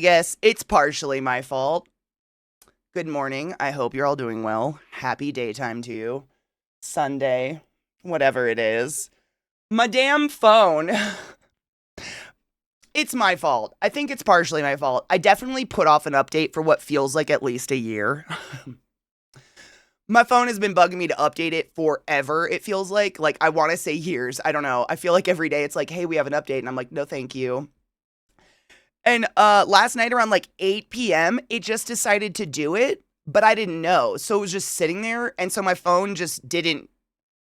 guess it's partially my fault. Good morning. I hope you're all doing well. Happy daytime to you. Sunday, whatever it is. My damn phone. It's my fault. I think it's partially my fault. I definitely put off an update for what feels like at least a year. My phone has been bugging me to update it forever, it feels like. Like, I want to say years. I don't know. I feel like every day it's like, hey, we have an update. And I'm like, no, thank you. And last night around like 8 p.m., it just decided to do it, but I didn't know. So it was just sitting there. And so my phone just didn't,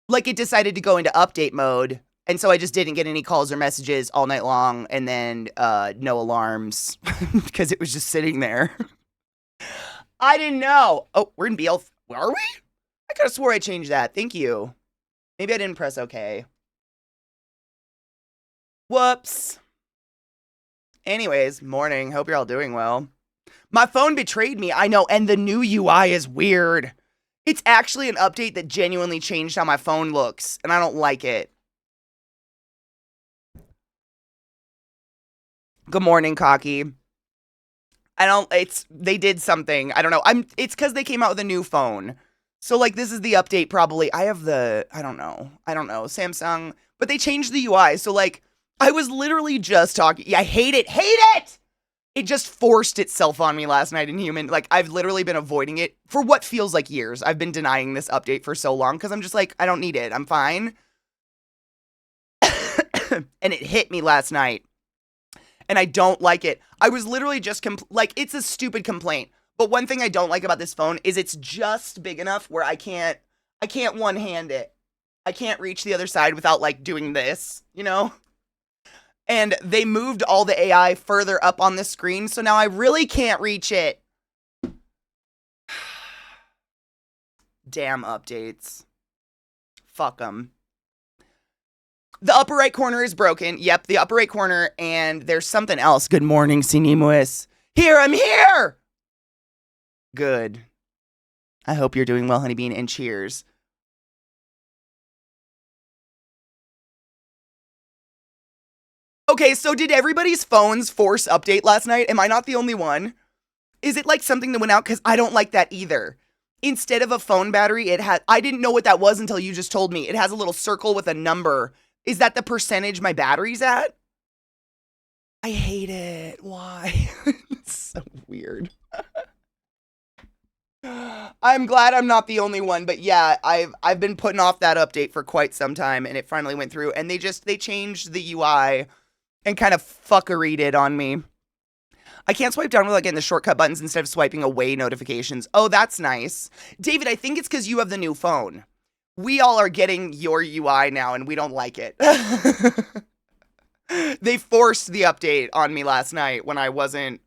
like, it decided to go into update mode. And so I just didn't get any calls or messages all night long. And then no alarms because it was just sitting there. I didn't know. Oh, we're in BL. Are we? I could have swore I changed that. Thank you. Maybe I didn't press OK. Whoops. Anyways, morning. Hope you're all doing well. My phone betrayed me. I know. And the new UI is weird. It's actually an update that genuinely changed how my phone looks. And I don't like it. Good morning, Cocky. They did something. I don't know. It's because they came out with a new phone. So, like, this is the update probably. I don't know, Samsung. But they changed the UI. So, like, I was literally just talking. Yeah, I hate it. It just forced itself on me last night in human. Like, I've literally been avoiding it for what feels like years. I've been denying this update for so long because I'm just like, I don't need it. I'm fine. And it hit me last night. And I don't like it. I was literally just, it's a stupid complaint. But one thing I don't like about this phone is it's just big enough where I can't one-hand it. I can't reach the other side without, like, doing this, you know? And they moved all the AI further up on the screen, so now I really can't reach it. Damn updates. Fuck them. The upper right corner is broken. Yep, the upper right corner, and there's something else. Good morning, Sinimuis. Here, I'm here! Good. I hope you're doing well, Honeybean, and cheers. Okay, so did everybody's phones force update last night? Am I not the only one? Is it like something that went out? Because I don't like that either. Instead of a phone battery, I didn't know what that was until you just told me. It has a little circle with a number. Is that the percentage my battery's at? I hate it. Why? It's so weird. I'm glad I'm not the only one, but yeah, I've been putting off that update for quite some time, and it finally went through, and they changed the UI and kind of fuckeried it on me. I can't swipe down without getting the shortcut buttons instead of swiping away notifications. Oh, that's nice. David, I think it's because you have the new phone. We all are getting your UI now, and we don't like it. They forced the update on me last night when I wasn't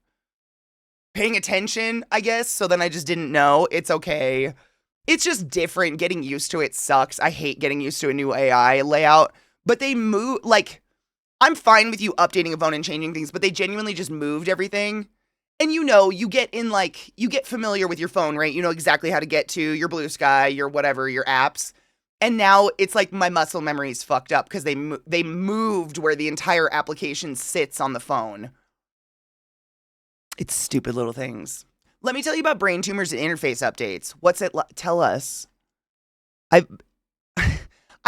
paying attention, I guess, so then I just didn't know. It's okay. It's just different. Getting used to it sucks. I hate getting used to a new AI layout, but they move, like, I'm fine with you updating a phone and changing things, but they genuinely just moved everything. And you know, you get familiar with your phone, right? You know exactly how to get to your Blue Sky, your whatever, your apps. And now it's like my muscle memory is fucked up because they moved where the entire application sits on the phone. It's stupid little things. Let me tell you about brain tumors and interface updates. What's it? Tell us. I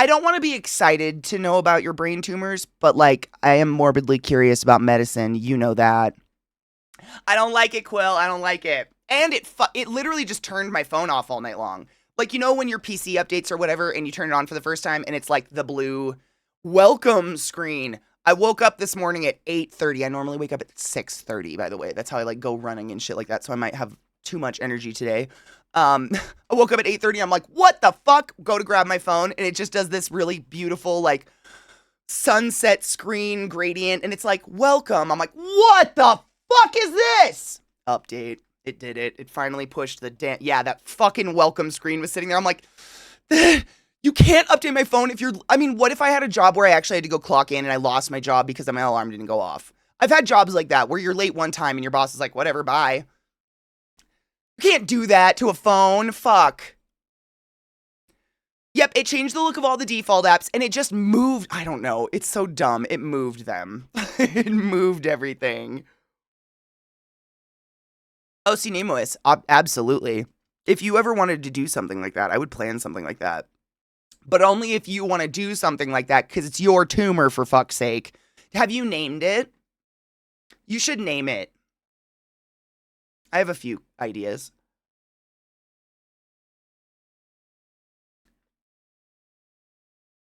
don't want to be excited to know about your brain tumors, but, like, I am morbidly curious about medicine. You know that. I don't like it, Quill. I don't like it. And it literally just turned my phone off all night long. Like, you know when your PC updates or whatever and you turn it on for the first time and it's like the blue welcome screen. I woke up this morning at 8:30. I normally wake up at 6:30, by the way. That's how I, like, go running and shit like that, so I might have too much energy today. I woke up at 8:30. I'm like, what the fuck? Go to grab my phone, and it just does this really beautiful, like, sunset screen gradient, and it's like, welcome. I'm like, what the fuck is this? Update. It did it. It finally pushed the yeah, that fucking welcome screen was sitting there. I'm like, you can't update my phone if what if I had a job where I actually had to go clock in and I lost my job because my alarm didn't go off? I've had jobs like that where you're late one time and your boss is like, whatever, bye. You can't do that to a phone. Fuck. Yep, it changed the look of all the default apps and it just moved. I don't know. It's so dumb. It moved them. It moved everything. Oh, see, Nemois, absolutely. If you ever wanted to do something like that, I would plan something like that. But only if you want to do something like that, because it's your tumor, for fuck's sake. Have you named it? You should name it. I have a few ideas.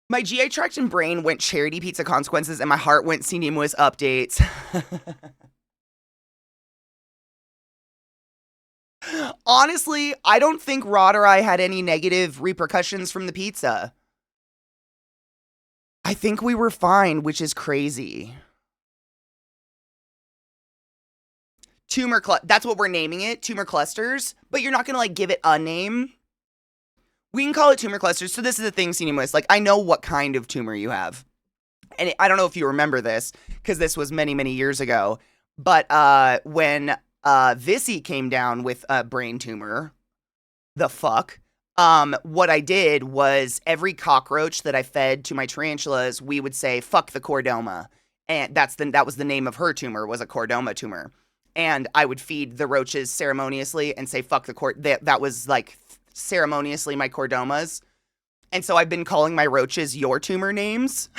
My GI tract and brain went charity pizza consequences, and my heart went see Nemois updates. Honestly, I don't think Rod or I had any negative repercussions from the pizza. I think we were fine, which is crazy. That's what we're naming it, tumor clusters, but you're not gonna like give it a name. We can call it tumor clusters. So this is the thing, Cinemus, like I know what kind of tumor you have. And I don't know if you remember this, because this was many, many years ago, but when Vissy came down with a brain tumor, the fuck, what I did was every cockroach that I fed to my tarantulas, we would say, fuck the chordoma. And that was the name of her tumor, was a chordoma tumor. And I would feed the roaches ceremoniously and say, fuck the that was like ceremoniously my chordomas. And so I've been calling my roaches your tumor names.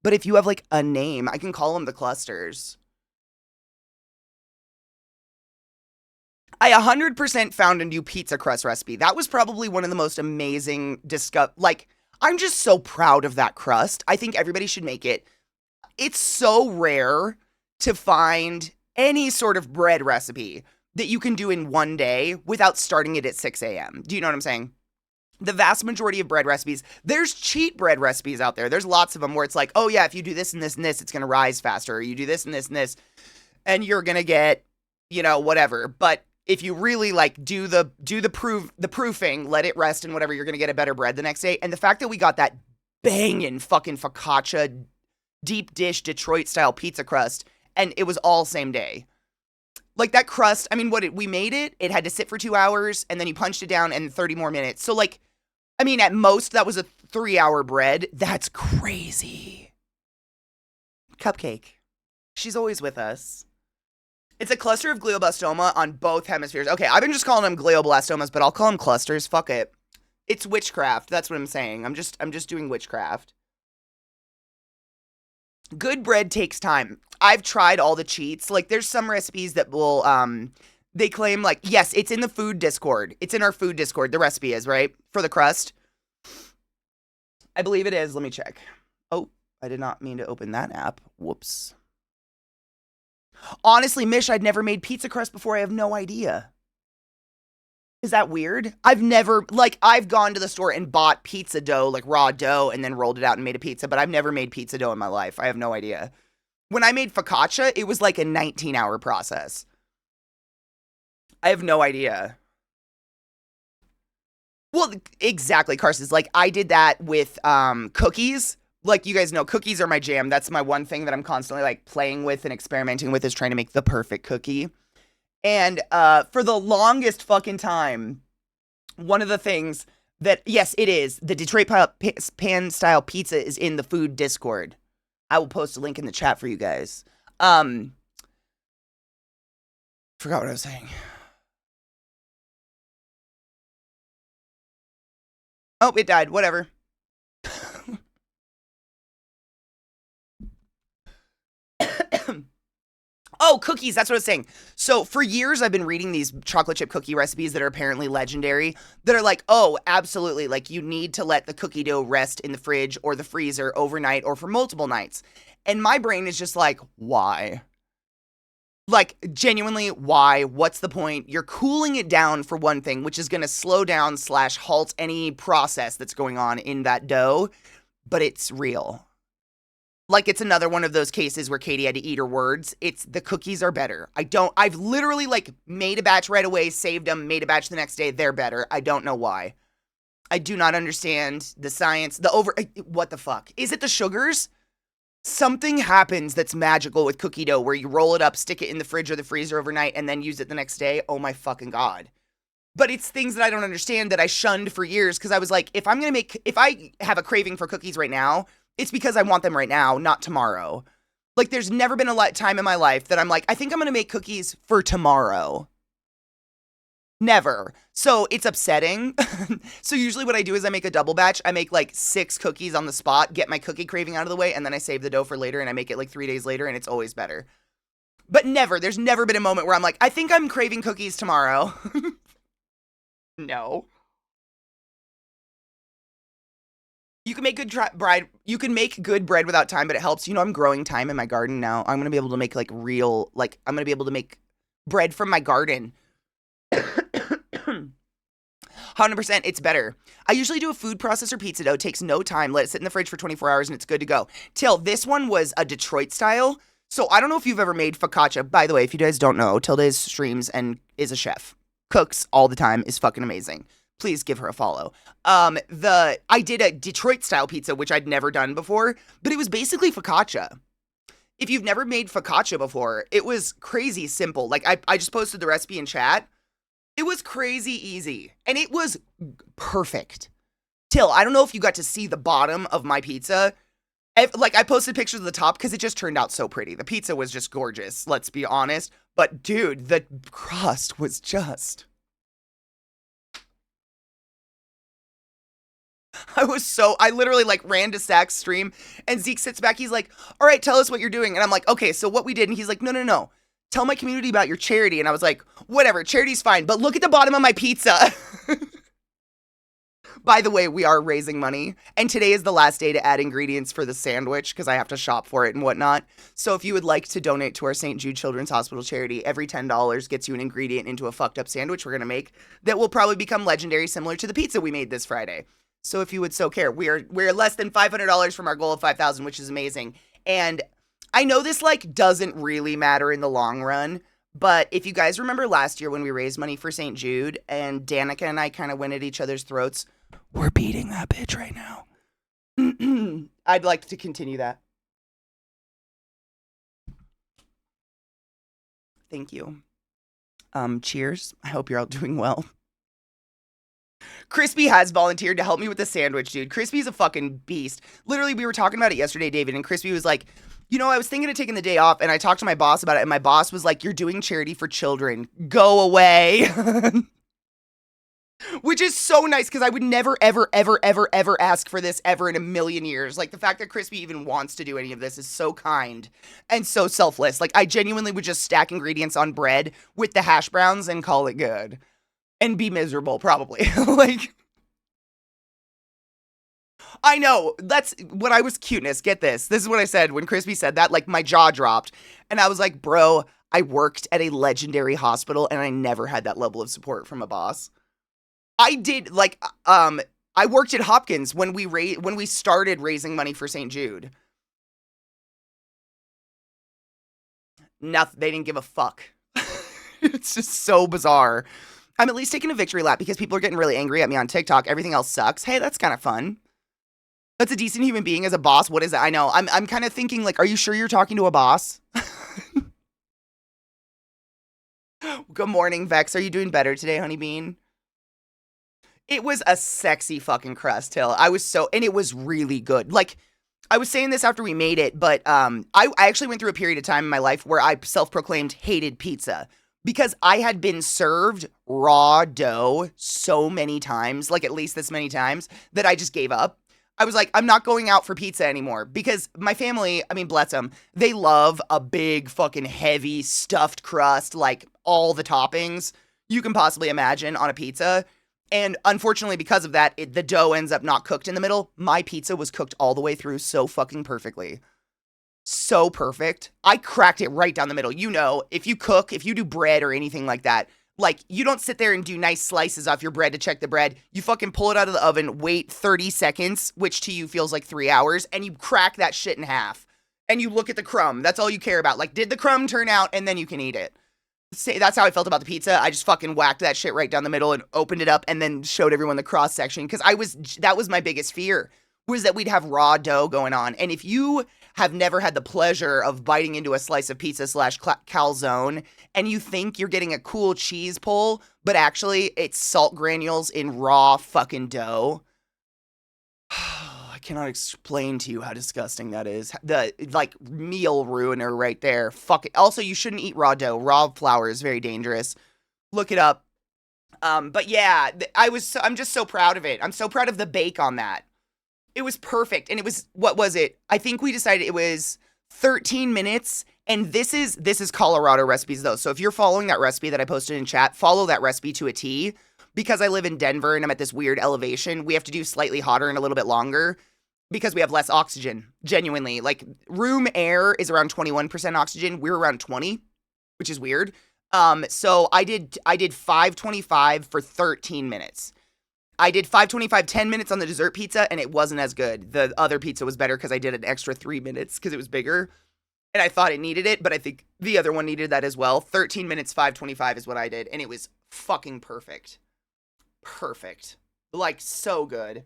But if you have like a name, I can call them the clusters. I 100% found a new pizza crust recipe. That was probably one of the most amazing like, I'm just so proud of that crust. I think everybody should make it. It's so rare to find any sort of bread recipe that you can do in one day without starting it at 6 a.m. Do you know what I'm saying? The vast majority of bread recipes, there's cheat bread recipes out there. There's lots of them where it's like, oh yeah, if you do this and this and this, it's going to rise faster. Or you do this and this and this, and you're going to get, whatever. But if you really like do the proofing, let it rest and whatever, you're going to get a better bread the next day. And the fact that we got that banging fucking focaccia deep dish Detroit style pizza crust, and it was all same day. Like that crust, I mean, we made it, it had to sit for 2 hours, and then you punched it down and 30 more minutes. So like, I mean, at most, that was a 3-hour bread. That's crazy. Cupcake. She's always with us. It's a cluster of glioblastoma on both hemispheres. Okay, I've been just calling them glioblastomas, but I'll call them clusters. Fuck it. It's witchcraft. That's what I'm saying. I'm just doing witchcraft. Good bread takes time. I've tried all the cheats. Like, there's some recipes that will, they claim, like, yes, it's in the food Discord. It's in our food Discord. The recipe is, right? For the crust. I believe it is. Let me check. Oh, I did not mean to open that app. Whoops. Honestly, Mish, I'd never made pizza crust before. I have no idea. Is that weird? I've gone to the store and bought pizza dough, like raw dough, and then rolled it out and made a pizza, but I've never made pizza dough in my life. I have no idea. When I made focaccia, it was like a 19-hour process. I have no idea. Well, exactly, Carson's like, I did that with cookies. Like, you guys know, cookies are my jam. That's my one thing that I'm constantly, like, playing with and experimenting with, is trying to make the perfect cookie. And for the longest fucking time, one of the things that, yes, it is, the Detroit pan-style pizza is in the food Discord. I will post a link in the chat for you guys. Forgot what I was saying. Oh, it died. Whatever. Oh, cookies. That's what I was saying. So for years, I've been reading these chocolate chip cookie recipes that are apparently legendary, that are like, oh, absolutely. Like, you need to let the cookie dough rest in the fridge or the freezer overnight or for multiple nights. And my brain is just like, why? Like, genuinely, why? What's the point? You're cooling it down for one thing, which is going to slow down / halt any process that's going on in that dough, but it's real. Like, it's another one of those cases where Katie had to eat her words. It's the cookies are better. I've literally, like, made a batch right away, saved them, made a batch the next day. They're better. I don't know why. I do not understand the science. What the fuck? Is it the sugars? Something happens that's magical with cookie dough where you roll it up, stick it in the fridge or the freezer overnight, and then use it the next day. Oh my fucking God. But it's things that I don't understand that I shunned for years, because I was like, if I have a craving for cookies right now, it's because I want them right now, not tomorrow. Like, there's never been a time in my life that I'm like, I think I'm going to make cookies for tomorrow. Never. So it's upsetting. So usually what I do is I make a double batch. I make like 6 cookies on the spot, get my cookie craving out of the way, and then I save the dough for later and I make it like 3 days later and it's always better. But there's never been a moment where I'm like, I think I'm craving cookies tomorrow. No. You can make bread. You can make good bread without time, but it helps. You know, I'm growing thyme in my garden now. I'm gonna be able to make like real, like I'm gonna be able to make bread from my garden. 100%, it's better. I usually do a food processor pizza dough. It takes no time. Let it sit in the fridge for 24 hours and it's good to go. Till this one was a Detroit style. So I don't know if you've ever made focaccia. By the way, if you guys don't know, Tilda streams and is a chef. Cooks all the time, is fucking amazing. Please give her a follow. I did a Detroit style pizza, which I'd never done before, but it was basically focaccia. If you've never made focaccia before, it was crazy simple. Like I just posted the recipe in chat. It was crazy easy and it was perfect. Till, I don't know if you got to see the bottom of my pizza. Like I posted pictures of the top because it just turned out so pretty. The pizza was just gorgeous, let's be honest. But dude, the crust was just... I literally like ran to Zach's stream and Zeke sits back. He's like, all right, tell us what you're doing. And I'm like, okay, so what we did. And he's like, no. Tell my community about your charity. And I was like, whatever, charity's fine. But look at the bottom of my pizza. By the way, we are raising money. And today is the last day to add ingredients for the sandwich because I have to shop for it and whatnot. So if you would like to donate to our St. Jude Children's Hospital charity, every $10 gets you an ingredient into a fucked up sandwich we're going to make that will probably become legendary, similar to the pizza we made this Friday. So if you would so care, we're less than $500 from our goal of 5,000, which is amazing. And I know this like doesn't really matter in the long run, but if you guys remember last year when we raised money for St. Jude and Danica and I kind of went at each other's throats, we're beating that bitch right now. I'd like to continue that. Thank you. Cheers. I hope you're all doing well. Crispy has volunteered to help me with the sandwich, dude. Crispy's a fucking beast. Literally, we were talking about it yesterday, David, and Crispy was like, you know, I was thinking of taking the day off, and I talked to my boss about it, and my boss was like, you're doing charity for children. Go away. Which is so nice, because I would never, ever, ever, ever, ever ask for this ever in a million years. Like, the fact that Crispy even wants to do any of this is so kind and so selfless. Like, I genuinely would just stack ingredients on bread with the hash browns and call it good. And be miserable, probably. Like, I know, that's what I was cuteness. Get this. This is what I said when Crispy said that. Like, my jaw dropped. And I was like, bro, I worked at a legendary hospital and I never had that level of support from a boss. I did, like, I worked at Hopkins when we started raising money for St. Jude. Nothing. They didn't give a fuck. It's just so bizarre. I'm at least taking a victory lap because people are getting really angry at me on TikTok. Everything else sucks. Hey, that's kind of fun. That's a decent human being as a boss. What is it? I know. I'm kind of thinking, like, are you sure you're talking to a boss? Good morning, Vex. Are you doing better today, Honeybean? It was a sexy fucking crust, Hill. And it was really good. Like, I was saying this after we made it, but I actually went through a period of time in my life where I self-proclaimed hated pizza. Because I had been served raw dough so many times, like at least this many times, that I just gave up. I was like, I'm not going out for pizza anymore. Because my family, I mean, bless them, they love a big fucking heavy stuffed crust, like all the toppings you can possibly imagine on a pizza. And unfortunately, because of that, the dough ends up not cooked in the middle. My pizza was cooked all the way through so fucking perfectly. So perfect. I cracked it right down the middle. You know, if you do bread or anything like that, like, you don't sit there and do nice slices off your bread to check the bread. You fucking pull it out of the oven, wait 30 seconds, which to you feels like 3 hours, and you crack that shit in half. And you look at the crumb. That's all you care about. Like, did the crumb turn out? And then you can eat it. That's how I felt about the pizza. I just fucking whacked that shit right down the middle and opened it up and then showed everyone the cross section. Because that was my biggest fear, was that we'd have raw dough going on. And if you have never had the pleasure of biting into a slice of pizza / calzone and you think you're getting a cool cheese pull, but actually it's salt granules in raw fucking dough. I cannot explain to you how disgusting that is. The, like, meal ruiner right there. Fuck it. Also, you shouldn't eat raw dough. Raw flour is very dangerous. Look it up. But yeah, I'm just so proud of it. I'm so proud of the bake on that. It was perfect. And it was, what was it? I think we decided it was 13 minutes. And this is Colorado recipes though. So if you're following that recipe that I posted in chat, follow that recipe to a T. Because I live in Denver and I'm at this weird elevation, we have to do slightly hotter and a little bit longer because we have less oxygen. Genuinely. Like room air is around 21% oxygen. We're around 20, which is weird. So I did 525 for 13 minutes. I did 525 10 minutes on the dessert pizza and it wasn't as good. The other pizza was better because I did an extra 3 minutes because it was bigger and I thought it needed it, but I think the other one needed that as well. 13 minutes 525 is what I did and it was fucking perfect. Perfect. Like so good.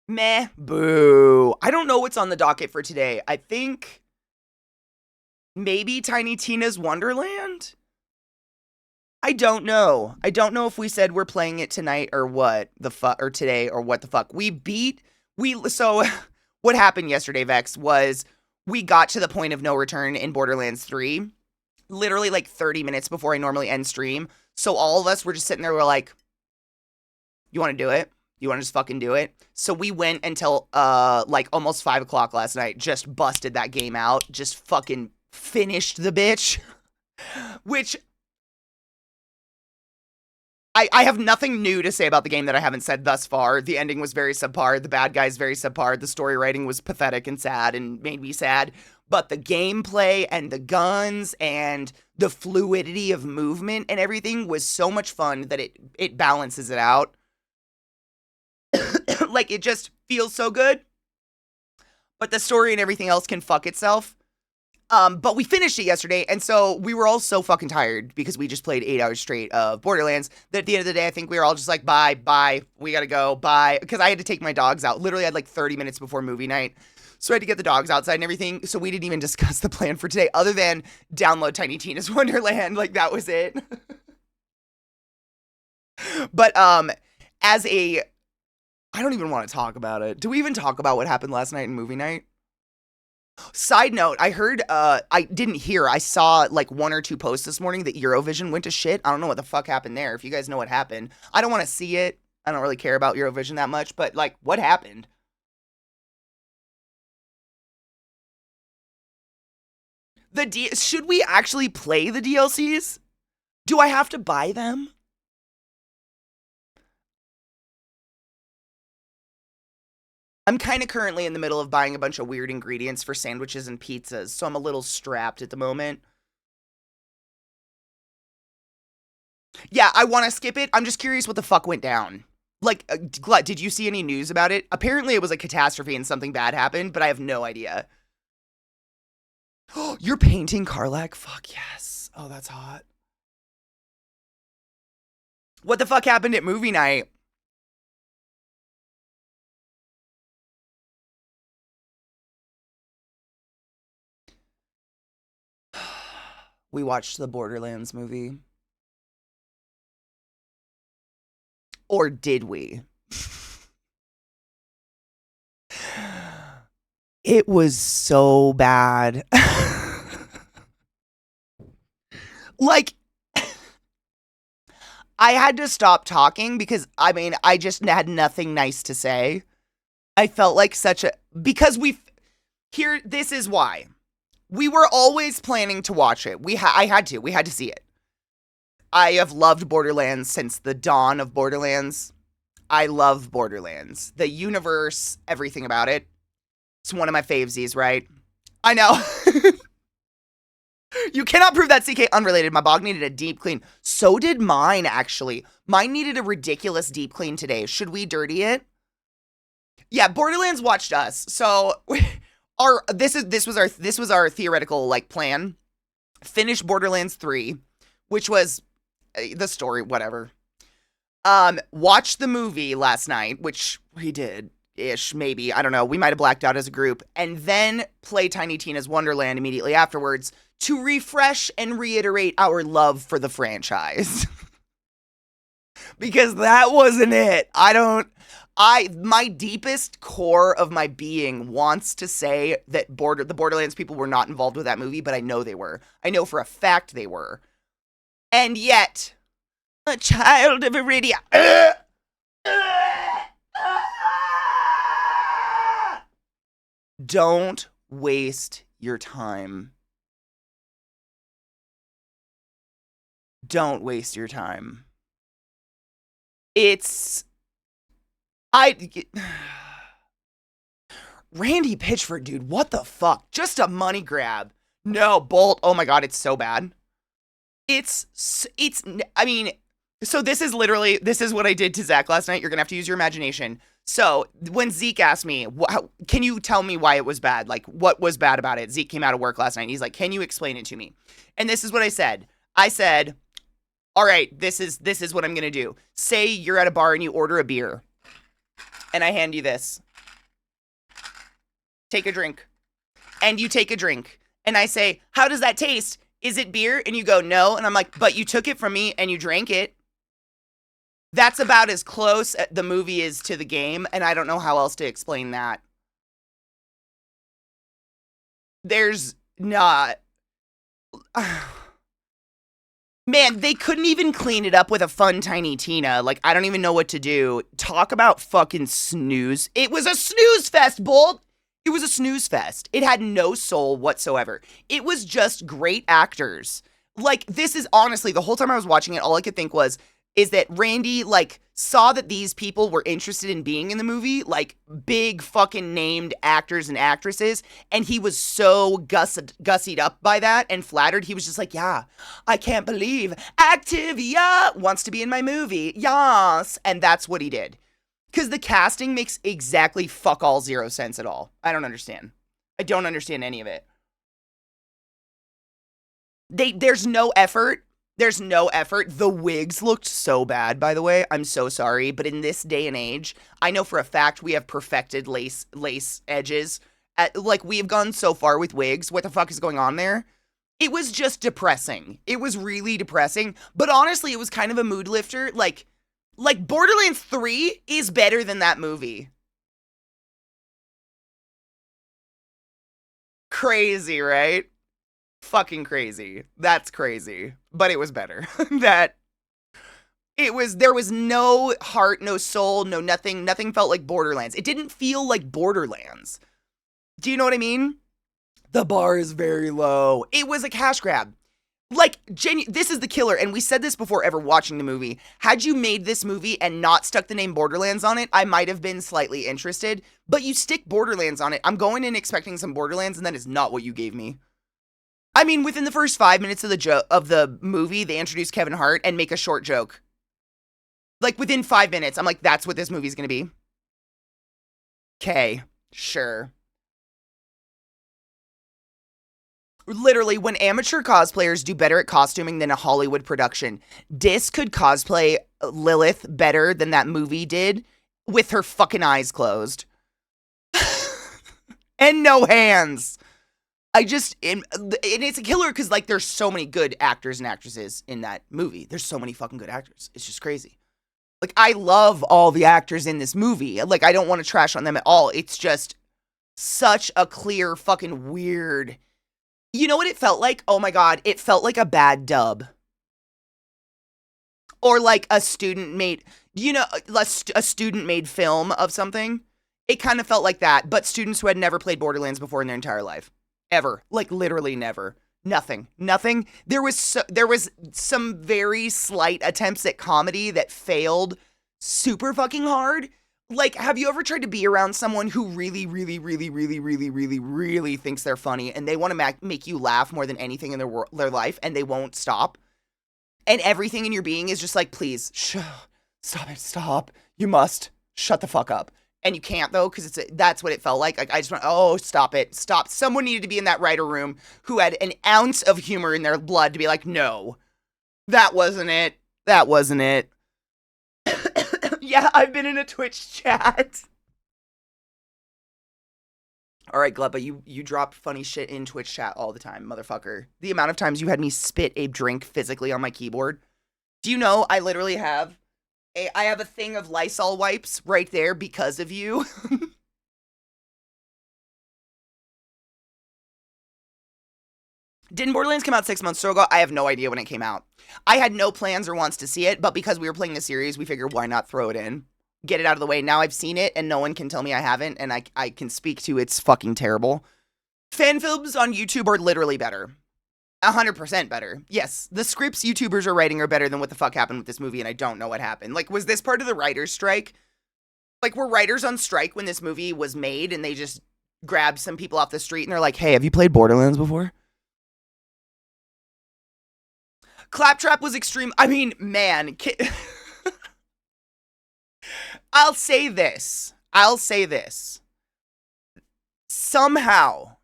Meh. Boo. I don't know what's on the docket for today. I think maybe Tiny Tina's Wonderland? I don't know. I don't know if we said we're playing it tonight or what the fuck, or today or what the fuck. So what happened yesterday, Vex, was we got to the point of no return in Borderlands 3, literally like 30 minutes before I normally end stream. So all of us were just sitting there, we're like, you want to do it? You want to just fucking do it? So we went until like almost 5 o'clock last night, just busted that game out, just fucking finished the bitch. Which I have nothing new to say about the game that I haven't said thus far. The ending was very subpar. The bad guy's very subpar. The story writing was pathetic and sad and made me sad. But the gameplay and the guns and the fluidity of movement and everything was so much fun that it balances it out. Like, it just feels so good. But the story and everything else can fuck itself. But we finished it yesterday, and so we were all so fucking tired because we just played 8 hours straight of Borderlands that at the end of the day, I think we were all just like, bye, we gotta go, bye. Because I had to take my dogs out. Literally, I had like 30 minutes before movie night. So I had to get the dogs outside and everything. So we didn't even discuss the plan for today other than download Tiny Tina's Wonderland. Like, that was it. But I don't even want to talk about it. Do we even talk about what happened last night in movie night? Side note, I heard, I didn't hear, I saw like 1 or 2 posts this morning that Eurovision went to shit. I don't know what the fuck happened there. If you guys know what happened, I don't want to see it. I don't really care about Eurovision that much, but like, what happened? Should we actually play the DLCs? Do I have to buy them? I'm kind of currently in the middle of buying a bunch of weird ingredients for sandwiches and pizzas, so I'm a little strapped at the moment. Yeah, I want to skip it. I'm just curious what the fuck went down. Like, Glut, did you see any news about it? Apparently it was a catastrophe and something bad happened, but I have no idea. You're painting Karlak? Fuck yes. Oh, that's hot. What the fuck happened at movie night? We watched the Borderlands movie. Or did we? It was so bad. Like, I had to stop talking because, I mean, I just had nothing nice to say. I felt like such a... Because this is why. We were always planning to watch it. We had to see it. I have loved Borderlands since the dawn of Borderlands. I love Borderlands. The universe, everything about it. It's one of my favesies, right? I know. You cannot prove that, CK. Unrelated. My bog needed a deep clean. So did mine, actually. Mine needed a ridiculous deep clean today. Should we dirty it? Yeah, Borderlands watched us. So this was our theoretical like plan. Finish Borderlands 3, which was the story, whatever. Watched the movie last night, which we did ish, maybe. I don't know. We might have blacked out as a group, and then play Tiny Tina's Wonderland immediately afterwards to refresh and reiterate our love for the franchise. Because that wasn't it. My deepest core of my being wants to say that the Borderlands people were not involved with that movie, but I know they were. I know for a fact they were. And yet, a child of Iridia. Don't waste your time. Don't waste your time. It's I Randy Pitchford, dude, what the fuck? Just a money grab. No, Bolt. Oh my god, it's so bad. I mean, so this is what I did to Zach last night. You're gonna have to use your imagination. So when Zeke asked me, can you tell me why it was bad? Like, what was bad about it? Zeke came out of work last night and he's like, can you explain it to me? And this is what I said. I said, all right, this is what I'm gonna do. Say you're at a bar and you order a beer, and I hand you this. Take a drink. And you take a drink. And I say, how does that taste? Is it beer? And you go, no. And I'm like, but you took it from me and you drank it. That's about as close the movie is to the game, and I don't know how else to explain that. There's not... Man, they couldn't even clean it up with a fun Tiny Tina. Like, I don't even know what to do. Talk about fucking snooze. It was a snooze fest, Bolt! It was a snooze fest. It had no soul whatsoever. It was just great actors. Like, this is honestly, the whole time I was watching it, all I could think is that Randy, like, saw that these people were interested in being in the movie, like, big fucking named actors and actresses, and he was so gussied up by that and flattered. He was just like, yeah, I can't believe Activia wants to be in my movie. Yas. And that's what he did. Because the casting makes exactly fuck all zero sense at all. I don't understand. I don't understand any of it. There's no effort. There's no effort. The wigs looked so bad, by the way. I'm so sorry. But in this day and age, I know for a fact we have perfected lace edges. Like, we have gone so far with wigs. What the fuck is going on there? It was just depressing. It was really depressing. But honestly, it was kind of a mood lifter. Like Borderlands 3 is better than that movie. Crazy, right? Fucking crazy. That's crazy. But it was better. There was no heart, no soul, no nothing. Nothing felt like Borderlands. It didn't feel like Borderlands. Do you know what I mean? The bar is very low. It was a cash grab. Like, this is the killer, and we said this before ever watching the movie. Had you made this movie and not stuck the name Borderlands on it, I might have been slightly interested. But you stick Borderlands on it. I'm going in expecting some Borderlands, and that is not what you gave me. I mean, within the first 5 minutes of the movie, they introduce Kevin Hart and make a short joke. Like, within 5 minutes, I'm like, that's what this movie's gonna be. Okay, sure. Literally, when amateur cosplayers do better at costuming than a Hollywood production, Dis could cosplay Lilith better than that movie did with her fucking eyes closed. And no hands. And it's a killer because, like, there's so many good actors and actresses in that movie. There's so many fucking good actors. It's just crazy. Like, I love all the actors in this movie. Like, I don't want to trash on them at all. It's just such a clear fucking weird... You know what it felt like? Oh my god, it felt like a bad dub. Or like a student made, a student made film of something. It kind of felt like that, but students who had never played Borderlands before in their entire life. Ever. Like, literally never. Nothing. There was some very slight attempts at comedy that failed super fucking hard. Like, have you ever tried to be around someone who really, really, really, really, really, really, really thinks they're funny and they want to make you laugh more than anything in their life and they won't stop? And everything in your being is just like, please, stop. You must shut the fuck up. And you can't, though, because that's what it felt like. Like, I just went, oh, stop it. Stop. Someone needed to be in that writer room who had an ounce of humor in their blood to be like, no, that wasn't it. Yeah, I've been in a Twitch chat. All right, Gleba, you drop funny shit in Twitch chat all the time, motherfucker. The amount of times you had me spit a drink physically on my keyboard. Do you know I literally have a thing of Lysol wipes right there because of you? Didn't Borderlands come out 6 months ago? I have no idea when it came out. I had no plans or wants to see it, but because we were playing the series, we figured why not throw it in? Get it out of the way. Now I've seen it, and no one can tell me I haven't, and I can speak to it's fucking terrible. Fan films on YouTube are literally better. 100% better. Yes, the scripts YouTubers are writing are better than what the fuck happened with this movie, and I don't know what happened. Like, was this part of the writer's strike? Like, were writers on strike when this movie was made, and they just grabbed some people off the street, and they're like, hey, have you played Borderlands before? Claptrap was extreme. I mean, man. I'll say this. Somehow,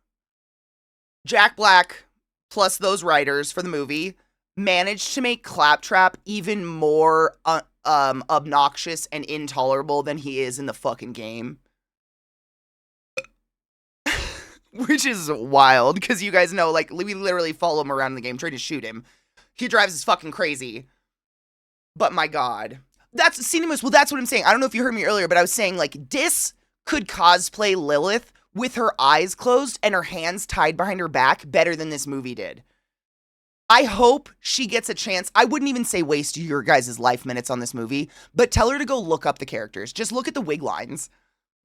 Jack Black plus those writers for the movie managed to make Claptrap even more obnoxious and intolerable than he is in the fucking game. Which is wild, because you guys know, like, we literally follow him around in the game, trying to shoot him. He drives us fucking crazy. But my god. That's Cinemas. Well, that's what I'm saying. I don't know if you heard me earlier, but I was saying, like, Dis could cosplay Lilith with her eyes closed and her hands tied behind her back better than this movie did. I hope she gets a chance. I wouldn't even say waste your guys' life minutes on this movie, but tell her to go look up the characters. Just look at the wig lines.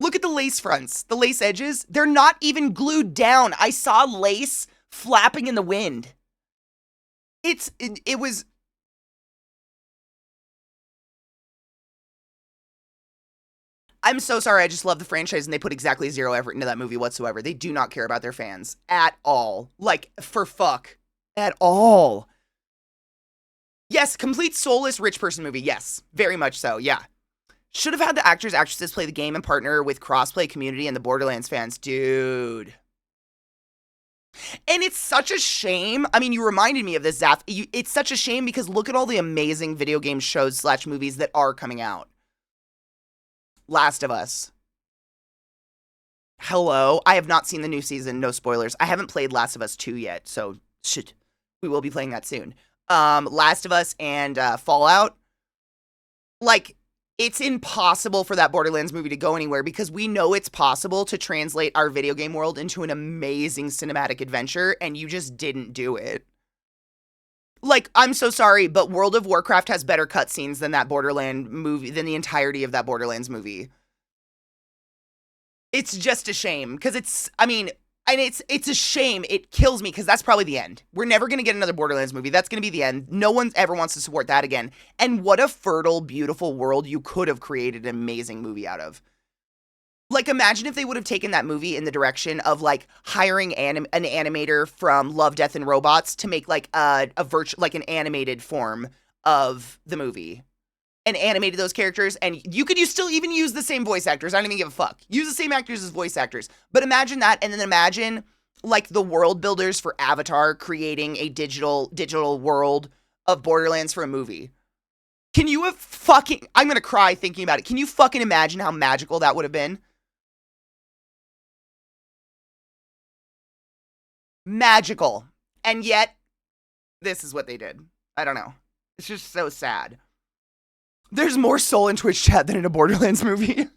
Look at the lace fronts, the lace edges. They're not even glued down. I saw lace flapping in the wind. It was... I'm so sorry, I just love the franchise, and they put exactly zero effort into that movie whatsoever. They do not care about their fans. At all. Like, for fuck. At all. Yes, complete soulless rich person movie. Yes, very much so, yeah. Should have had the actors, actresses play the game and partner with crossplay community and the Borderlands fans. Dude. And it's such a shame. I mean, you reminded me of this, Zaf. It's such a shame because look at all the amazing video game shows / movies that are coming out. Last of Us. Hello. I have not seen the new season. No spoilers. I haven't played Last of Us 2 yet, so shit. We will be playing that soon. Last of Us and Fallout. Like, it's impossible for that Borderlands movie to go anywhere because we know it's possible to translate our video game world into an amazing cinematic adventure, and you just didn't do it. Like, I'm so sorry, but World of Warcraft has better cutscenes than that Borderland movie, than the entirety of that Borderlands movie. It's just a shame, because it's a shame. It kills me, because that's probably the end. We're never going to get another Borderlands movie. That's going to be the end. No one ever wants to support that again. And what a fertile, beautiful world you could have created an amazing movie out of. Like, imagine if they would have taken that movie in the direction of, like, hiring an animator from Love, Death, and Robots to make, like, like, an animated form of the movie. And animated those characters, and you could still even use the same voice actors. I don't even give a fuck. Use the same actors as voice actors. But imagine that, and then imagine, like, the world builders for Avatar creating a digital world of Borderlands for a movie. Can you have fucking... I'm gonna cry thinking about it. Can you fucking imagine how magical that would have been? Magical. And yet, this is what they did. I don't know. It's just so sad. There's more soul in Twitch chat than in a Borderlands movie.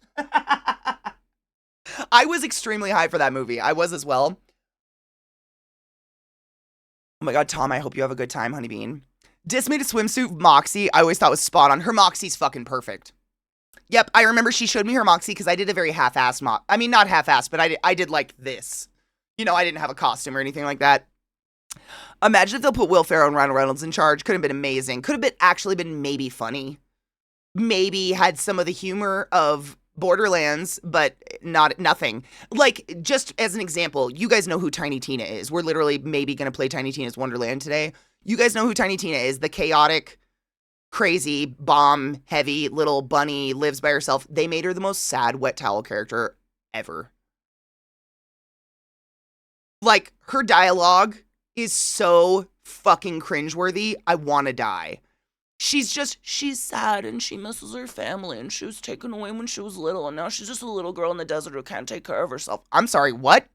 I was extremely high for that movie. I was as well. Oh my god, Tom, I hope you have a good time, Honeybean. Dis made a swimsuit Moxie I always thought was spot on. Her Moxie's fucking perfect. Yep, I remember she showed me her Moxie because I did a very half-assed I mean, not half-assed, but I did like this. You know, I didn't have a costume or anything like that. Imagine if they'll put Will Ferrell and Ryan Reynolds in charge. Could have been amazing. Could have actually been maybe funny. Maybe had some of the humor of Borderlands, but nothing. Like, just as an example, you guys know who Tiny Tina is. We're literally maybe going to play Tiny Tina's Wonderland today. You guys know who Tiny Tina is. The chaotic, crazy, bomb-heavy little bunny lives by herself. They made her the most sad wet towel character ever. Like, her dialogue is so fucking cringeworthy, I want to die. She's sad and she misses her family and she was taken away when she was little and now she's just a little girl in the desert who can't take care of herself. I'm sorry, what?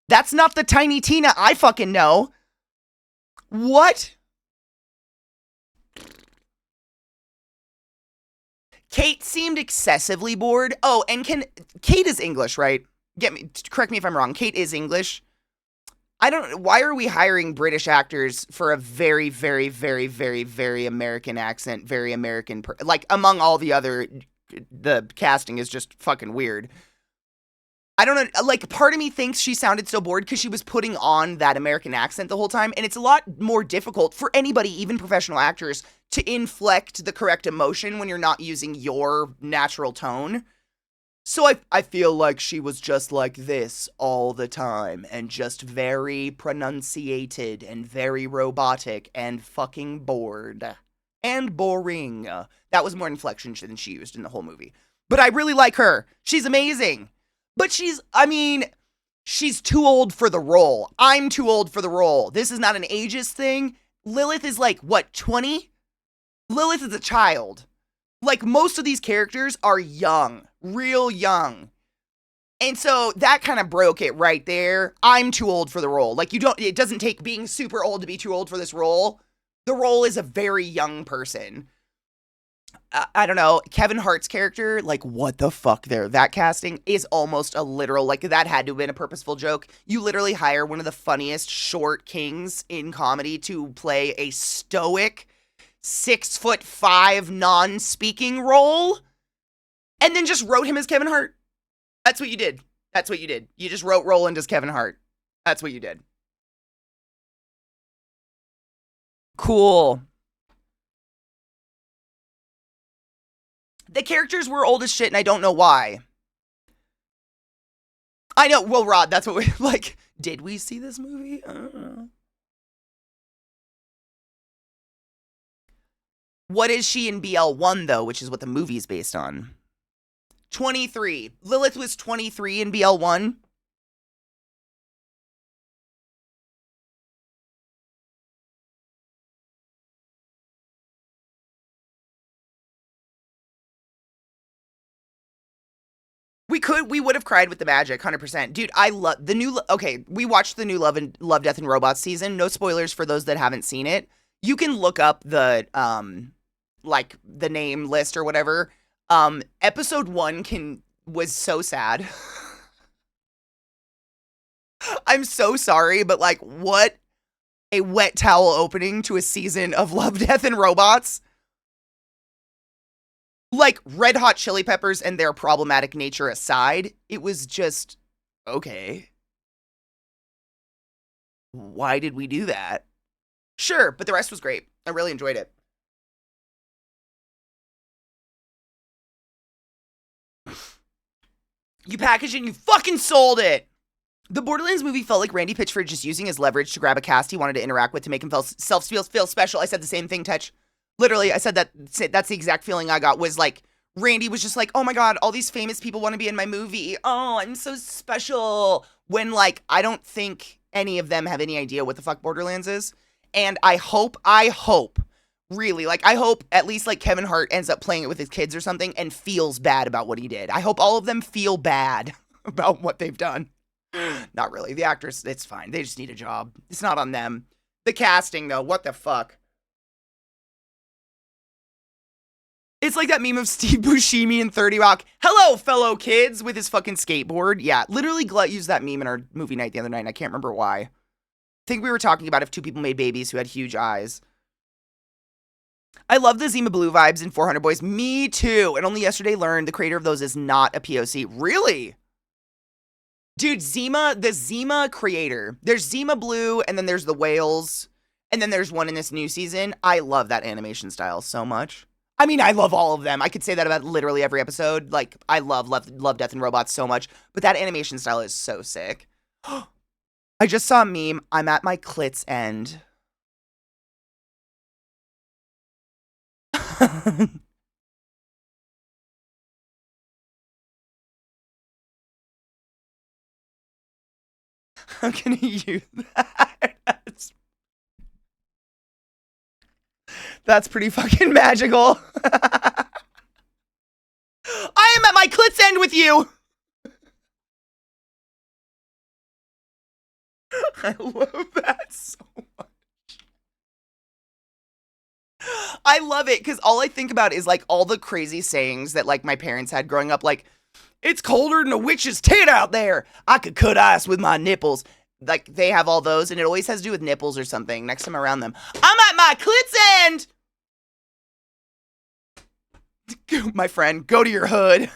That's not the Tiny Tina I fucking know. What? Kate seemed excessively bored. Oh, and Kate is English, right? Correct me if I'm wrong. Kate is English. I don't. Why are we hiring British actors for a very, very, very, very, very American accent, very American, like among all the other, the casting is just fucking weird. I don't know. Like, part of me thinks she sounded so bored because she was putting on that American accent the whole time, and it's a lot more difficult for anybody, even professional actors, to inflect the correct emotion when you're not using your natural tone. So I feel like she was just like this all the time and just very pronunciated and very robotic and fucking bored and boring. That was more inflection than she used in the whole movie. But I really like her. She's amazing. But she's too old for the role. I'm too old for the role. This is not an ageist thing. Lilith is like, what, 20? Lilith is a child. Like, most of these characters are young, real young. And so that kind of broke it right there. I'm too old for the role. Like, it doesn't take being super old to be too old for this role. The role is a very young person. I don't know, Kevin Hart's character, like, what the fuck there? That casting is almost a literal, like, that had to have been a purposeful joke. You literally hire one of the funniest short kings in comedy to play a stoic 6'5" non-speaking role, and then just wrote him as Kevin Hart. That's what you did. That's what you did. You just wrote Roland as Kevin Hart. That's what you did. Cool. The characters were old as shit, and I don't know why. I know. Well, Rod, that's what we like. Did we see this movie? I don't know. What is she in BL1, though, which is what the movie's based on? 23. Lilith was 23 in BL1. We would have cried with the magic, 100%. Dude, I love the new, okay, we watched the new Love, Death, and Robots season. No spoilers for those that haven't seen it. You can look up the, like, the name list or whatever. Episode 1 was so sad. I'm so sorry, but, like, what a wet towel opening to a season of Love, Death, and Robots. Like, Red Hot Chili Peppers and their problematic nature aside, it was just, okay. Why did we do that? Sure, but the rest was great. I really enjoyed it. You packaged it and you fucking sold it! The Borderlands movie felt like Randy Pitchford just using his leverage to grab a cast he wanted to interact with to make him feel special. I said the same thing, Tetch. Literally, I said that's the exact feeling I got, was like, Randy was just like, oh my god, all these famous people want to be in my movie. Oh, I'm so special. When, like, I don't think any of them have any idea what the fuck Borderlands is. And I hope, really, like, I hope at least, like, Kevin Hart ends up playing it with his kids or something and feels bad about what he did. I hope all of them feel bad about what they've done. Not really. The actors, it's fine. They just need a job. It's not on them. The casting, though, what the fuck? It's like that meme of Steve Buscemi in 30 Rock. Hello, fellow kids, with his fucking skateboard. Yeah, literally Glut used that meme in our movie night the other night, and I can't remember why. I think we were talking about if two people made babies who had huge eyes. I love the Zima Blue vibes in 400 Boys. Me too. And only yesterday learned the creator of those is not a POC. Really? Dude, Zima, the Zima creator. There's Zima Blue, and then there's the whales, and then there's one in this new season. I love that animation style so much. I mean, I love all of them. I could say that about literally every episode. Like, I love, Death, and Robots so much. But that animation style is so sick. I just saw a meme. I'm at my clit's end. I'm gonna use that. That's pretty fucking magical. I am at my clit's end with you. I love that so much. I love it because all I think about is like all the crazy sayings that like my parents had growing up. Like, it's colder than a witch's tit out there. I could cut ice with my nipples. like they have all those, and it always has to do with nipples or something. Next time around them, I'm at my clit's end. My friend, go to your hood.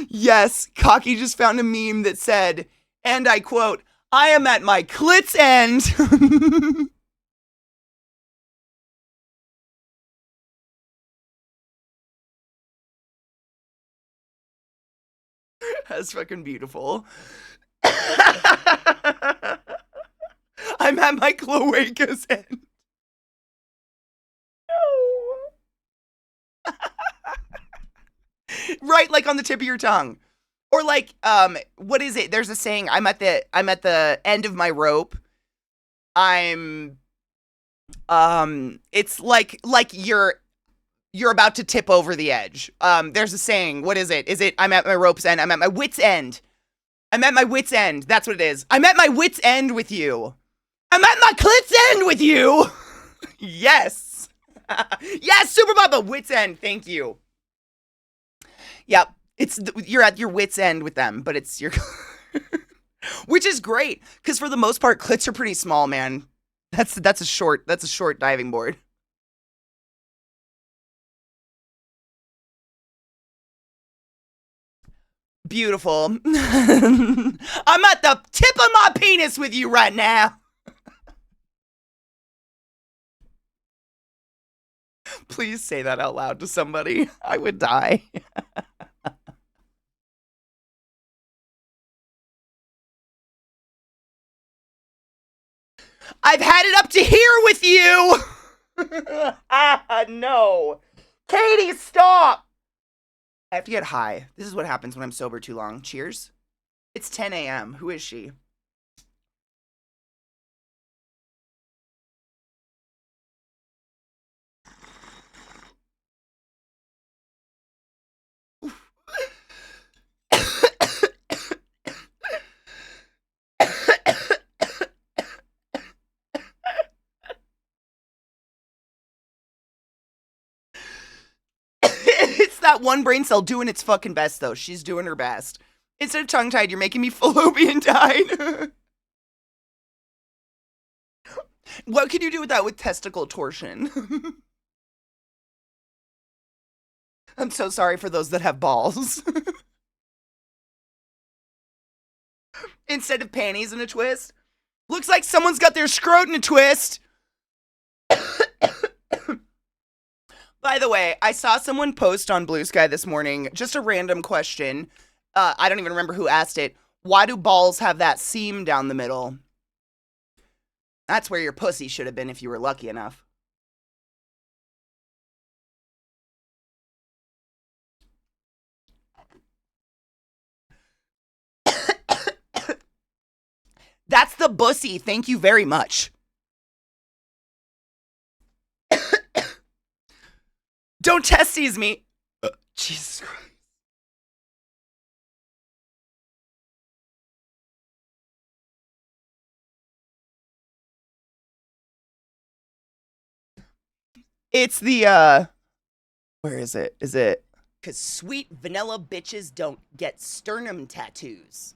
Yes, Cocky just found a meme that said, and I quote, I am at my clit's end. That's fucking beautiful. I'm at my cloaca's end. No. Right, like on the tip of your tongue. Or like, what is it? There's a saying, I'm at the end of my rope. It's like you're about to tip over the edge. There's a saying, what is it? Is it, I'm at my rope's end, I'm at my wit's end. I'm at my wit's end, that's what it is. I'm at my wit's end with you. I'm at my clit's end with you. Yes. Yes, Super Baba, wit's end, thank you. Yep, you're at your wit's end with them, but it's your, which is great, because for the most part, clits are pretty small, man. That's a short diving board. Beautiful. I'm at the tip of my penis with you right now. Please say that out loud to somebody. I would die. I've had it up to here with you. No. Katie, stop. I have to get high. This is what happens when I'm sober too long. Cheers. It's 10 a.m. Who is she? It's that one brain cell doing its fucking best, though. She's doing her best. Instead of tongue-tied, you're making me fallopian tied. What can you do with that with testicle torsion? I'm so sorry for those that have balls. Instead of panties in a twist. Looks like someone's got their scrot in a twist. By the way, I saw someone post on Blue Sky this morning, just a random question. I don't even remember who asked it. Why do balls have that seam down the middle? That's where your pussy should have been if you were lucky enough. That's the bussy. Thank you very much. Don't testes me. Jesus Christ. It's the, where is it? Is it? Because sweet vanilla bitches don't get sternum tattoos.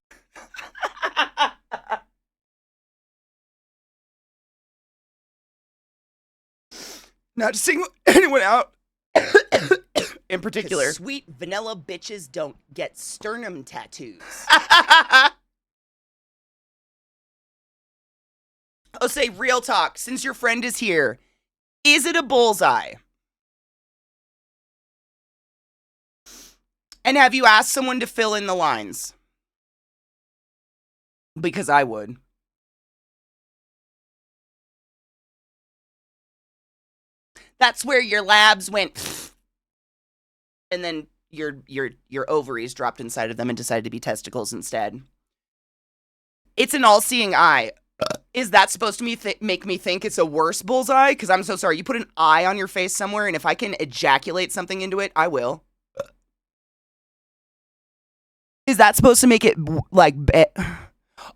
Not to single anyone out in particular. Sweet vanilla bitches don't get sternum tattoos. I'll say real talk, since your friend is here. Is it a bullseye? And have you asked someone to fill in the lines? Because I would. That's where your labs went, and then your ovaries dropped inside of them and decided to be testicles instead. It's an all-seeing eye. Is that supposed to make me think it's a worse bullseye? Because I'm so sorry. You put an eye on your face somewhere, and if I can ejaculate something into it, I will. Is that supposed to make it like?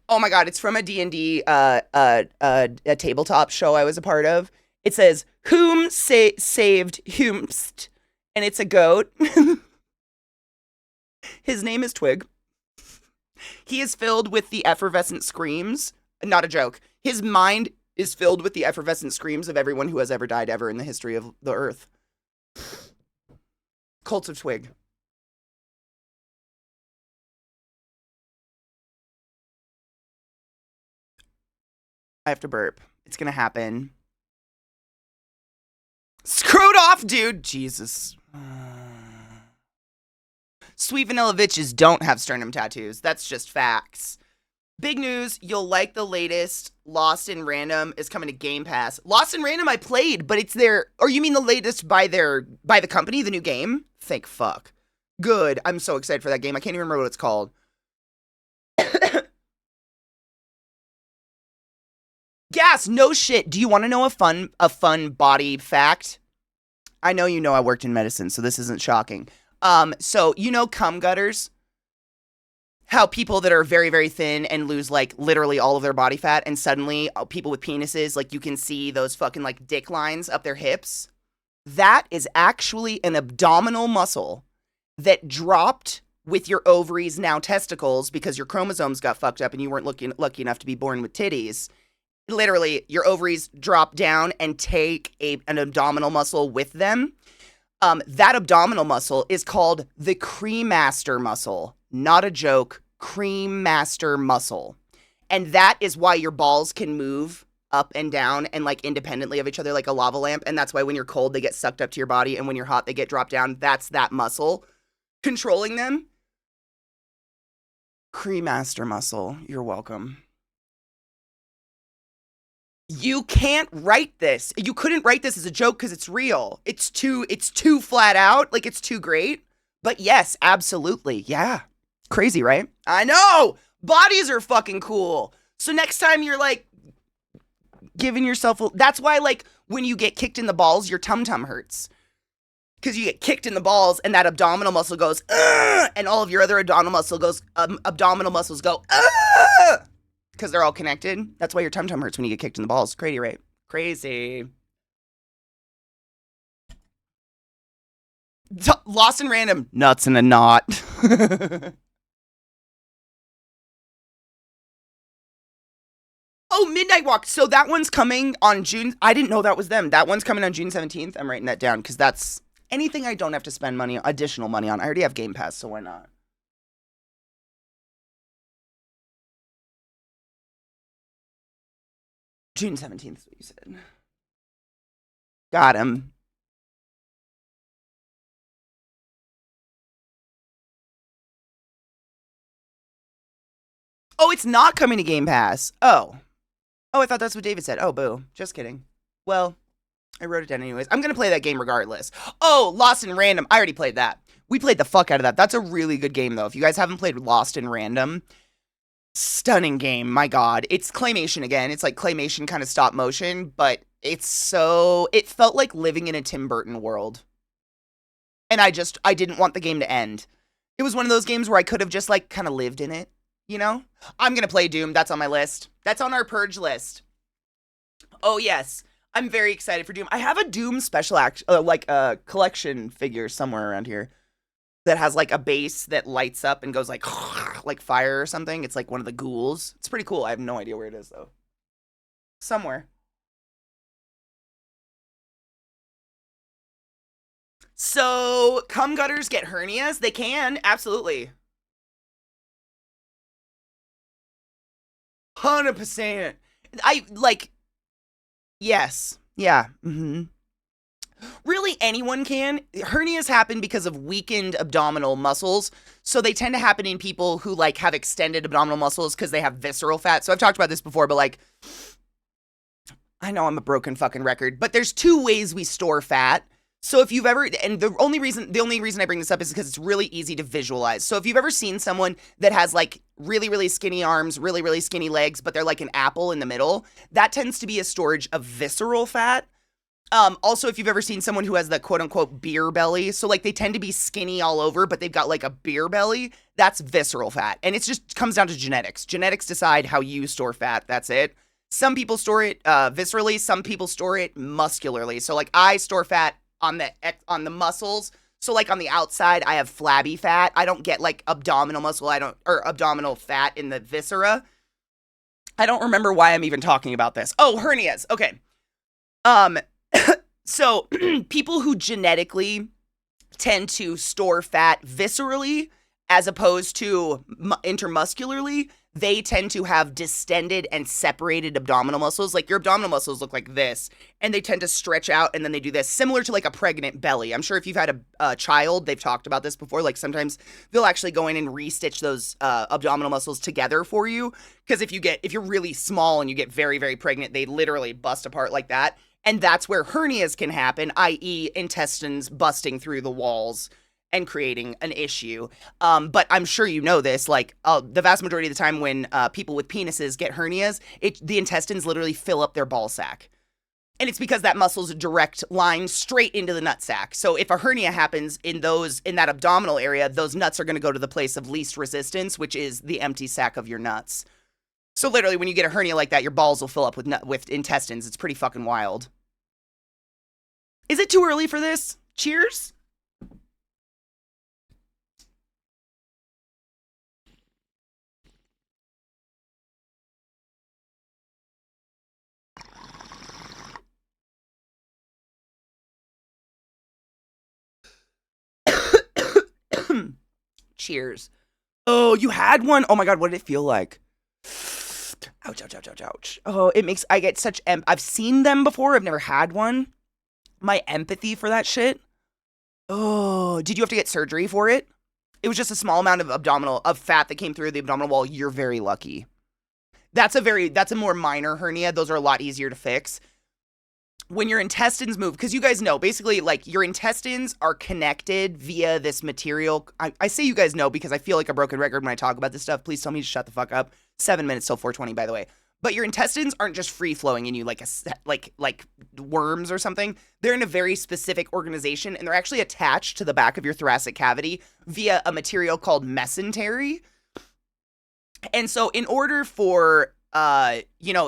Oh my god! It's from a D&D a tabletop show I was a part of. It says, "Whom saved whomst and it's a goat. His name is Twig. He is filled with the effervescent screams. Not a joke. His mind is filled with the effervescent screams of everyone who has ever died ever in the history of the earth. Cult of Twig. I have to burp. It's gonna happen. Screwed off, dude! Jesus. Sweet vanilla bitches don't have sternum tattoos. That's just facts. Big news, you'll like the latest. Lost in Random is coming to Game Pass. Lost in Random I played, but it's their, or you mean the latest by the company, the new game? Thank fuck. Good. I'm so excited for that game. I can't even remember what it's called. Gas, no shit. Do you want to know a fun body fact? I know you know I worked in medicine, so this isn't shocking. So you know cum gutters? How people that are very, very thin and lose, like, literally all of their body fat, and suddenly people with penises, like, you can see those fucking, like, dick lines up their hips? That is actually an abdominal muscle that dropped with your ovaries, now testicles, because your chromosomes got fucked up and you weren't lucky enough to be born with titties. Literally, your ovaries drop down and take an abdominal muscle with them. That abdominal muscle is called the cremaster muscle. Not a joke. Cremaster muscle. And that is why your balls can move up and down and, like, independently of each other like a lava lamp. And that's why when you're cold, they get sucked up to your body. And when you're hot, they get dropped down. That's that muscle controlling them. Cremaster muscle. You're welcome. You can't write this. You couldn't write this as a joke because it's real. It's too flat out. Like, it's too great. But yes, absolutely. Yeah. Crazy, right? I know! Bodies are fucking cool. So next time you're, like, giving yourself that's why, like, when you get kicked in the balls, your tum-tum hurts. Because you get kicked in the balls and that abdominal muscle goes, ugh! And all of your other abdominal muscles go, ugh! Because they're all connected. That's why your tum-tum hurts when you get kicked in the balls. Crazy, right? Crazy. Lost in Random. Nuts in a knot. Oh, Midnight Walk. So that one's coming on June. I didn't know that was them. That one's coming on June 17th. I'm writing that down because that's anything I don't have to spend additional money on. I already have Game Pass, so why not? June 17th is what you said. Got him. Oh, it's not coming to Game Pass. Oh, I thought that's what David said. Oh, boo. Just kidding. Well, I wrote it down anyways. I'm going to play that game regardless. Oh, Lost in Random. I already played that. We played the fuck out of that. That's a really good game, though. If you guys haven't played Lost in Random, stunning game. My God. It's claymation again. It's like claymation kind of stop motion, but it felt like living in a Tim Burton world. And I didn't want the game to end. It was one of those games where I could have just, like, kind of lived in it. You know? I'm gonna play Doom. That's on my list. That's on our purge list. Oh, yes. I'm very excited for Doom. I have a Doom special collection figure somewhere around here that has, like, a base that lights up and goes, like fire or something. It's like one of the ghouls. It's pretty cool. I have no idea where it is, though. Somewhere. So, cum gutters get hernias? They can. Absolutely. 100%. Yes. Yeah. Really, anyone can. Hernias happen because of weakened abdominal muscles. So they tend to happen in people who, like, have extended abdominal muscles because they have visceral fat. So I've talked about this before, but, like, I know I'm a broken fucking record, but there's two ways we store fat. So if you've ever, and the only reason I bring this up is because it's really easy to visualize. So if you've ever seen someone that has, like, really, really skinny arms, really, really skinny legs, but they're like an apple in the middle, that tends to be a storage of visceral fat. Also, if you've ever seen someone who has the quote unquote beer belly, so, like, they tend to be skinny all over, but they've got, like, a beer belly, that's visceral fat. And it just comes down to genetics. Genetics decide how you store fat. That's it. Some people store it viscerally. Some people store it muscularly. So, like, I store fat on the muscles So like on the outside, I have flabby fat. I don't get like abdominal muscle. Or abdominal fat in the viscera. I don't remember why I'm even talking about this. Oh, hernias. Okay. Um, so people who genetically tend to store fat viscerally as opposed to intermuscularly, they tend to have distended and separated abdominal muscles. Like your abdominal muscles look like this, and they tend to stretch out, and then they do this, similar to like a pregnant belly. I'm sure if you've had a child, they've talked about this before. Like sometimes they'll actually go in and restitch those abdominal muscles together for you. Because if you're really small and you get very, very pregnant, they literally bust apart like that. And that's where hernias can happen, i.e. intestines busting through the walls and creating an issue. But I'm sure you know this, like the vast majority of the time when people with penises get hernias, the intestines literally fill up their ball sack. And it's because that muscle's a direct line straight into the nut sack. So if a hernia happens in that abdominal area, those nuts are going to go to the place of least resistance, which is the empty sack of your nuts. So literally when you get a hernia like that, your balls will fill up with intestines. It's pretty fucking wild. Is it too early for this? Cheers? Cheers. Oh, you had one? Oh my god, what did it feel like? Ouch, ouch, ouch, ouch, ouch. Oh, I get such, I've seen them before, I've never had one. My empathy for that shit. Oh, did you have to get surgery for it? It was just a small amount of fat that came through the abdominal wall. You're very lucky. That's a more minor hernia. Those are a lot easier to fix. When your intestines move, because you guys know, basically, like, your intestines are connected via this material. I say you guys know because I feel like a broken record when I talk about this stuff. Please tell me to shut the fuck up. 7 minutes till 4:20, by the way. But your intestines aren't just free-flowing in you like worms or something. They're in a very specific organization, and they're actually attached to the back of your thoracic cavity via a material called mesentery. And so in order for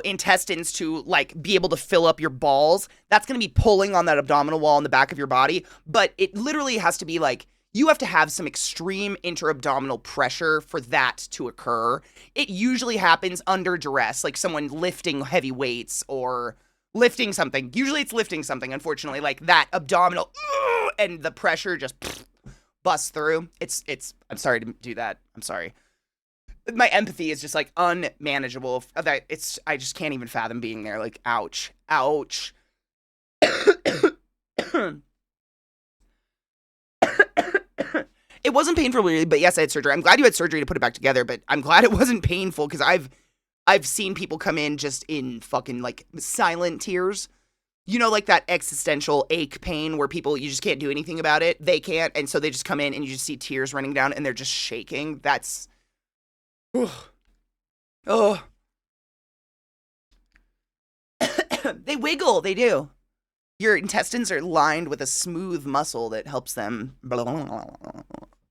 intestines to like be able to fill up your balls, that's going to be pulling on that abdominal wall in the back of your body. But it literally has to be like, you have to have some extreme intra-abdominal pressure for that to occur. It usually happens under duress, like someone lifting heavy weights or lifting something. Usually it's lifting something, unfortunately, like that abdominal, and the pressure just busts through. I'm sorry to do that. I'm sorry. My empathy is just like unmanageable. I just can't even fathom being there. Like, ouch, ouch. It wasn't painful, really, but yes, I had surgery. I'm glad you had surgery to put it back together, but I'm glad it wasn't painful because I've seen people come in just in fucking like silent tears. You know, like that existential ache pain where you just can't do anything about it. They can't, and so they just come in and you just see tears running down and they're just shaking. That's... Oh. They wiggle, they do. Your intestines are lined with a smooth muscle that helps them.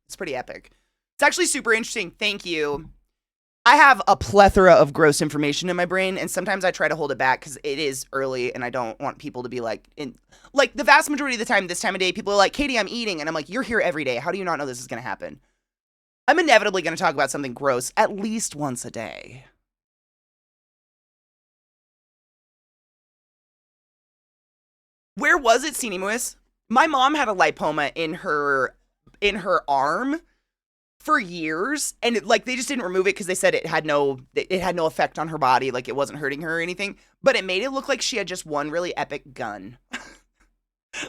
It's pretty epic. It's actually super interesting. Thank you. I have a plethora of gross information in my brain, and sometimes I try to hold it back because it is early, and I don't want people to be like, the vast majority of the time, this time of day, people are like, Katie, I'm eating, and I'm like, you're here every day. How do you not know this is going to happen? I'm inevitably going to talk about something gross at least once a day. Where was it, Cinemus? My mom had a lipoma in her arm for years, and they just didn't remove it because they said it had no effect on her body, like it wasn't hurting her or anything. But it made it look like she had just one really epic gun.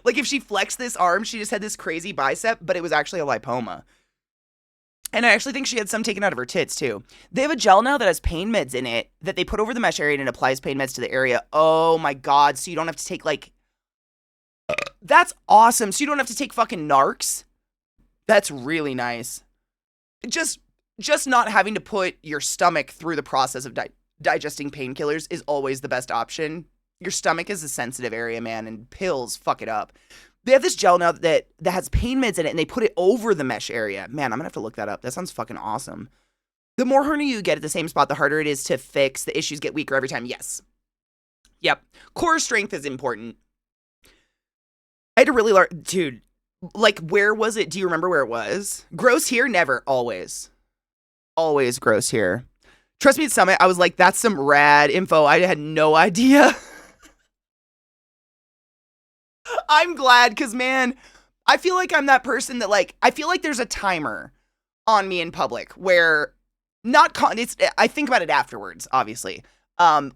Like if she flexed this arm, she just had this crazy bicep, but it was actually a lipoma. And I actually think she had some taken out of her tits, too. They have a gel now that has pain meds in it that they put over the mesh area and it applies pain meds to the area. Oh, my God. So you don't have to take, That's awesome. So you don't have to take fucking narcs. That's really nice. Just not having to put your stomach through the process of digesting painkillers is always the best option. Your stomach is a sensitive area, man, and pills fuck it up. They have this gel now that has pain meds in it, and they put it over the mesh area. Man, I'm going to have to look that up. That sounds fucking awesome. The more hernia you get at the same spot, the harder it is to fix. The issues get weaker every time. Yes. Yep. Core strength is important. I had to really learn... Dude, Like, where was it? Do you remember where it was? Gross here? Never. Always. Always gross here. Trust me, at Summit, I was like, that's some rad info. I had no idea. I'm glad because, man, I feel like I'm that person that, like, I feel like there's a timer on me in public where I think about it afterwards, obviously.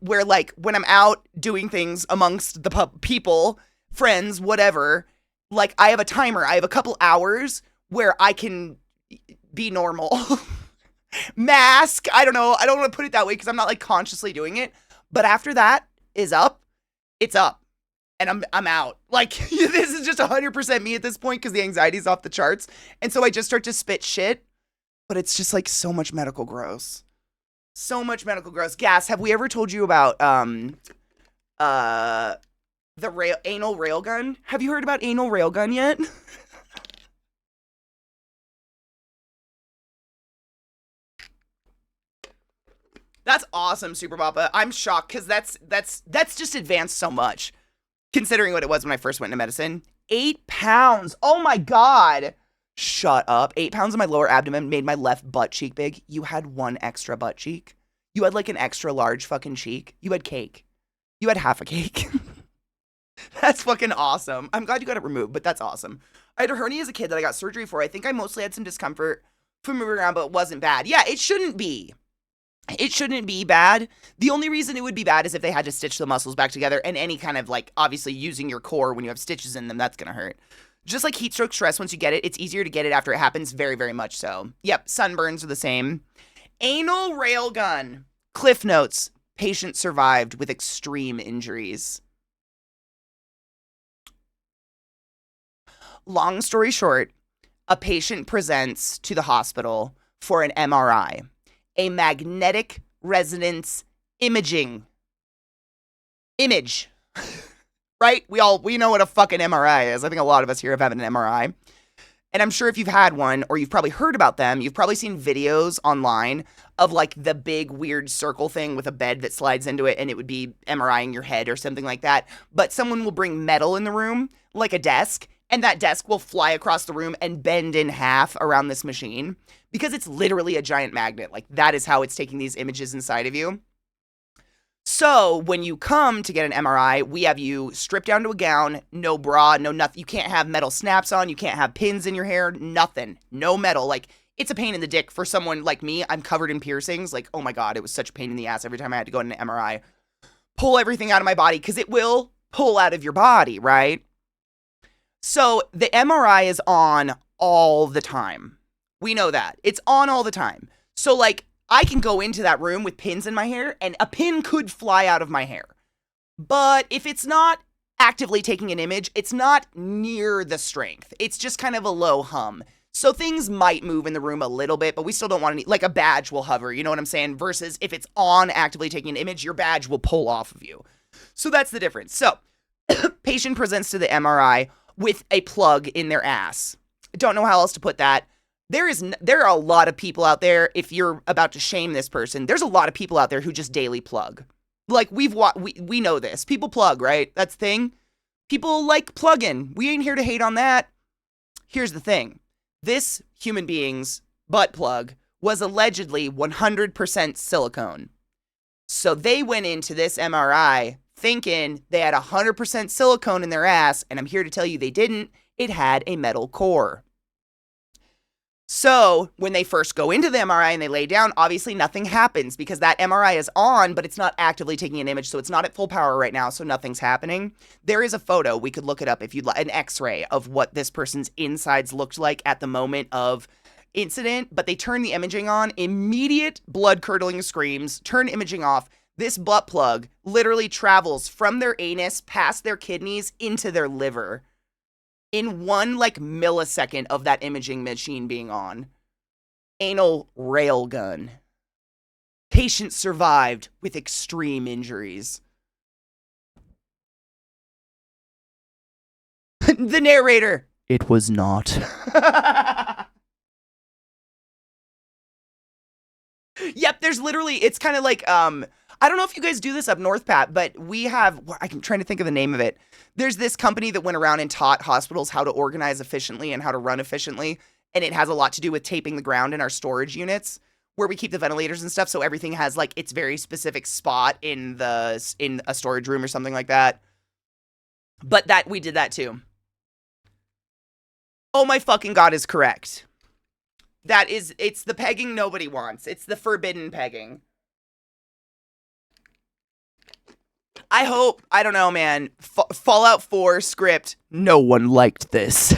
Where, like, when I'm out doing things amongst the people, friends, whatever, like, I have a timer. I have a couple hours where I can be normal. Mask. I don't know. I don't want to put it that way because I'm not, like, consciously doing it. But after that is up, it's up. And I'm out. Like, this is just 100% me at this point because the anxiety's off the charts. And so I just start to spit shit. But it's just, like, so much medical gross. So much medical gross. Gas, have we ever told you about the anal railgun? Have you heard about anal railgun yet? That's awesome, Super Papa. I'm shocked because that's just advanced so much, considering what it was when I first went into medicine. 8 pounds. Oh my God. Shut up. 8 pounds of my lower abdomen made my left butt cheek big. You had one extra butt cheek. You had like an extra large fucking cheek. You had cake. You had half a cake. That's fucking awesome. I'm glad you got it removed, but that's awesome. I had a hernia as a kid that I got surgery for. I think I mostly had some discomfort from moving around, but it wasn't bad. Yeah, it shouldn't be. It shouldn't be bad. The only reason it would be bad is if they had to stitch the muscles back together, and any kind of, like, obviously using your core when you have stitches in them, that's gonna hurt. Just like heat stroke stress, once you get it, it's easier to get it after it happens, very, very much so. Yep, sunburns are the same. Anal railgun. Cliff notes. Patient survived with extreme injuries. Long story short, a patient presents to the hospital for an MRI, a magnetic resonance image. Right? We know what a fucking MRI is. I think a lot of us here have had an MRI. And I'm sure if you've had one or you've probably heard about them, you've probably seen videos online of like the big weird circle thing with a bed that slides into it and it would be MRIing your head or something like that. But someone will bring metal in the room, like a desk, and that desk will fly across the room and bend in half around this machine because it's literally a giant magnet. Like, that is how it's taking these images inside of you. So when you come to get an MRI, we have you stripped down to a gown, no bra, no nothing. You can't have metal snaps on. You can't have pins in your hair, nothing. No metal. Like, it's a pain in the dick for someone like me. I'm covered in piercings. Like, oh my God, it was such a pain in the ass every time I had to go in an MRI. Pull everything out of my body because it will pull out of your body, right? So the MRI is on all the time. We know that. It's on all the time. So, like, I can go into that room with pins in my hair, and a pin could fly out of my hair. But if it's not actively taking an image, it's not near the strength. It's just kind of a low hum. So things might move in the room a little bit, but we still don't want any, like a badge will hover, you know what I'm saying? Versus if it's on actively taking an image, your badge will pull off of you. So that's the difference. So, patient presents to the MRI with a plug in their ass. I don't know how else to put that. There are a lot of people out there, if you're about to shame this person, there's a lot of people out there who just daily plug. Like, we know this. People plug, right? That's the thing. People like plugging. We ain't here to hate on that. Here's the thing. This human being's butt plug was allegedly 100% silicone. So they went into this MRI thinking they had 100% silicone in their ass, and I'm here to tell you they didn't. It had a metal core. So when they first go into the MRI and they lay down, obviously nothing happens because that MRI is on, but it's not actively taking an image, so it's not at full power right now, so nothing's happening. There is a photo, we could look it up if you'd like, an x-ray of what this person's insides looked like at the moment of incident, but they turn the imaging on, immediate blood-curdling screams, turn imaging off. This butt plug literally travels from their anus past their kidneys into their liver in one, like, millisecond of that imaging machine being on. Anal railgun. Patient survived with extreme injuries. The narrator. It was not. Yep, there's literally, it's kind of like, I don't know if you guys do this up north, Pat, but we have, I'm trying to think of the name of it. There's this company that went around and taught hospitals how to organize efficiently and how to run efficiently. And it has a lot to do with taping the ground in our storage units where we keep the ventilators and stuff. So everything has like its very specific spot in a storage room or something like that. But we did that too. Oh my fucking God is correct. It's the pegging nobody wants. It's the forbidden pegging. I don't know, man. Fallout 4 script, no one liked this.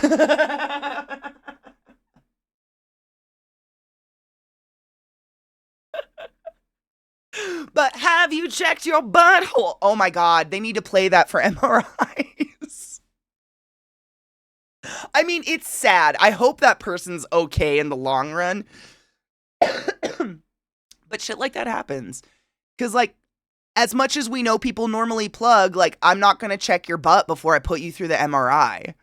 But have you checked your butthole? Oh my God, they need to play that for MRIs. I mean, it's sad. I hope that person's okay in the long run. But shit like that happens. Because, like, as much as we know people normally plug, like, I'm not going to check your butt before I put you through the MRI.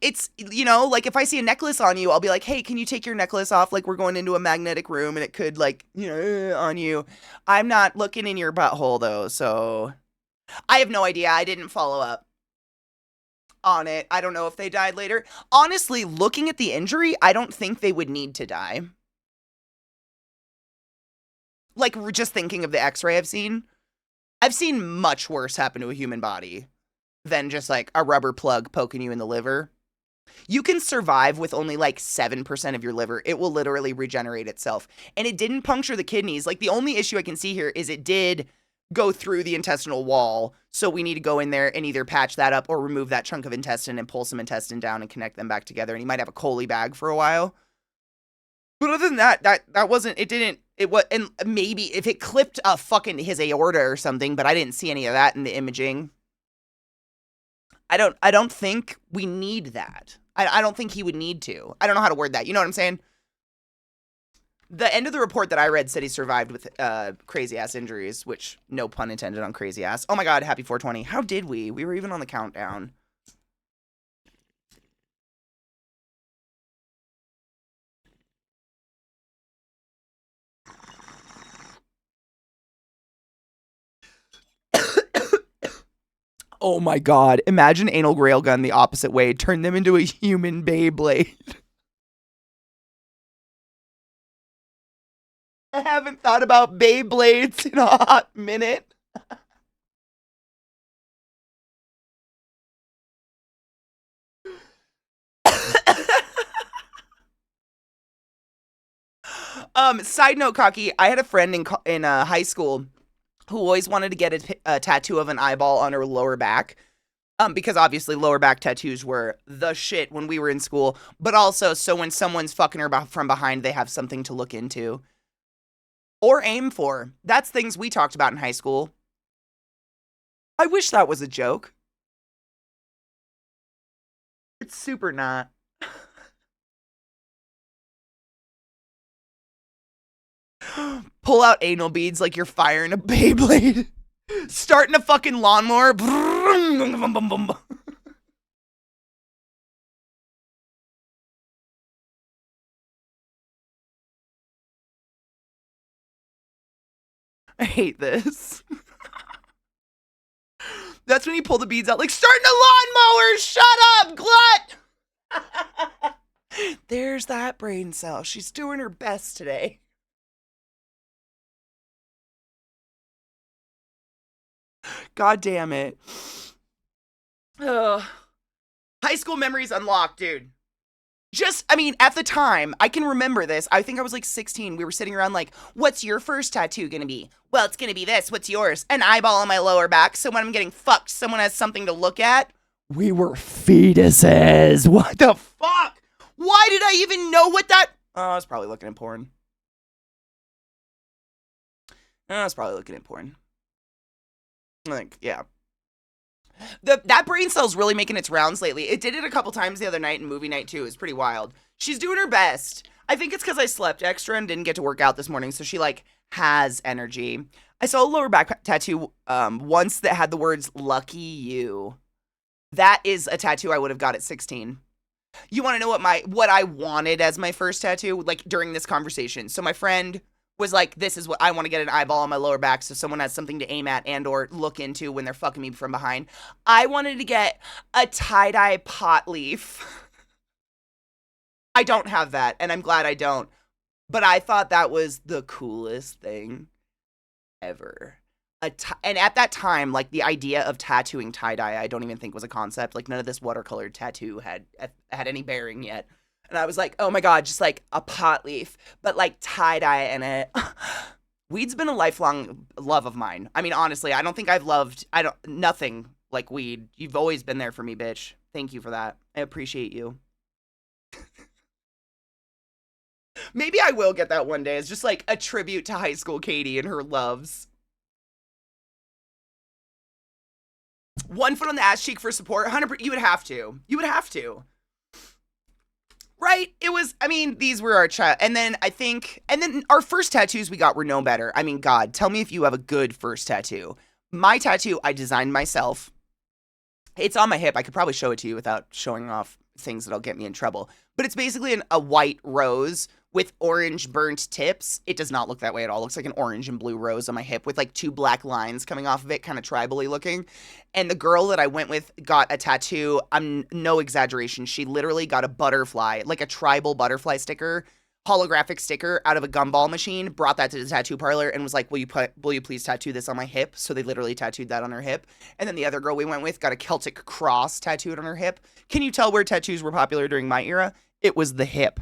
It's, you know, like, if I see a necklace on you, I'll be like, hey, can you take your necklace off? Like, we're going into a magnetic room and it could, like, you know, on you. I'm not looking in your butthole, though, so I have no idea. I didn't follow up on it. I don't know if they died later. Honestly, looking at the injury, I don't think they would need to die. Like, we're just thinking of the x-ray I've seen much worse happen to a human body than just like a rubber plug poking you in the liver. You can survive with only like 7% of your liver. It will literally regenerate itself. And it didn't puncture the kidneys. Like, the only issue I can see here is it did go through the intestinal wall. So we need to go in there and either patch that up or remove that chunk of intestine and pull some intestine down and connect them back together. And he might have a coli bag for a while. But other than that, that wasn't, it didn't, it was, and maybe if it clipped his aorta or something, but I didn't see any of that in the imaging. I don't think we need that. I don't think he would need to. I don't know how to word that. You know what I'm saying? The end of the report that I read said he survived with crazy ass injuries, which no pun intended on crazy ass. Oh my God, happy 420. How did we? We were even on the countdown. Oh my God. Imagine anal railgun the opposite way. Turn them into a human Beyblade. I haven't thought about Beyblades in a hot minute. Side note, Cocky, I had a friend in high school who always wanted to get a tattoo of an eyeball on her lower back. Because obviously lower back tattoos were the shit when we were in school, but also so when someone's fucking her from behind, they have something to look into. Or aim for. That's things we talked about in high school. I wish that was a joke. It's super not. Pull out anal beads like you're firing a Beyblade. Starting a fucking lawnmower. I hate this. That's when you pull the beads out like, starting a lawnmower! Shut up, glut! There's that brain cell. She's doing her best today. God damn it. Ugh. High school memories unlocked, dude. At the time, I can remember this. I think I was like 16. We were sitting around like, what's your first tattoo gonna be? Well, it's gonna be this. What's yours? An eyeball on my lower back. So when I'm getting fucked, someone has something to look at. We were fetuses. What the fuck? Why did I even know what that? Oh, I was probably looking at porn. Like, yeah. That brain cell's really making its rounds lately. It did it a couple times the other night in movie night too. It's pretty wild. She's doing her best. I think it's because I slept extra and didn't get to work out this morning, so she like has energy. I saw a lower back tattoo once that had the words "Lucky You." That is a tattoo I would have got at 16. You want to know what I wanted as my first tattoo? Like during this conversation. So my friend was like, this is what I want to get an eyeball on my lower back so someone has something to aim at and or look into when they're fucking me from behind. I wanted to get a tie-dye pot leaf. I don't have that, and I'm glad I don't. But I thought that was the coolest thing ever. And at that time, like, the idea of tattooing tie-dye, I don't even think was a concept. Like, none of this watercolored tattoo had any bearing yet. And I was like, oh my God, just like a pot leaf, but like tie-dye in it. Weed's been a lifelong love of mine. I mean, honestly, I don't think I've loved, nothing like weed. You've always been there for me, bitch. Thank you for that. I appreciate you. Maybe I will get that one day. It's just like a tribute to high school Katie and her loves. 1 foot on the ass cheek for support. 100%. You would have to. You would have to. Right? It was, I mean, these were our child. And then our first tattoos we got were no better. I mean, God, tell me if you have a good first tattoo. My tattoo, I designed myself. It's on my hip. I could probably show it to you without showing off things that'll get me in trouble. But it's basically a white rose with orange burnt tips. It does not look that way at all. It looks like an orange and blue rose on my hip with like 2 black lines coming off of it, kind of tribally looking. And the girl that I went with got a tattoo. I'm no exaggeration. She literally got a butterfly, like a tribal butterfly sticker, holographic sticker out of a gumball machine, brought that to the tattoo parlor and was like, will you please tattoo this on my hip? So they literally tattooed that on her hip. And then the other girl we went with got a Celtic cross tattooed on her hip. Can you tell where tattoos were popular during my era? It was the hip.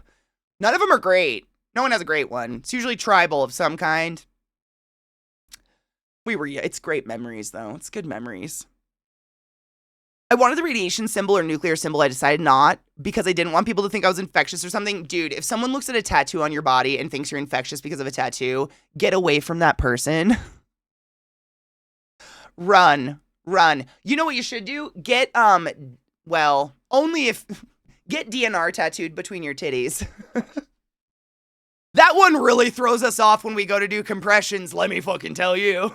None of them are great. No one has a great one. It's usually tribal of some kind. It's great memories, though. It's good memories. I wanted the radiation symbol or nuclear symbol. I decided not because I didn't want people to think I was infectious or something. Dude, if someone looks at a tattoo on your body and thinks you're infectious because of a tattoo, get away from that person. Run. You know what you should do? Get DNR tattooed between your titties. That one really throws us off when we go to do compressions, let me fucking tell you.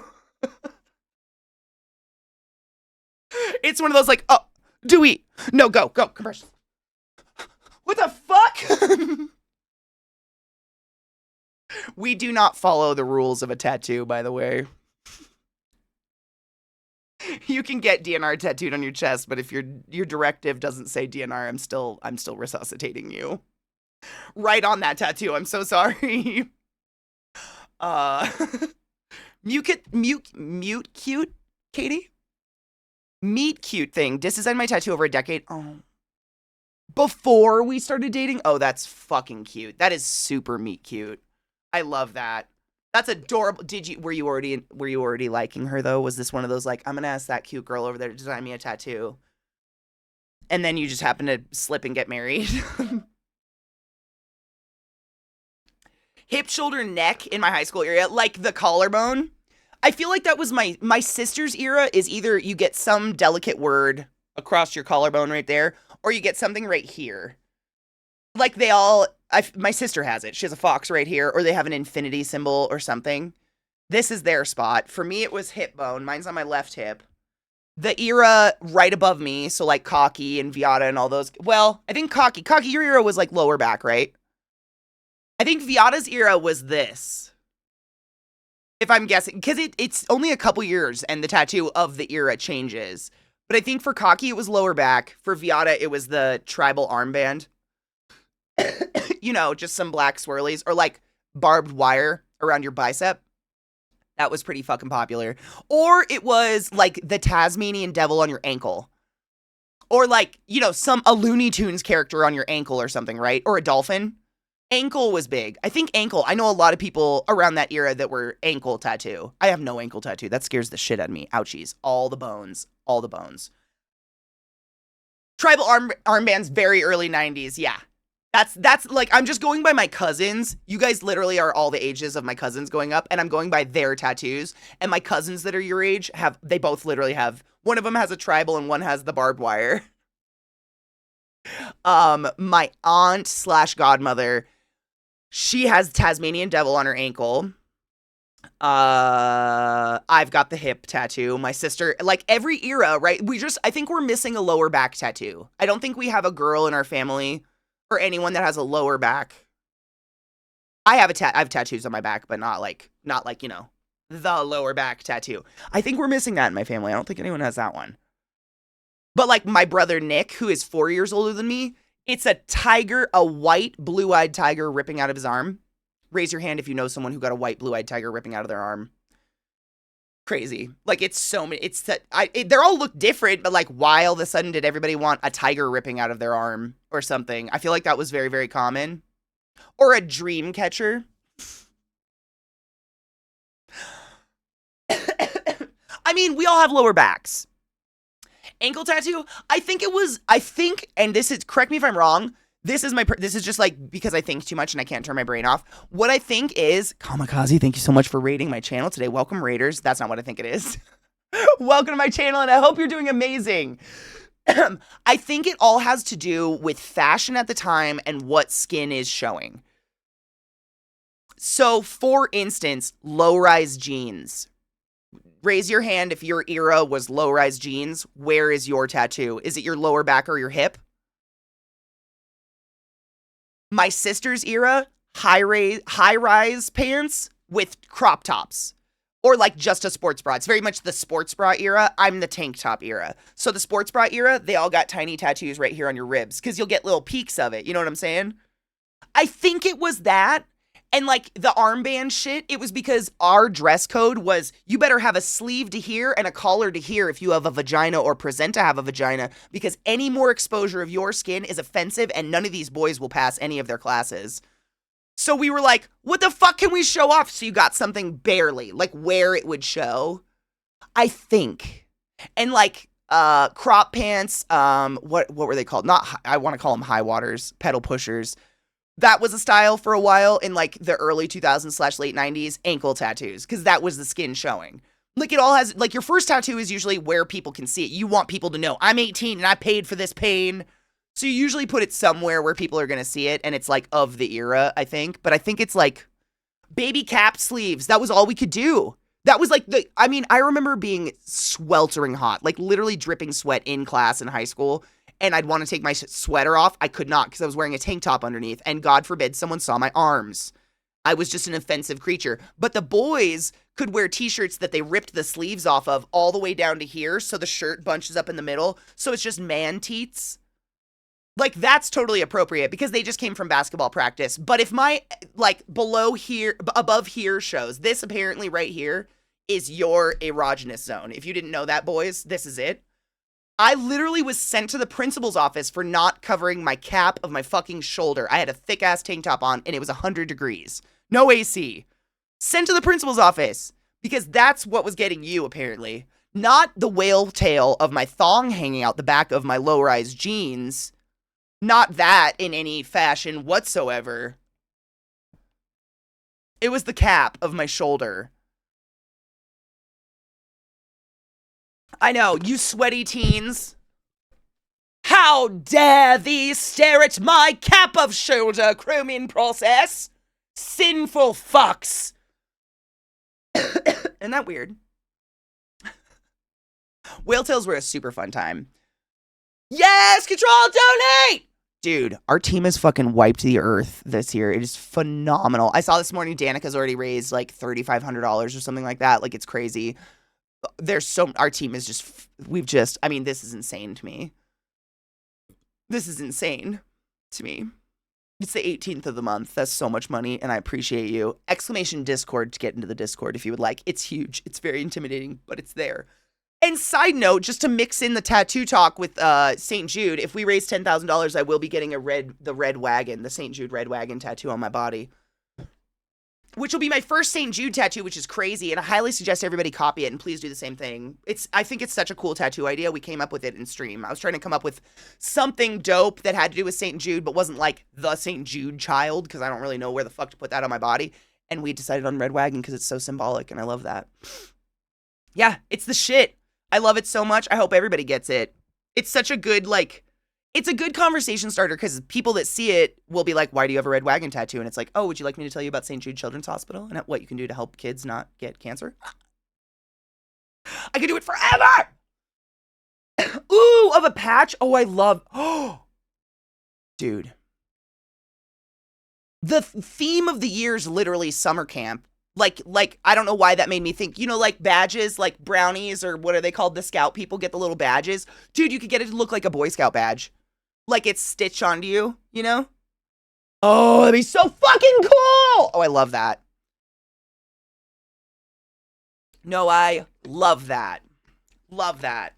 It's one of those like, oh, do we? No, go, compressions. What the fuck? We do not follow the rules of a tattoo, by the way. You can get DNR tattooed on your chest, but if your directive doesn't say DNR, I'm still resuscitating you. Right on that tattoo. I'm so sorry. Mute cute, Katie? Meet cute thing. Designed my tattoo over a decade. Oh. Before we started dating? Oh, that's fucking cute. That is super meet cute. I love that. That's adorable. Were you already liking her though? Was this one of those like, I'm gonna ask that cute girl over there to design me a tattoo? And then you just happen to slip and get married? Hip, shoulder, neck in my high school area, like the collarbone. I feel like that was my sister's era is either you get some delicate word across your collarbone right there, or you get something right here. Like my sister has it. She has a fox right here, or they have an infinity symbol or something. This is their spot. For me, it was hip bone. Mine's on my left hip. The era right above me, so like Cocky and Viata and all those. Well, I think Cocky, your era was like lower back, right? I think Viata's era was this. If I'm guessing, because it's only a couple years and the tattoo of the era changes. But I think for Cocky, it was lower back. For Viata, it was the tribal armband. You know, just some black swirlies or like barbed wire around your bicep. That was pretty fucking popular. Or it was like the Tasmanian devil on your ankle. Or like, you know, a Looney Tunes character on your ankle or something, right? Or a dolphin. Ankle was big. I know a lot of people around that era that were ankle tattoo. I have no ankle tattoo. That scares the shit out of me. Ouchies. All the bones. Tribal armbands, very early 90s. Yeah. That's like, I'm just going by my cousins. You guys literally are all the ages of my cousins going up, and I'm going by their tattoos. And my cousins that are your age they both literally have, one of them has a tribal and one has the barbed wire. My aunt / godmother, she has Tasmanian devil on her ankle. I've got the hip tattoo. My sister, like every era, right? I think we're missing a lower back tattoo. I don't think we have a girl in our family or anyone that has a lower back I have tattoos on my back, but not like, you know, the lower back tattoo. I think we're missing that in my family. I don't think anyone has that one. But like my brother Nick, who is 4 years older than me, it's a tiger, a white blue-eyed tiger ripping out of his arm. Raise your hand if you know someone who got a white blue-eyed tiger ripping out of their arm. Crazy. Like it's so many. It's that they all look different, but like why all of a sudden did everybody want a tiger ripping out of their arm or something? I feel like that was very, very common. Or a dream catcher. I mean, we all have lower backs. Ankle tattoo, I think, and this is, correct me if I'm wrong, this is just like, because I think too much and I can't turn my brain off. What I think is, Kamikaze, thank you so much for rating my channel today. Welcome, Raiders. That's not what I think it is. Welcome to my channel, and I hope you're doing amazing. I think it all has to do with fashion at the time and what skin is showing. So, for instance, low-rise jeans. Raise your hand if your era was low-rise jeans. Where is your tattoo? Is it your lower back or your hip? My sister's era, high-rise pants with crop tops. Or like just a sports bra. It's very much the sports bra era. I'm the tank top era. So the sports bra era, they all got tiny tattoos right here on your ribs because you'll get little peaks of it. You know what I'm saying? I think it was that. And like the armband shit, it was because our dress code was you better have a sleeve to here and a collar to here if you have a vagina or present to have a vagina, because any more exposure of your skin is offensive and none of these boys will pass any of their classes. So we were like, what the fuck can we show off? So you got something barely, like where it would show, I think. And like crop pants, what were they called? I want to call them high waters, pedal pushers. That was a style for a while in like the early 2000s / late 90s, ankle tattoos, because that was the skin showing. Like it all has, like your first tattoo is usually where people can see it. You want people to know, I'm 18 and I paid for this pain. So you usually put it somewhere where people are going to see it, and it's like of the era, I think. But I think it's like baby cap sleeves. That was all we could do. That was like I remember being sweltering hot, like literally dripping sweat in class in high school. And I'd want to take my sweater off. I could not because I was wearing a tank top underneath. And God forbid someone saw my arms. I was just an offensive creature. But the boys could wear t-shirts that they ripped the sleeves off of all the way down to here. So the shirt bunches up in the middle. So it's just man teats. Like that's totally appropriate because they just came from basketball practice. But if my like below here, above here shows, this apparently right here is your erogenous zone. If you didn't know that, boys, this is it. I literally was sent to the principal's office for not covering my cap of my fucking shoulder. I had a thick-ass tank top on, and it was 100 degrees. No AC. Sent to the principal's office, because that's what was getting you, apparently. Not the whale tail of my thong hanging out the back of my low-rise jeans. Not that in any fashion whatsoever. It was the cap of my shoulder. I know, you sweaty teens. How dare thee stare at my cap of shoulder grooming process? Sinful fucks. Isn't that weird? Whale tails were a super fun time. Yes, control, donate! Dude, our team has fucking wiped the earth this year. It is phenomenal. I saw this morning Danica's already raised like $3,500 or something like that. Like, it's crazy. Our team is just, I mean, this is insane to me. This is insane to me. It's the 18th of the month. That's so much money, and I appreciate you. Exclamation Discord to get into the Discord if you would like. It's huge. It's very intimidating, but it's there. And side note, just to mix in the tattoo talk with St. Jude, if we raise $10,000, I will be getting the Red Wagon, the St. Jude Red Wagon tattoo on my body. Which will be my first St. Jude tattoo, which is crazy, and I highly suggest everybody copy it, and please do the same thing. I think it's such a cool tattoo idea. We came up with it in stream. I was trying to come up with something dope that had to do with St. Jude, but wasn't like the St. Jude child, because I don't really know where the fuck to put that on my body. And we decided on Red Wagon because it's so symbolic, and I love that. Yeah, it's the shit. I love it so much. I hope everybody gets it. It's such a good, like... It's a good conversation starter because people that see it will be like, why do you have a Red Wagon tattoo? And it's like, oh, would you like me to tell you about St. Jude Children's Hospital and what you can do to help kids not get cancer? I could do it forever! Ooh, of a patch? Oh, I love... Oh, dude. The theme of the year is literally summer camp. Like I don't know why that made me think, like badges, like brownies, or what are they called? The scout people get the little badges. Dude, you could get it to look like a Boy Scout badge. Like it's stitched onto you, you know? Oh, that'd be so fucking cool! Oh, I love that. No, I love that. Love that.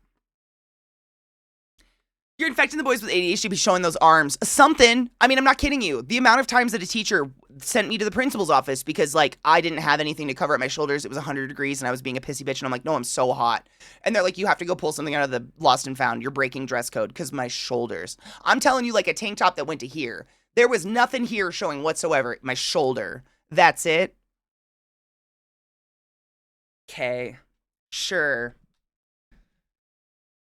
You're infecting the boys with ADHD by showing those arms. Something. I mean, I'm not kidding you. The amount of times that a teacher sent me to the principal's office because, like, I didn't have anything to cover up my shoulders. It was 100 degrees and I was being a pissy bitch. And I'm like, no, I'm so hot. And they're like, you have to go pull something out of the lost and found. You're breaking dress code because my shoulders. I'm telling you, like, a tank top that went to here. There was nothing here showing whatsoever. My shoulder. That's it. Okay. Sure.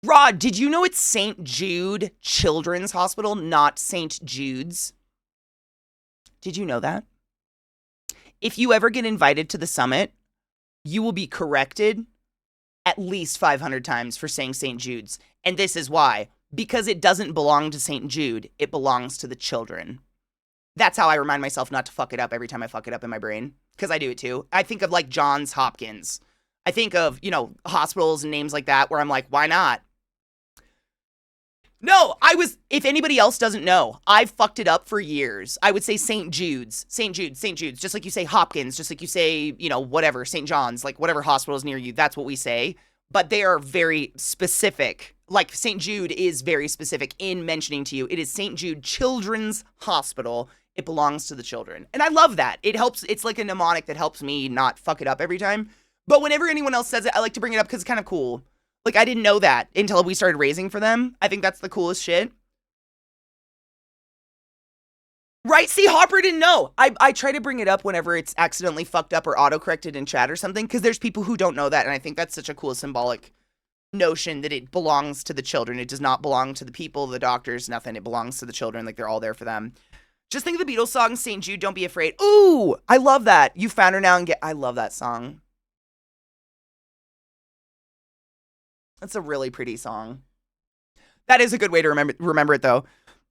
Rod, did you know it's St. Jude Children's Hospital, not St. Jude's? Did you know that? If you ever get invited to the summit, you will be corrected at least 500 times for saying St. Jude's. And this is why. Because it doesn't belong to St. Jude, it belongs to the children. That's how I remind myself not to fuck it up every time I fuck it up in my brain. Because I do it too. I think of like Johns Hopkins. I think of, hospitals and names like that where I'm like, why not? No, if anybody else doesn't know, I've fucked it up for years. I would say St. Jude's, St. Jude's, St. Jude's, just like you say Hopkins, just like you say, whatever, St. John's, like whatever hospital is near you, that's what we say. But they are very specific. Like St. Jude is very specific in mentioning to you, it is St. Jude Children's Hospital. It belongs to the children. And I love that. It helps. It's like a mnemonic that helps me not fuck it up every time. But whenever anyone else says it, I like to bring it up because it's kind of cool. Like, I didn't know that until we started raising for them. I think that's the coolest shit. Right? See, Hopper didn't know. I try to bring it up whenever it's accidentally fucked up or autocorrected in chat or something, because there's people who don't know that, and I think that's such a cool symbolic notion that it belongs to the children. It does not belong to the people, the doctors, nothing. It belongs to the children. Like, they're all there for them. Just think of the Beatles song, St. Jude, Don't Be Afraid. Ooh, I love that. You found her now and I love that song. That's a really pretty song. That is a good way to remember it, though.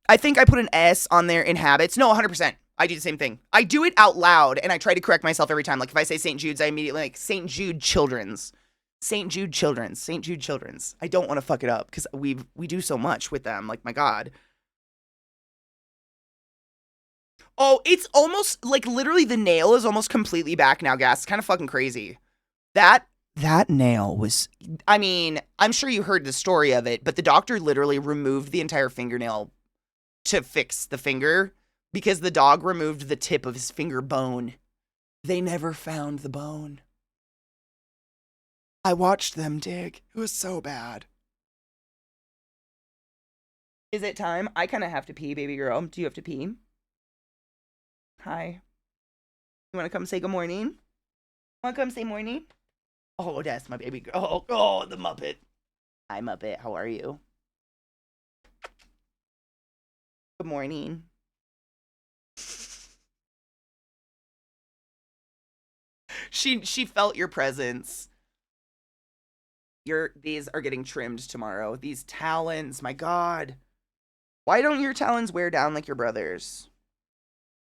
I think I put an S on there in habits. No, 100%. I do the same thing. I do it out loud, and I try to correct myself every time. Like, if I say St. Jude's, I immediately like St. Jude Children's. St. Jude Children's. St. Jude Children's. I don't want to fuck it up, because we do so much with them. Like, my God. Oh, it's almost, like, literally the nail is almost completely back now, guys. It's kind of fucking crazy. That nail was, I mean, I'm sure you heard the story of it, but the doctor literally removed the entire fingernail to fix the finger because the dog removed the tip of his finger bone. They never found the bone. I watched them dig. It was so bad. Is it time? I kind of have to pee, baby girl. Do you have to pee? Hi. You want to come say good morning? Want to come say morning? Oh, that's my baby girl. Oh, the Muppet. Hi, Muppet. How are you? Good morning. She felt your presence. These are getting trimmed tomorrow. These talons, my God. Why don't your talons wear down like your brother's?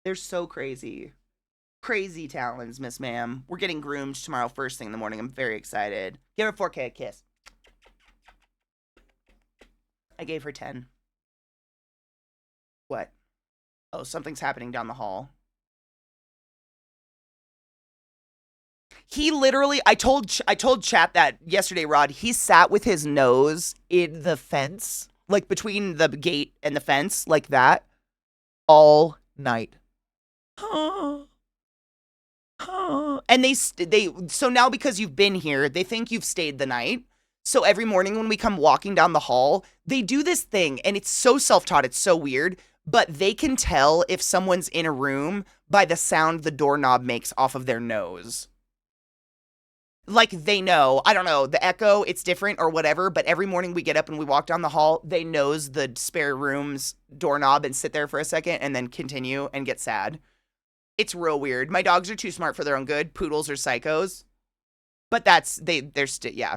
They're so crazy. Crazy talons, Miss Ma'am. We're getting groomed tomorrow first thing in the morning. I'm very excited. Give her 4K a kiss. I gave her 10. What? Oh, something's happening down the hall. He literally, I told chat that yesterday, Rod, he sat with his nose in the fence, like between the gate and the fence, like that, all night. And they so now because you've been here, they think you've stayed the night. So every morning when we come walking down the hall, they do this thing, and it's so self-taught, it's so weird, but they can tell if someone's in a room by the sound the doorknob makes off of their nose. Like, they know, I don't know, the echo, it's different or whatever, but every morning we get up and we walk down the hall, they nose the spare room's doorknob and sit there for a second and then continue and get sad. It's real weird. My dogs are too smart for their own good. Poodles are psychos. But they're still, yeah.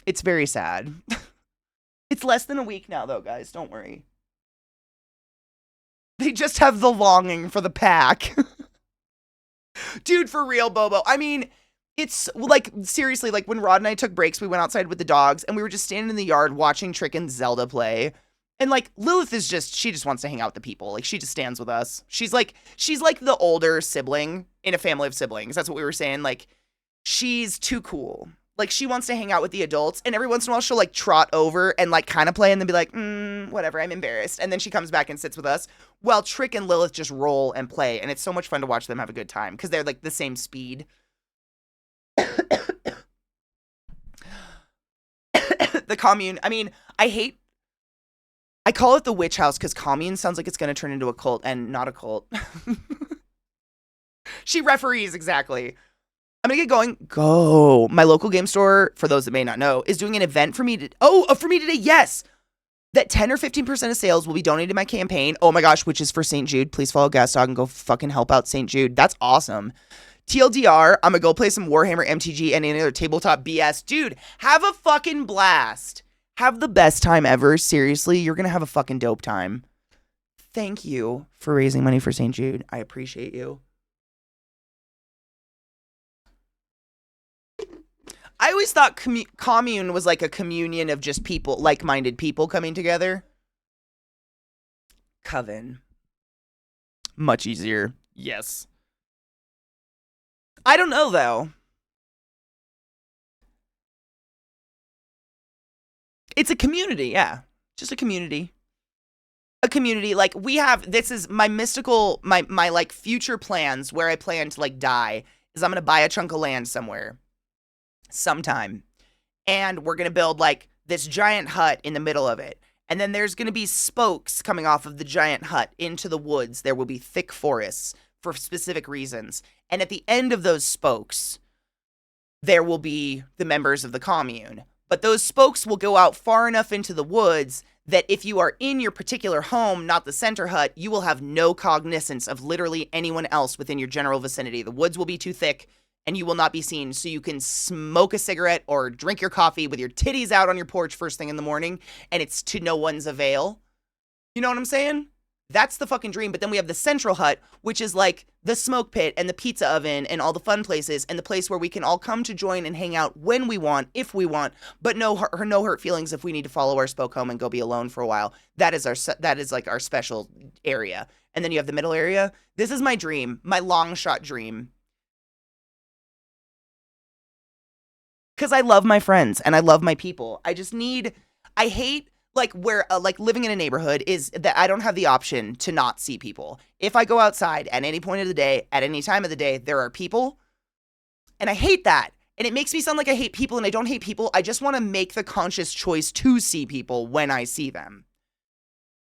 It's very sad. It's less than a week now, though, guys. Don't worry. They just have the longing for the pack. Dude, for real, Bobo. I mean, it's like, seriously, like when Rod and I took breaks, we went outside with the dogs and we were just standing in the yard watching Trick and Zelda play. And like Lilith is just, she just wants to hang out with the people. Like she just stands with us. She's like the older sibling in a family of siblings. That's what we were saying. Like she's too cool. Like she wants to hang out with the adults, and every once in a while she'll like trot over and like kind of play and then be like, whatever, I'm embarrassed. And then she comes back and sits with us while Trick and Lilith just roll and play. And it's so much fun to watch them have a good time because they're like the same speed. The commune, I mean, I call it the witch house because commune sounds like it's going to turn into a cult and not a cult. She referees, exactly. I'm going to get going. Go. My local game store, for those that may not know, is doing an event for me. For me today, yes. That 10 or 15% of sales will be donated to my campaign. Oh my gosh, which is for St. Jude. Please follow Gasdog and go fucking help out St. Jude. That's awesome. TLDR, I'm going to go play some Warhammer MTG and any other tabletop BS. Dude, have a fucking blast. Have the best time ever. Seriously, you're going to have a fucking dope time. Thank you for raising money for St. Jude. I appreciate you. I always thought commune was like a communion of just people, like-minded people coming together. Coven. Much easier. Yes. I don't know, though. It's a community, yeah. Just a community. A community, like, we have, this is my mystical, my like, future plans where I plan to, like, die, is I'm gonna buy a chunk of land somewhere. Sometime. And we're gonna build, like, this giant hut in the middle of it. And then there's gonna be spokes coming off of the giant hut into the woods. There will be thick forests for specific reasons. And at the end of those spokes, there will be the members of the commune. But those spokes will go out far enough into the woods that if you are in your particular home, not the center hut, you will have no cognizance of literally anyone else within your general vicinity. The woods will be too thick and you will not be seen, so you can smoke a cigarette or drink your coffee with your titties out on your porch first thing in the morning, and it's to no one's avail. You know what I'm saying? That's the fucking dream. But then we have the central hut, which is like the smoke pit and the pizza oven and all the fun places and the place where we can all come to join and hang out when we want, if we want, but no hurt feelings if we need to follow our spoke home and go be alone for a while. That is like our special area. And then you have the middle area. This is my dream, my long shot dream. Because I love my friends and I love my people. I hate like where like living in a neighborhood is that I don't have the option to not see people. If I go outside at any point of the day, at any time of the day, there are people. And I hate that. And it makes me sound like I hate people, and I don't hate people. I just want to make the conscious choice to see people when I see them.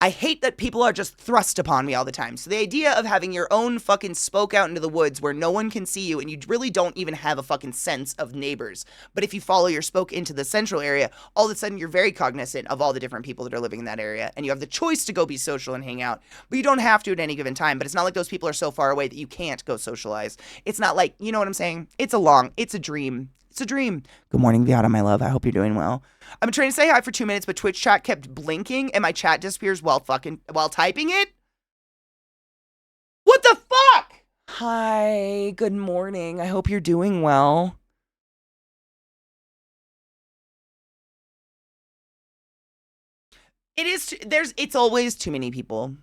I hate that people are just thrust upon me all the time. So the idea of having your own fucking spoke out into the woods where no one can see you and you really don't even have a fucking sense of neighbors. But if you follow your spoke into the central area, all of a sudden you're very cognizant of all the different people that are living in that area. And you have the choice to go be social and hang out. But you don't have to at any given time. But it's not like those people are so far away that you can't go socialize. It's not like, you know what I'm saying? It's a dream. It's a dream. Good morning, Viata, my love. I hope you're doing well. I've been trying to say hi for 2 minutes, but Twitch chat kept blinking and my chat disappears while typing it. What the fuck? Hi, good morning. I hope you're doing well. It's always too many people.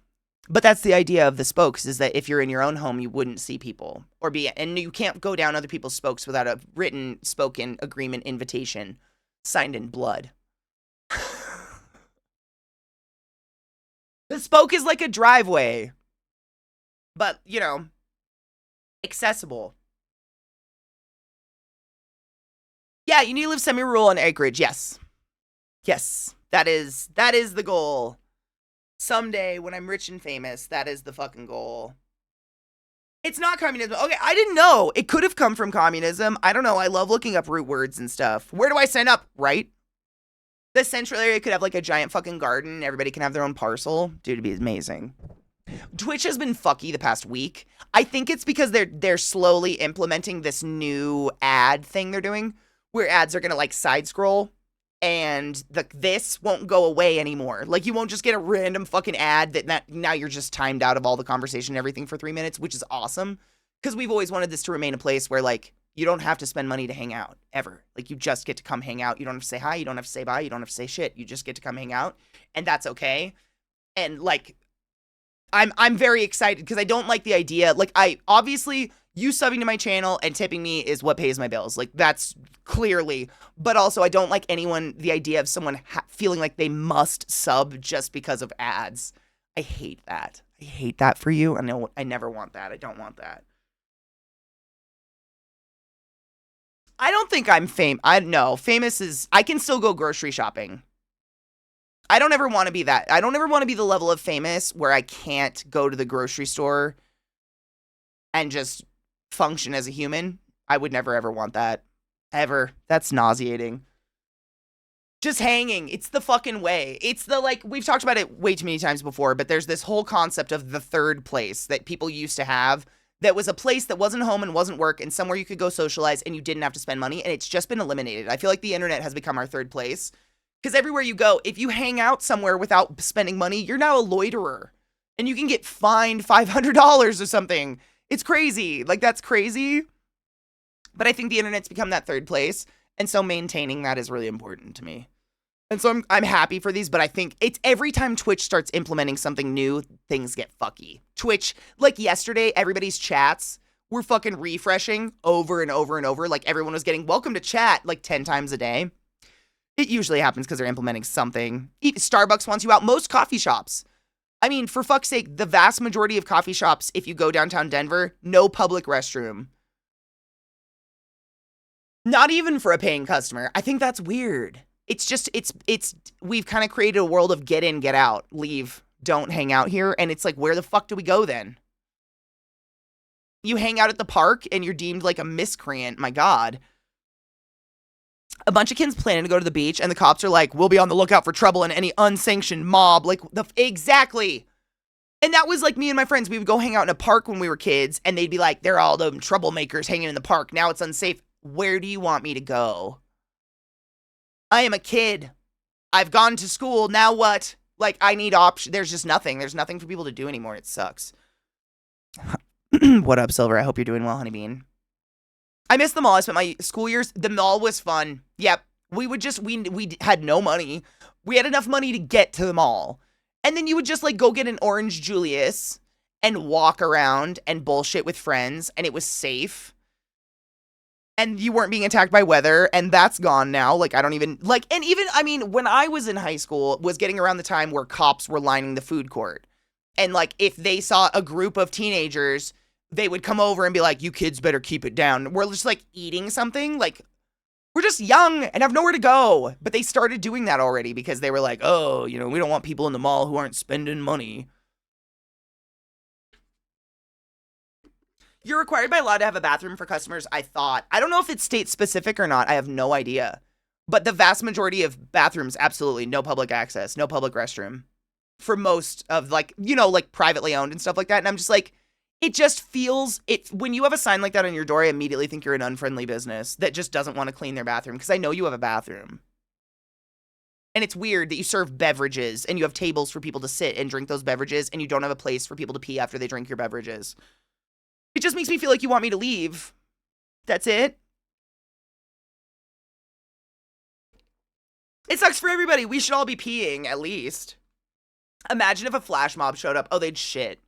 But that's the idea of the spokes, is that if you're in your own home, you wouldn't see people and you can't go down other people's spokes without a written, spoken agreement invitation signed in blood. The spoke is like a driveway, but, you know, accessible. Yeah, you need to live semi-rural on acreage. Yes. Yes, that is the goal. Someday, when I'm rich and famous, that is the fucking goal. It's not communism. Okay, I didn't know. It could have come from communism. I don't know. I love looking up root words and stuff. Where do I sign up? Right? The central area could have like a giant fucking garden. Everybody can have their own parcel. Dude, it'd be amazing. Twitch has been fucky the past week. I think it's because they're slowly implementing this new ad thing they're doing, where ads are gonna like side scroll. and this won't go away anymore. Like, you won't just get a random fucking ad that now you're just timed out of all the conversation and everything for 3 minutes, which is awesome. Because we've always wanted this to remain a place where, like, you don't have to spend money to hang out, ever. Like, you just get to come hang out. You don't have to say hi. You don't have to say bye. You don't have to say shit. You just get to come hang out, and that's okay. And, like, I'm very excited because I don't like the idea. Like, obviously, you subbing to my channel and tipping me is what pays my bills. Like, that's clearly. But also, I don't like the idea of someone feeling like they must sub just because of ads. I hate that. I hate that for you. I never want that. I don't want that. I don't think I'm famous is, I can still go grocery shopping. I don't ever want to be that. I don't ever want to be the level of famous where I can't go to the grocery store and just function as a human. I would never ever want that. Ever. That's nauseating. Just hanging. It's the fucking way. It's the, like, we've talked about it way too many times before, but there's this whole concept of the third place that people used to have that was a place that wasn't home and wasn't work and somewhere you could go socialize and you didn't have to spend money, and it's just been eliminated. I feel like the internet has become our third place. Because everywhere you go, if you hang out somewhere without spending money, you're now a loiterer. And you can get fined $500 or something. It's crazy. Like, that's crazy. But I think the internet's become that third place. And so maintaining that is really important to me. And so I'm happy for these, but I think it's every time Twitch starts implementing something new, things get fucky. Twitch, like yesterday, everybody's chats were fucking refreshing over and over and over. Like, everyone was getting welcome to chat like 10 times a day. It usually happens because they're implementing something. Starbucks wants you out. Most coffee shops. I mean, for fuck's sake, the vast majority of coffee shops, if you go downtown Denver, no public restroom. Not even for a paying customer. I think that's weird. It's just, we've kind of created a world of get in, get out, leave, don't hang out here. And it's like, where the fuck do we go then? You hang out at the park and you're deemed like a miscreant. My God. A bunch of kids planning to go to the beach, and the cops are like, we'll be on the lookout for trouble in any unsanctioned mob. Like, exactly. And that was like me and my friends. We would go hang out in a park when we were kids, and they'd be like, they're all the troublemakers hanging in the park. Now it's unsafe. Where do you want me to go? I am a kid. I've gone to school. Now what? Like, I need options. There's just nothing. There's nothing for people to do anymore. It sucks. What up, Silver? I hope you're doing well, Honeybean. I miss the mall. I spent my school years. The mall was fun. Yep. We had no money. We had enough money to get to the mall. And then you would just, like, go get an Orange Julius and walk around and bullshit with friends. And it was safe. And you weren't being attacked by weather. And that's gone now. Like, I don't even, like, and even, I mean, when I was in high school, was getting around the time where cops were lining the food court. And, like, if they saw a group of teenagers, they would come over and be like, you kids better keep it down. We're just, like, eating something. Like, we're just young and have nowhere to go. But they started doing that already because they were like, oh, you know, we don't want people in the mall who aren't spending money. You're required by law to have a bathroom for customers, I thought. I don't know if it's state specific or not. I have no idea. But the vast majority of bathrooms, absolutely, no public access, no public restroom. For most of, like, you know, like, privately owned and stuff like that. And I'm just like, it just feels, when you have a sign like that on your door, I immediately think you're an unfriendly business that just doesn't want to clean their bathroom, because I know you have a bathroom. And it's weird that you serve beverages and you have tables for people to sit and drink those beverages, and you don't have a place for people to pee after they drink your beverages. It just makes me feel like you want me to leave. That's it. It sucks for everybody. We should all be peeing, at least. Imagine if a flash mob showed up. Oh, they'd shit.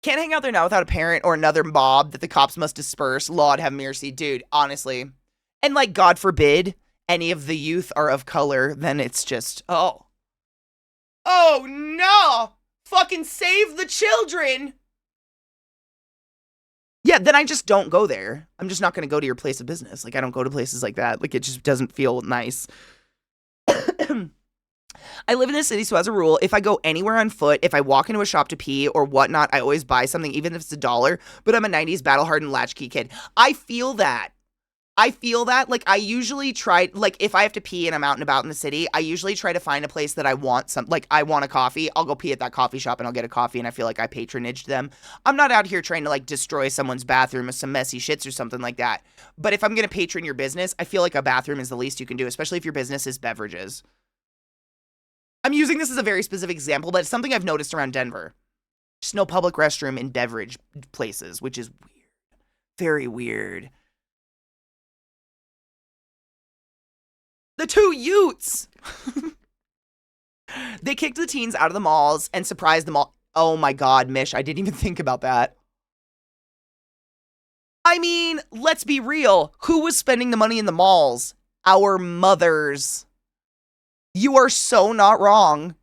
Can't hang out there now without a parent or another mob that the cops must disperse. Lord have mercy. Dude, honestly. And, like, God forbid any of the youth are of color, then it's just, oh. Oh, no! Fucking save the children! Yeah, then I just don't go there. I'm just not going to go to your place of business. Like, I don't go to places like that. Like, it just doesn't feel nice. I live in a city, so as a rule, if I go anywhere on foot, if I walk into a shop to pee or whatnot, I always buy something, even if it's $1, but I'm a 90s battle-hardened latchkey kid. I feel that. I feel that, like, I usually try, like, if I have to pee and I'm out and about in the city, I usually try to find a place that I want like, I want a coffee. I'll go pee at that coffee shop and I'll get a coffee and I feel like I patronaged them. I'm not out here trying to, like, destroy someone's bathroom with some messy shits or something like that. But if I'm going to patron your business, I feel like a bathroom is the least you can do, especially if your business is beverages. I'm using this as a very specific example, but it's something I've noticed around Denver. Just no public restroom in beverage places, which is weird. Very weird. The two Utes! They kicked the teens out of the malls and surprised them all. Oh my god, Mish, I didn't even think about that. I mean, let's be real. Who was spending the money in the malls? Our mothers. You are so not wrong.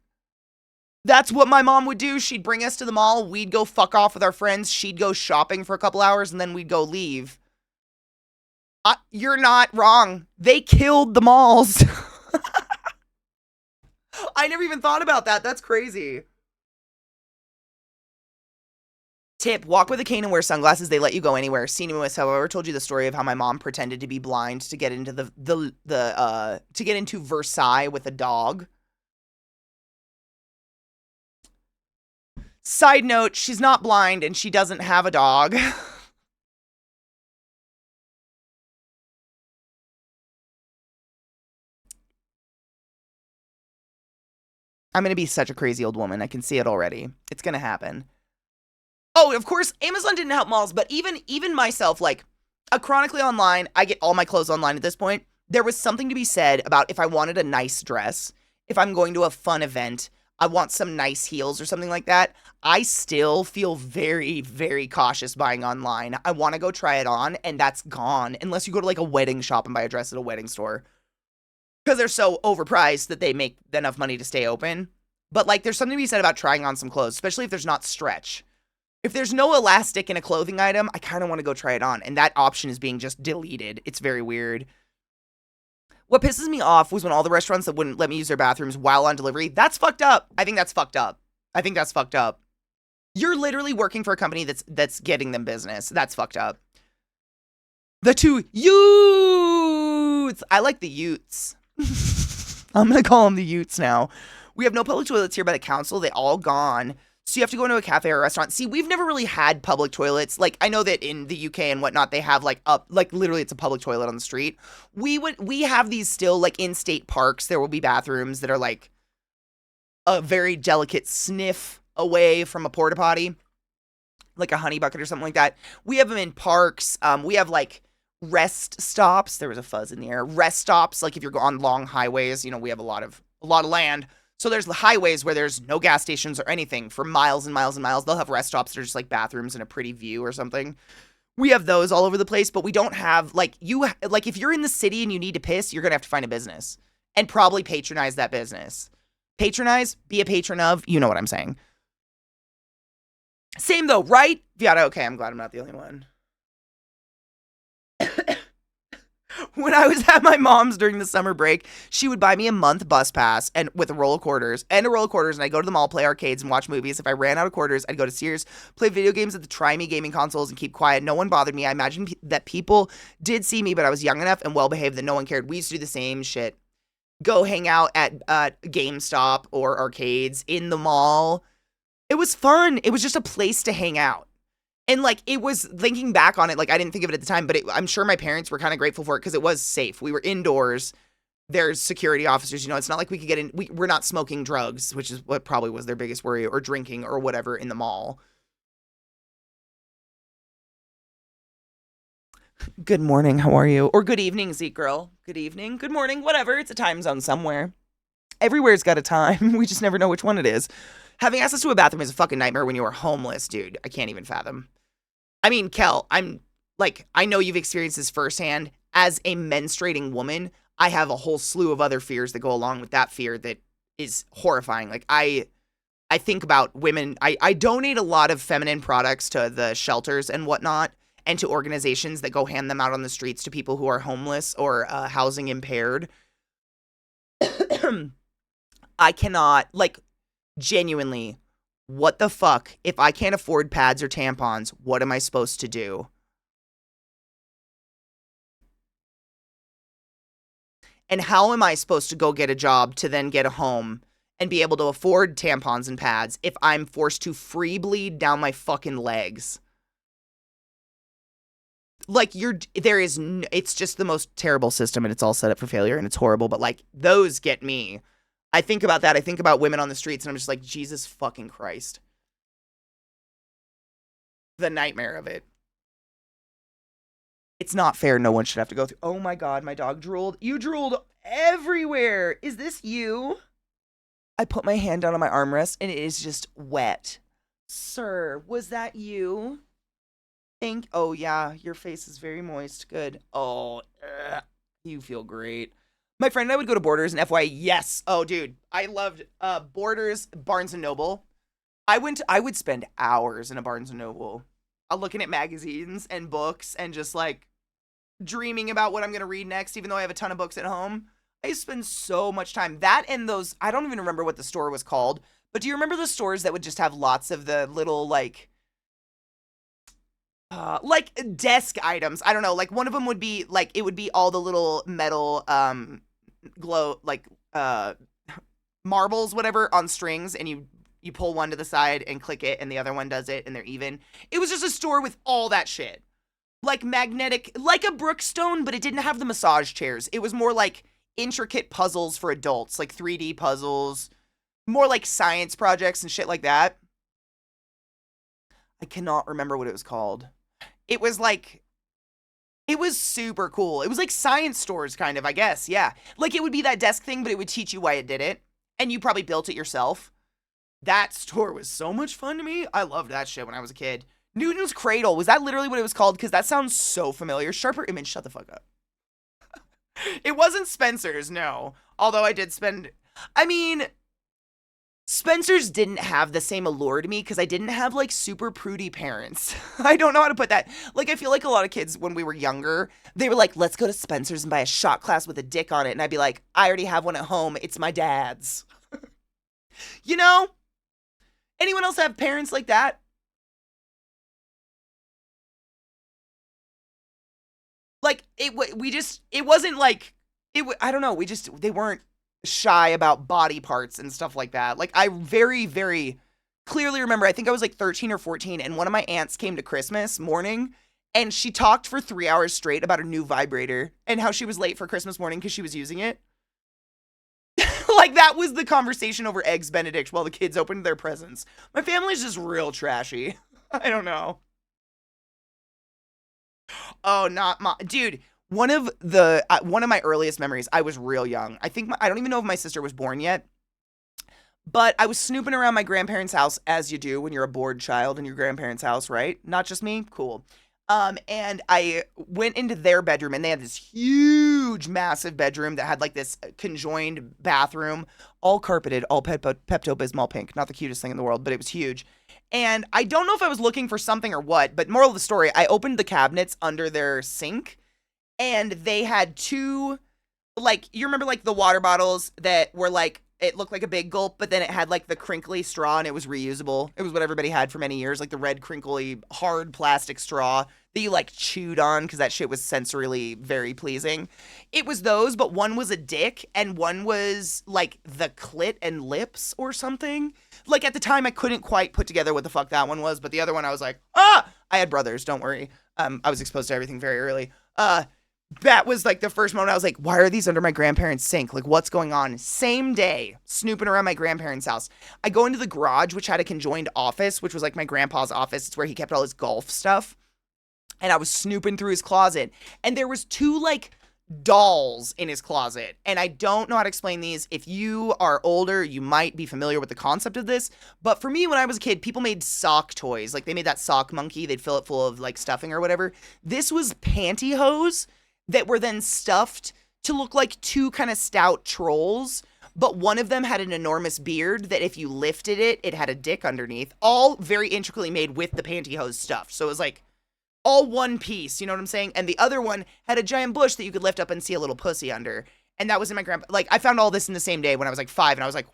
That's what my mom would do. She'd bring us to the mall. We'd go fuck off with our friends. She'd go shopping for a couple hours and then we'd go leave. You're not wrong. They killed the malls. I never even thought about that. That's crazy. Tip, walk with a cane and wear sunglasses. They let you go anywhere. Senimus, however, told you the story of how my mom pretended to be blind to get into to get into Versailles with a dog. Side note, she's not blind and she doesn't have a dog. I'm going to be such a crazy old woman. I can see it already. It's going to happen. Oh, of course, Amazon didn't help malls, but even myself, like, chronically online, I get all my clothes online at this point. There was something to be said about if I wanted a nice dress, if I'm going to a fun event, I want some nice heels or something like that. I still feel very, very cautious buying online. I want to go try it on, and that's gone, unless you go to, like, a wedding shop and buy a dress at a wedding store. Because they're so overpriced that they make enough money to stay open. But, like, there's something to be said about trying on some clothes, especially if there's not stretch. If there's no elastic in a clothing item, I kind of want to go try it on. And that option is being just deleted. It's very weird. What pisses me off was when all the restaurants that wouldn't let me use their bathrooms while on delivery. That's fucked up. I think that's fucked up. I think that's fucked up. You're literally working for a company that's getting them business. That's fucked up. The two Utes. I like the Utes. I'm going to call them the Utes now. We have no public toilets here by the council. They all gone. So you have to go into a cafe or a restaurant. See, we've never really had public toilets. Like, I know that in the UK and whatnot, they have like literally it's a public toilet on the street. We have these still, like, in state parks. There will be bathrooms that are like a very delicate sniff away from a porta potty, like a honey bucket or something like that. We have them in parks. We have like rest stops. There was a fuzz in the air. Rest stops, like if you're on long highways, we have a lot of land. So there's the highways where there's no gas stations or anything for miles and miles and miles. They'll have rest stops that are just like bathrooms and a pretty view or something. We have those all over the place, but we don't have, like, if you're in the city and you need to piss, you're going to have to find a business and probably patronize that business. Patronize, be a patron of, you know what I'm saying. Same though, right? Viata, okay, I'm glad I'm not the only one. When I was at my mom's during the summer break, she would buy me a month bus pass and with a roll of quarters, and I'd go to the mall, play arcades, and watch movies. If I ran out of quarters, I'd go to Sears, play video games at the Try Me gaming consoles, and keep quiet. No one bothered me. I imagine that people did see me, but I was young enough and well-behaved that no one cared. We used to do the same shit. Go hang out at GameStop or arcades in the mall. It was fun. It was just a place to hang out. And, like, it was, thinking back on it, like, I didn't think of it at the time, but I'm sure my parents were kind of grateful for it because it was safe. We were indoors. There's security officers. It's not like we could get in. We're not smoking drugs, which is what probably was their biggest worry, or drinking or whatever in the mall. Good morning. How are you? Or good evening, Zeke girl. Good evening. Good morning. Whatever. It's a time zone somewhere. Everywhere's got a time. We just never know which one it is. Having access to a bathroom is a fucking nightmare when you are homeless, dude. I can't even fathom. I mean, Kel, I know you've experienced this firsthand. As a menstruating woman, I have a whole slew of other fears that go along with that fear that is horrifying. Like, I think about women. I donate a lot of feminine products to the shelters and whatnot, and to organizations that go hand them out on the streets to people who are homeless or housing impaired. I cannot, like, genuinely, what the fuck? If I can't afford pads or tampons, what am I supposed to do? And how am I supposed to go get a job to then get a home and be able to afford tampons and pads if I'm forced to free bleed down my fucking legs? Like, it's just the most terrible system, and it's all set up for failure, and it's horrible, but like, those get me. I think about that. I think about women on the streets, and I'm just like, Jesus fucking Christ. The nightmare of it. It's not fair. No one should have to go through. Oh my God, my dog drooled. You drooled everywhere. Is this you? I put my hand down on my armrest, and it is just wet. Sir, was that you? Oh yeah, your face is very moist. Good. Oh, you feel great. My friend and I would go to Borders and FYI. Yes. Oh, dude, I loved Borders, Barnes and Noble. I would spend hours in a Barnes and Noble, looking at magazines and books and just like dreaming about what I'm gonna read next. Even though I have a ton of books at home, I spend so much time. That and those. I don't even remember what the store was called. But do you remember the stores that would just have lots of the little like desk items? I don't know. Like one of them would be like, it would be all the little metal glow, like marbles, whatever, on strings, and you pull one to the side and click it, and the other one does it, and they're even. It was just a store with all that shit. Like magnetic, like a Brookstone, but it didn't have the massage chairs. It was more like intricate puzzles for adults, like 3D puzzles, more like science projects and shit like that. I cannot remember what it was called. It was super cool. It was like science stores, kind of, I guess. Yeah. Like it would be that desk thing, but it would teach you why it did it. And you probably built it yourself. That store was so much fun to me. I loved that shit when I was a kid. Newton's Cradle. Was that literally what it was called? Because that sounds so familiar. Sharper Image, shut the fuck up. It wasn't Spencer's, no. Although I did Spencer's didn't have the same allure to me because I didn't have like super prudy parents. I don't know how to put that. Like, I feel like a lot of kids when we were younger, they were like, let's go to Spencer's and buy a shot glass with a dick on it. And I'd be like, I already have one at home. It's my dad's. You know? Anyone else have parents like that? Like, it wasn't like, I don't know. They weren't shy about body parts and stuff like that. Like, I very, very clearly remember, I think I was like 13 or 14, and one of my aunts came to Christmas morning, and she talked for 3 hours straight about a new vibrator and how she was late for Christmas morning because she was using it. Like, that was the conversation over Eggs Benedict while the kids opened their presents. My family's just real trashy. I don't know. Oh, dude. One of my earliest memories, I was real young. I don't even know if my sister was born yet, but I was snooping around my grandparents' house, as you do when you're a bored child in your grandparents' house, right? Not just me? Cool. And I went into their bedroom, and they had this huge, massive bedroom that had like this conjoined bathroom, all carpeted, all Pepto-Bismol pink. Not the cutest thing in the world, but it was huge. And I don't know if I was looking for something or what, but moral of the story, I opened the cabinets under their sink, and they had two, like, you remember like the water bottles that were like, it looked like a big gulp, but then it had like the crinkly straw and it was reusable. It was what everybody had for many years, like the red crinkly hard plastic straw that you like chewed on because that shit was sensorily very pleasing. It was those, but one was a dick and one was like the clit and lips or something. Like at the time I couldn't quite put together what the fuck that one was, but the other one I was like, I had brothers, don't worry. I was exposed to everything very early. That was like the first moment I was like, why are these under my grandparents' sink? Like, what's going on? Same day, snooping around my grandparents' house. I go into the garage, which had a conjoined office, which was like my grandpa's office. It's where he kept all his golf stuff. And I was snooping through his closet. And there was two like dolls in his closet. And I don't know how to explain these. If you are older, you might be familiar with the concept of this. But for me, when I was a kid, people made sock toys. Like they made that sock monkey. They'd fill it full of like stuffing or whatever. This was pantyhose that were then stuffed to look like two kind of stout trolls, but one of them had an enormous beard that if you lifted it, it had a dick underneath, all very intricately made with the pantyhose stuff. So it was like all one piece, you know what I'm saying? And the other one had a giant bush that you could lift up and see a little pussy under. And that was in my like, I found all this in the same day when I was like 5, and I was like,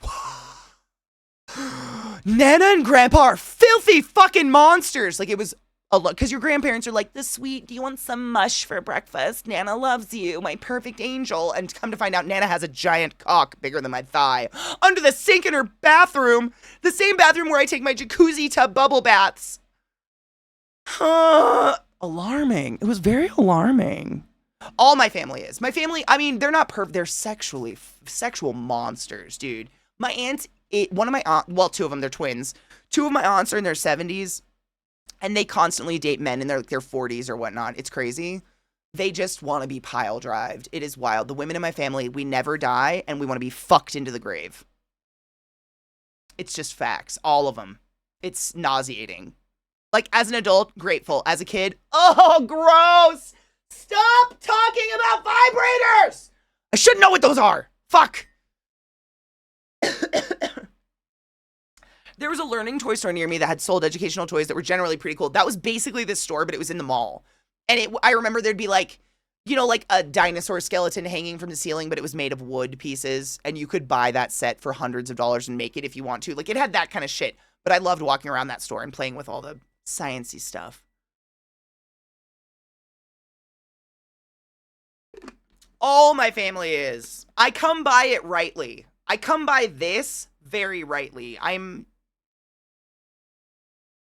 Nana and Grandpa are filthy fucking monsters. Like, it was Because your grandparents are like, the sweet, do you want some mush for breakfast? Nana loves you, my perfect angel. And come to find out, Nana has a giant cock bigger than my thigh under the sink in her bathroom, the same bathroom where I take my jacuzzi tub bubble baths. Alarming. It was very alarming. All my family is. My family, I mean, they're not they're sexual monsters, dude. My aunt, one of my aunt, well, two of them, they're twins. Two of my aunts are in their 70s, and they constantly date men in their 40s or whatnot. It's crazy. They just want to be pile drived. It is wild. The women in my family, we never die, and we want to be fucked into the grave. It's just facts. All of them. It's nauseating. Like, as an adult, grateful. As a kid, oh, gross! Stop talking about vibrators! I should know what those are. Fuck. There was a learning toy store near me that had sold educational toys that were generally pretty cool. That was basically this store, but it was in the mall. And I remember there'd be like, you know, like a dinosaur skeleton hanging from the ceiling, but it was made of wood pieces. And you could buy that set for hundreds of dollars and make it if you want to. Like, it had that kind of shit. But I loved walking around that store and playing with all the sciencey stuff. All my family is. I come by it rightly. I come by this very rightly.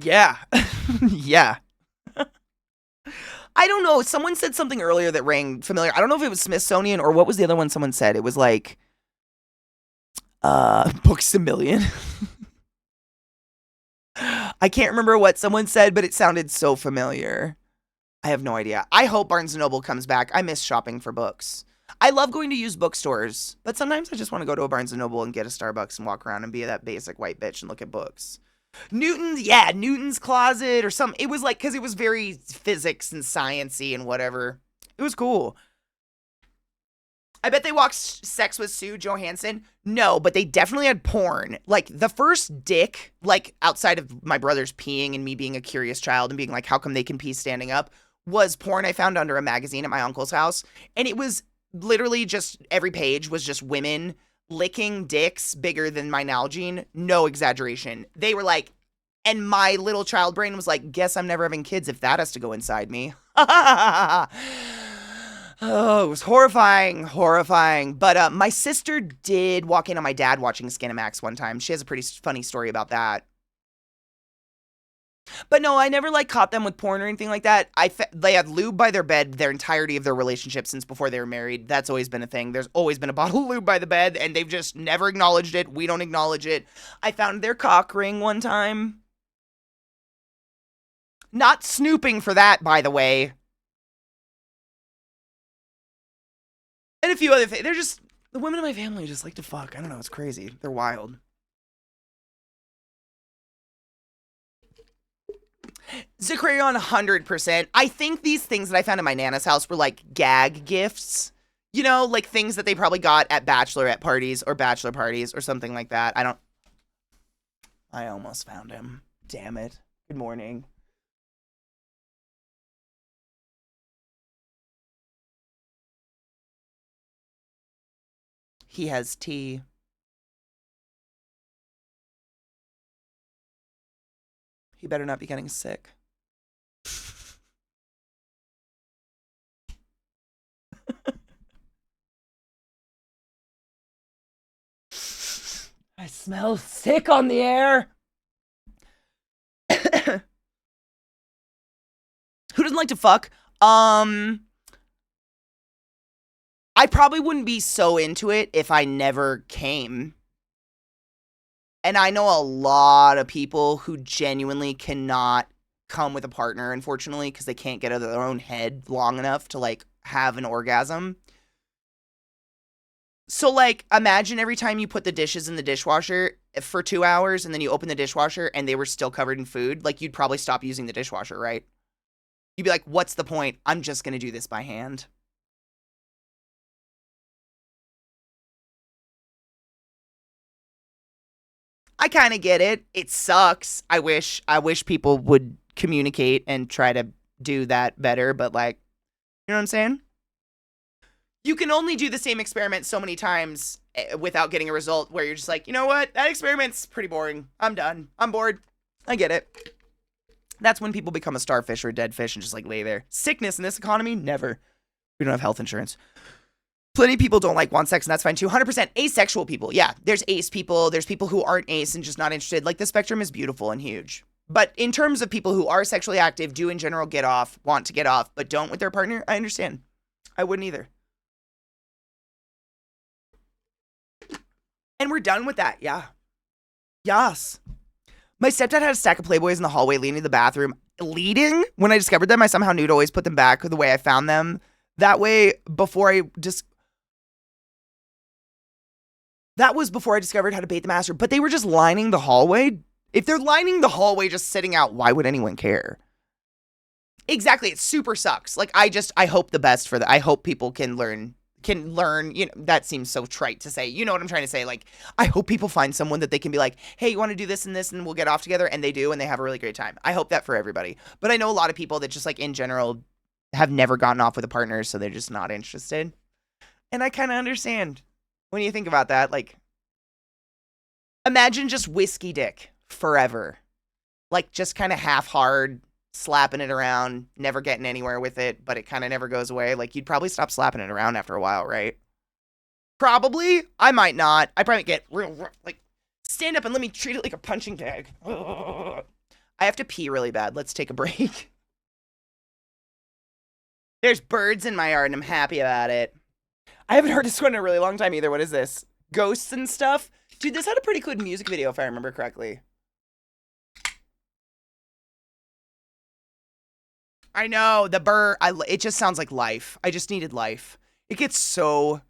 Yeah. Yeah. I don't know. Someone said something earlier that rang familiar. I don't know if it was Smithsonian or what was the other one someone said. It was like, Books A Million. I can't remember what someone said, but it sounded so familiar. I have no idea. I hope Barnes & Noble comes back. I miss shopping for books. I love going to used bookstores, but sometimes I just want to go to a Barnes & Noble and get a Starbucks and walk around and be that basic white bitch and look at books. Newton's Closet or something. It was like, because it was very physics and science-y and whatever. It was cool. I bet they watched Sex with Sue Johansson. No, but they definitely had porn. Like, the first dick, like, outside of my brother's peeing and me being a curious child and being like, how come they can pee standing up, was porn I found under a magazine at my uncle's house. And it was literally just, every page was just women licking dicks bigger than my Nalgene. No exaggeration. They were like, and my little child brain was like, guess I'm never having kids if that has to go inside me. Oh, it was horrifying. But my sister did walk in on my dad watching Skinamax one time. She has a pretty funny story about that. But no, I never like caught them with porn or anything like that. They had lube by their bed their entirety of their relationship since before they were married. That's always been a thing. There's always been a bottle of lube by the bed, and they've just never acknowledged it. We don't acknowledge it. I found their cock ring one time. Not snooping for that, by the way. And a few other things. They're just, the women in my family just like to fuck. I don't know, it's crazy. They're wild. Zacrion, 100%. I think these things that I found in my Nana's house were like gag gifts. You know, like things that they probably got at bachelorette parties or bachelor parties or something like that. I almost found him. Damn it. Good morning. He has tea. He better not be getting sick. I smell sick on the air. Who doesn't like to fuck? I probably wouldn't be so into it if I never came. And I know a lot of people who genuinely cannot come with a partner, unfortunately, because they can't get out of their own head long enough to, like, have an orgasm. So, like, imagine every time you put the dishes in the dishwasher for 2 hours and then you open the dishwasher and they were still covered in food. Like, you'd probably stop using the dishwasher, right? You'd be like, what's the point? I'm just going to do this by hand. I kind of get it. It sucks. I wish people would communicate and try to do that better, but like, you know what I'm saying? You can only do the same experiment so many times without getting a result where you're just like, you know what? That experiment's pretty boring. I'm done. I'm bored. I get it. That's when people become a starfish or a dead fish and just like lay there. Sickness in this economy? Never. We don't have health insurance. Plenty of people don't want sex, and that's fine too. 100% asexual people. Yeah, there's ace people. There's people who aren't ace and just not interested. Like, the spectrum is beautiful and huge. But in terms of people who are sexually active, do in general get off, want to get off, but don't with their partner, I understand. I wouldn't either. And we're done with that, yeah. Yes. My stepdad had a stack of Playboys in the hallway leading to the bathroom. Leading? When I discovered them, I somehow knew to always put them back the way I found them. That way, that was before I discovered how to bait the master. But they were just lining the hallway. If they're lining the hallway just sitting out, why would anyone care? Exactly. It super sucks. Like, I hope the best for that. I hope people can learn, that seems so trite to say. You know what I'm trying to say? Like, I hope people find someone that they can be like, hey, you want to do this and this and we'll get off together? And they do, and they have a really great time. I hope that for everybody. But I know a lot of people that just, like, in general have never gotten off with a partner, so they're just not interested. And I kind of understand when you think about that. Like, imagine just whiskey dick forever. Like, just kind of half hard, slapping it around, never getting anywhere with it, but it kind of never goes away. Like, you'd probably stop slapping it around after a while, right? Probably. I might not. I probably get real, like, stand up and let me treat it like a punching bag. Ugh. I have to pee really bad. Let's take a break. There's birds in my yard and I'm happy about it. I haven't heard this one in a really long time either. What is this? Ghosts and stuff? Dude, this had a pretty good music video if I remember correctly. I know, the burr, it just sounds like life. I just needed life. It gets so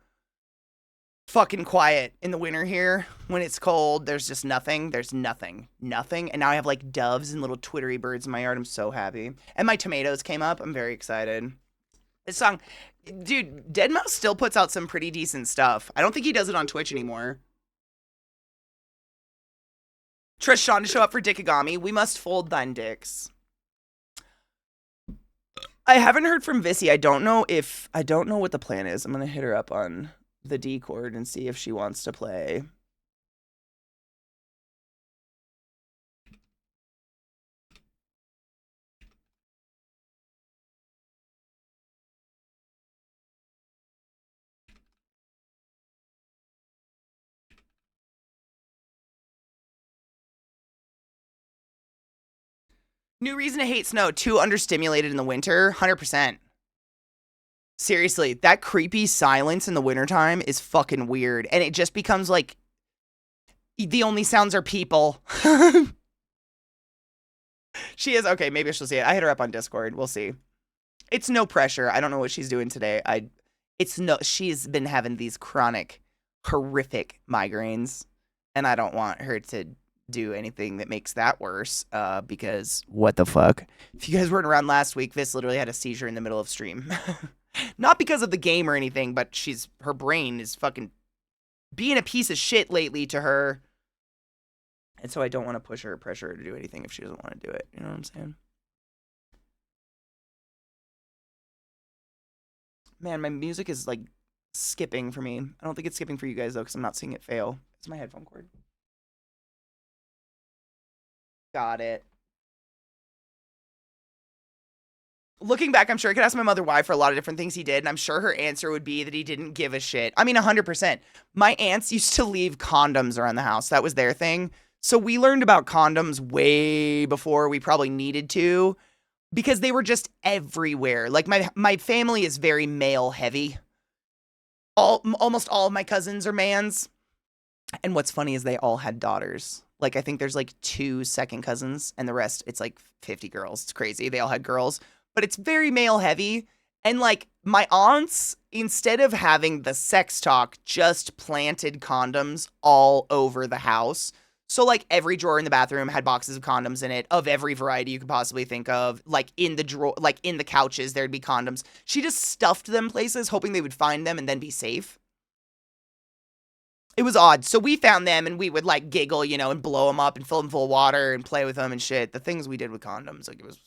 fucking quiet in the winter here. When it's cold, there's just nothing. There's nothing. Nothing. And now I have like doves and little twittery birds in my yard. I'm so happy. And my tomatoes came up. I'm very excited. This song, dude, deadmau5 still puts out some pretty decent stuff. I don't think he does it on Twitch anymore. Trust Sean to show up for Dickagami. We must fold thine dicks. I haven't heard from Vissy. I don't know what the plan is. I'm going to hit her up on the Discord and see if she wants to play. New reason to hate snow. Too understimulated in the winter. 100%. Seriously, that creepy silence in the wintertime is fucking weird. And it just becomes like, the only sounds are people. She is, okay, maybe she'll see it. I hit her up on Discord. We'll see. It's no pressure. I don't know what she's doing today. She's been having these chronic, horrific migraines. And I don't want her to do anything that makes that worse, because what the fuck? If you guys weren't around last week, Viss literally had a seizure in the middle of stream. Not because of the game or anything, but her brain is fucking being a piece of shit lately to her. And so I don't want to push her or pressure her to do anything if she doesn't want to do it. You know what I'm saying? Man, my music is like skipping for me. I don't think it's skipping for you guys though, because I'm not seeing it fail. It's my headphone cord. Got it. Looking back, I'm sure I could ask my mother why for a lot of different things he did, and I'm sure her answer would be that he didn't give a shit. I mean, 100%. My aunts used to leave condoms around the house. That was their thing. So we learned about condoms way before we probably needed to, because they were just everywhere. Like, my family is very male heavy. Almost all of my cousins are mans. And what's funny is they all had daughters. Like, I think there's like 2 second cousins, and the rest, it's like 50 girls. It's crazy. They all had girls. But it's very male heavy. And like, my aunts, instead of having the sex talk, just planted condoms all over the house. So like, every drawer in the bathroom had boxes of condoms in it, of every variety you could possibly think of. Like, in the drawer, like in the couches, there'd be condoms. She just stuffed them places, hoping they would find them and then be safe. It was odd. So we found them and we would like giggle, and blow them up and fill them full of water and play with them and shit. The things we did with condoms, like, it was.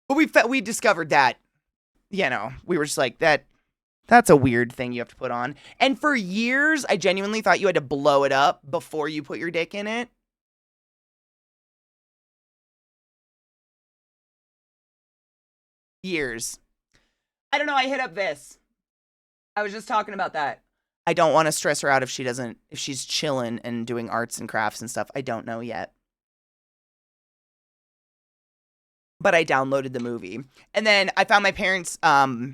But we discovered that, we were just like, that's a weird thing you have to put on. And for years, I genuinely thought you had to blow it up before you put your dick in it. Years. I don't know. I hit up this. I was just talking about that. I don't want to stress her out if she's chilling and doing arts and crafts and stuff. I don't know yet. But I downloaded the movie. And then I found my parents, I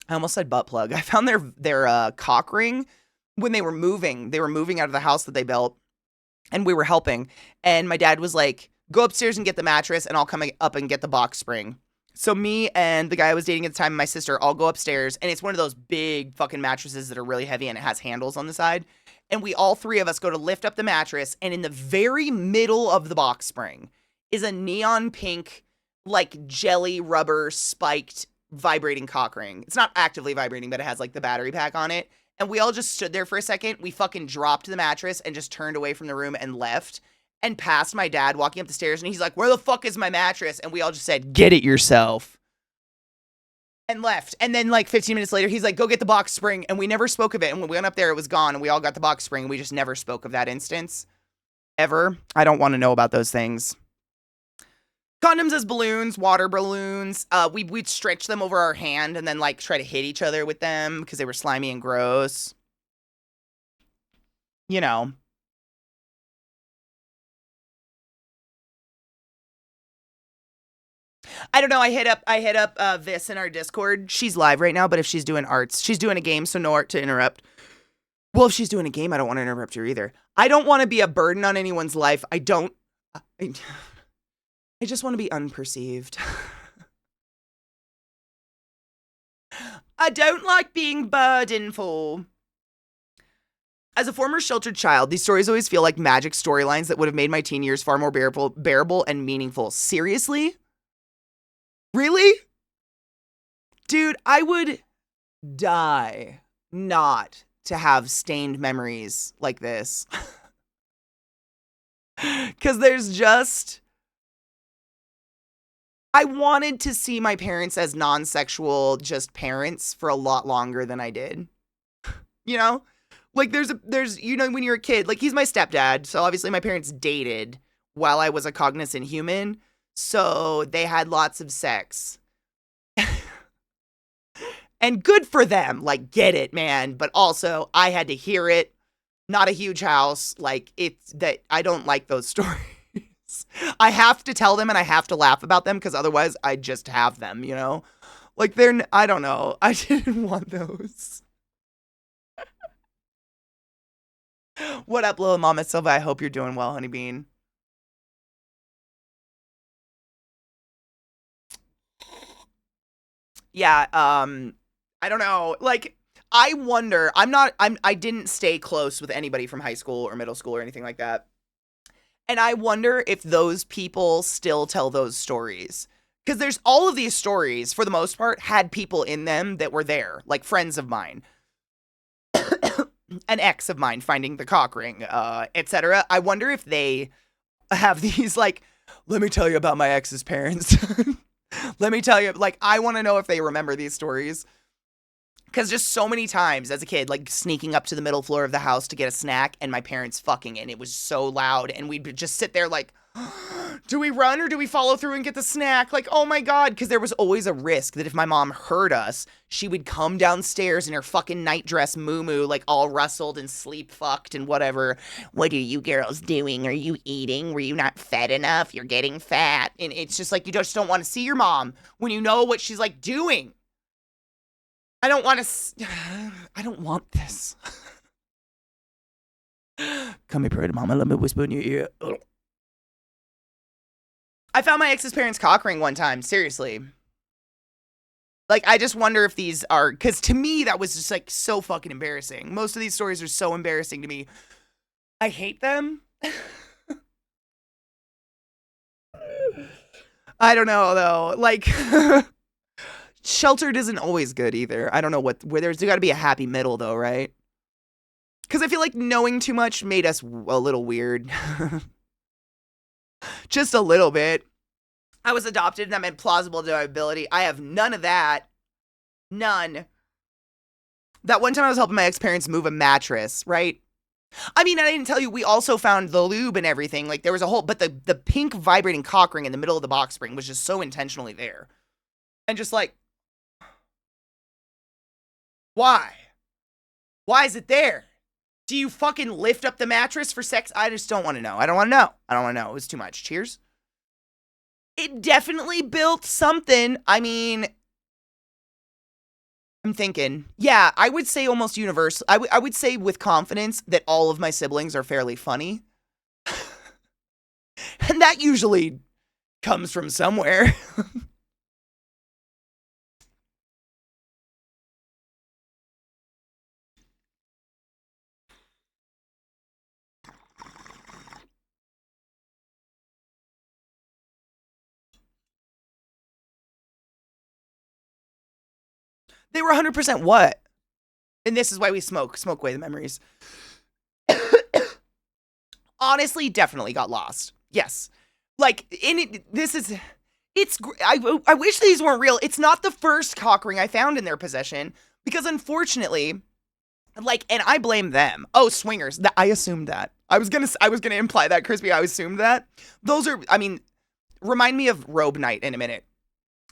almost said butt plug. I found their cock ring when they were moving. They were moving out of the house that they built, and we were helping. And my dad was like, go upstairs and get the mattress, and I'll come up and get the box spring. So me and the guy I was dating at the time, and my sister, all go upstairs, and it's one of those big fucking mattresses that are really heavy, and it has handles on the side. And we all three of us go to lift up the mattress, and in the very middle of the box spring is a neon pink, like jelly rubber spiked vibrating cock ring. It's not actively vibrating, but it has like the battery pack on it. And we all just stood there for a second. We fucking dropped the mattress and just turned away from the room and left. And passed my dad walking up the stairs, and he's like, where the fuck is my mattress? And we all just said, get it yourself. And left. And then like 15 minutes later, he's like, go get the box spring. And we never spoke of it. And when we went up there, it was gone. And we all got the box spring. We just never spoke of that instance. Ever. I don't want to know about those things. Condoms as balloons, water balloons. We'd stretch them over our hand and then like try to hit each other with them because they were slimy and gross. You know. I don't know. I hit up Vis in our Discord. She's live right now, but if she's doing arts, she's doing a game, so no art to interrupt. Well, if she's doing a game, I don't want to interrupt her either. I don't want to be a burden on anyone's life. I just want to be unperceived. I don't like being burdenful. As a former sheltered child, these stories always feel like magic storylines that would have made my teen years far more bearable and meaningful. Seriously? Really? Dude, I would die not to have stained memories like this. Because there's just... I wanted to see my parents as non-sexual, just parents for a lot longer than I did. You know? Like, there's, you know, when you're a kid, like, he's my stepdad, so obviously my parents dated while I was a cognizant human. So they had lots of sex. And good for them. Like, get it, man. But also, I had to hear it. Not a huge house. Like, it's that I don't like those stories. I have to tell them and I have to laugh about them because otherwise I just have them, you know? Like, I don't know. I didn't want those. What up, little Mama Silva? I hope you're doing well, honey bean. Yeah, I don't know. Like, I wonder, I didn't stay close with anybody from high school or middle school or anything like that. And I wonder if those people still tell those stories. Because there's all of these stories, for the most part, had people in them that were there, like friends of mine. An ex of mine finding the cock ring, etc. I wonder if they have these, like, let me tell you about my ex's parents. Let me tell you, like, I want to know if they remember these stories. Because just so many times as a kid, like, sneaking up to the middle floor of the house to get a snack and my parents fucking, and it was so loud. And we'd just sit there like, do we run or do we follow through and get the snack? Like, oh my God. Because there was always a risk that if my mom heard us, she would come downstairs in her fucking nightdress moo-moo, like all rustled and sleep fucked and whatever. What are you girls doing? Are you eating? Were you not fed enough? You're getting fat. And it's just like, you just don't want to see your mom when you know what she's like doing. I don't want to. I don't want this. Come here, pretty mama. Let me whisper in your ear. Ugh. I found my ex's parents' cock ring one time. Seriously. Like, I just wonder if these are. Because to me, that was just like so fucking embarrassing. Most of these stories are so embarrassing to me. I hate them. I don't know, though. Like. Sheltered isn't always good either. I don't know where there's got to be a happy middle though, right? Because I feel like knowing too much made us a little weird. Just a little bit. I was adopted and I'm implausible deniability. I have none of that. None. That one time I was helping my ex-parents move a mattress, right? I mean, I didn't tell you, we also found the lube and everything. Like, there was a whole, but the pink vibrating cock ring in the middle of the box spring was just so intentionally there. And just like, why? Why is it there? Do you fucking lift up the mattress for sex? I just don't want to know. I don't want to know. I don't want to know. It was too much. Cheers. It definitely built something. I mean, I'm thinking, yeah, I would say almost universal. I would say with confidence that all of my siblings are fairly funny. And that usually comes from somewhere. They were 100% what? And this is why we smoke. Smoke away the memories. Honestly, definitely got lost. Yes. Like, I wish these weren't real. It's not the first cock ring I found in their possession, because unfortunately, like, and I blame them. Oh, swingers. I assumed that. I was gonna imply that, Crispy. I assumed that. Those are, I mean, remind me of robe night in a minute.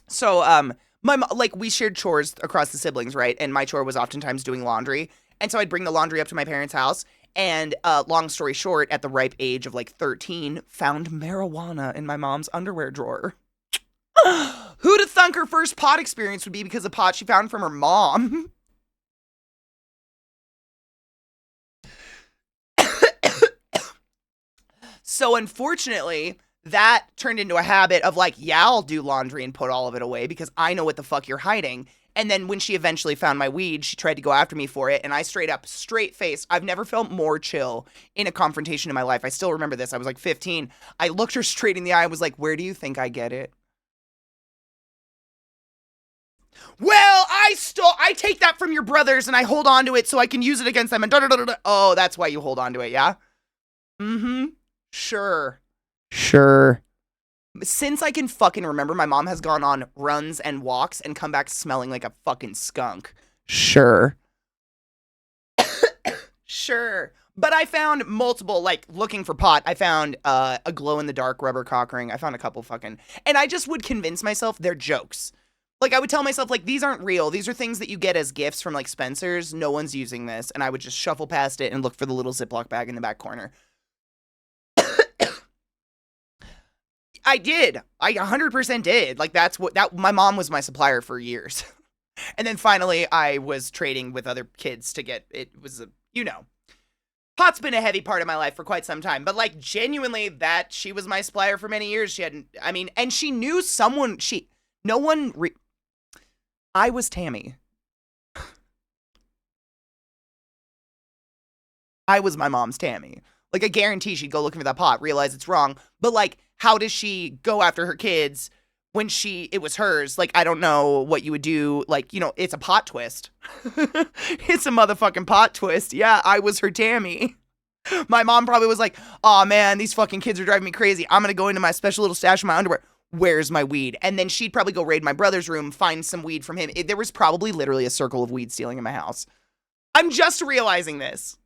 So, like, we shared chores across the siblings, right? And my chore was oftentimes doing laundry. And so I'd bring the laundry up to my parents' house. And long story short, at the ripe age of like 13, found marijuana in my mom's underwear drawer. Who'd have thunk her first pot experience would be because of pot she found from her mom? So unfortunately, that turned into a habit of like, yeah, I'll do laundry and put all of it away because I know what the fuck you're hiding. And then when she eventually found my weed, she tried to go after me for it. And I straight faced, I've never felt more chill in a confrontation in my life. I still remember this. I was like 15. I looked her straight in the eye and was like, where do you think I get it? Well, I take that from your brothers and I hold on to it so I can use it against them and da da da da. Oh, that's why you hold on to it, yeah? Mm-hmm. Sure. Sure. Since I can fucking remember, my mom has gone on runs and walks and come back smelling like a fucking skunk. Sure. Sure. But I found multiple, like, looking for pot. I found a glow-in-the-dark rubber cock ring. I found a couple fucking... And I just would convince myself they're jokes. Like, I would tell myself, like, these aren't real. These are things that you get as gifts from, like, Spencer's. No one's using this. And I would just shuffle past it and look for the little Ziploc bag in the back corner. I did. I 100% did. Like, my mom was my supplier for years. And then finally, I was trading with other kids to get, it was, pot's been a heavy part of my life for quite some time. But, like, genuinely, that she was my supplier for many years. And she knew someone, I was Tammy. I was my mom's Tammy. Like, I guarantee she'd go looking for that pot, realize it's wrong. But, like, how does she go after her kids when it was hers? Like, I don't know what you would do. Like, it's a pot twist. It's a motherfucking pot twist. Yeah, I was her Tammy. My mom probably was like, oh man, these fucking kids are driving me crazy. I'm gonna go into my special little stash of my underwear. Where's my weed? And then she'd probably go raid my brother's room, find some weed from him. There was probably literally a circle of weed stealing in my house. I'm just realizing this.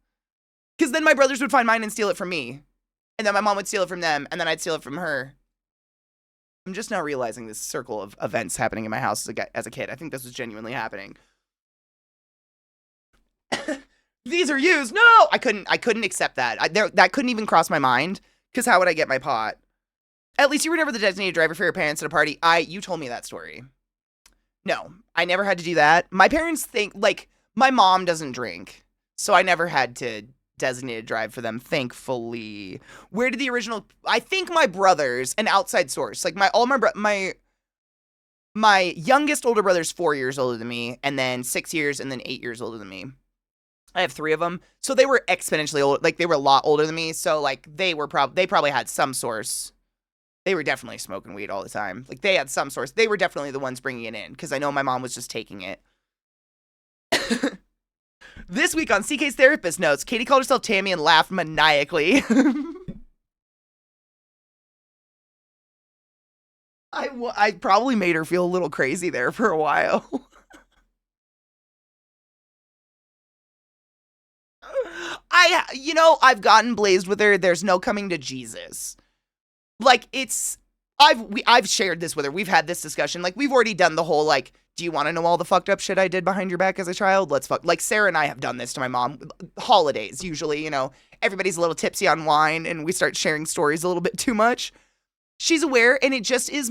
Because then my brothers would find mine and steal it from me. And then my mom would steal it from them, and then I'd steal it from her. I'm just now realizing this circle of events happening in my house as a kid. I think this was genuinely happening. These are used. No! I couldn't accept that. That couldn't even cross my mind. Because how would I get my pot? At least you were never the designated driver for your parents at a party. You told me that story. No, I never had to do that. My parents think, like, my mom doesn't drink. So I never had to designated drive for them, thankfully. Where did the original... I think my brothers, an outside source, like my youngest older brother's 4 years older than me, and then 6 years, and then 8 years older than me. I have 3 of them. So they were exponentially old. Like, they were a lot older than me. So, like, they probably had some source. They were definitely smoking weed all the time. Like, they had some source. They were definitely the ones bringing it in, because I know my mom was just taking it. This week on CK's Therapist Notes, Katie called herself Tammy and laughed maniacally. I probably made her feel a little crazy there for a while. I've gotten blazed with her. There's no coming to Jesus. Like, it's I've shared this with her. We've had this discussion. Like, we've already done the whole, like, do you want to know all the fucked up shit I did behind your back as a child? Let's fuck. Like, Sarah and I have done this to my mom. Holidays, usually, everybody's a little tipsy on wine and we start sharing stories a little bit too much. She's aware, and it just is,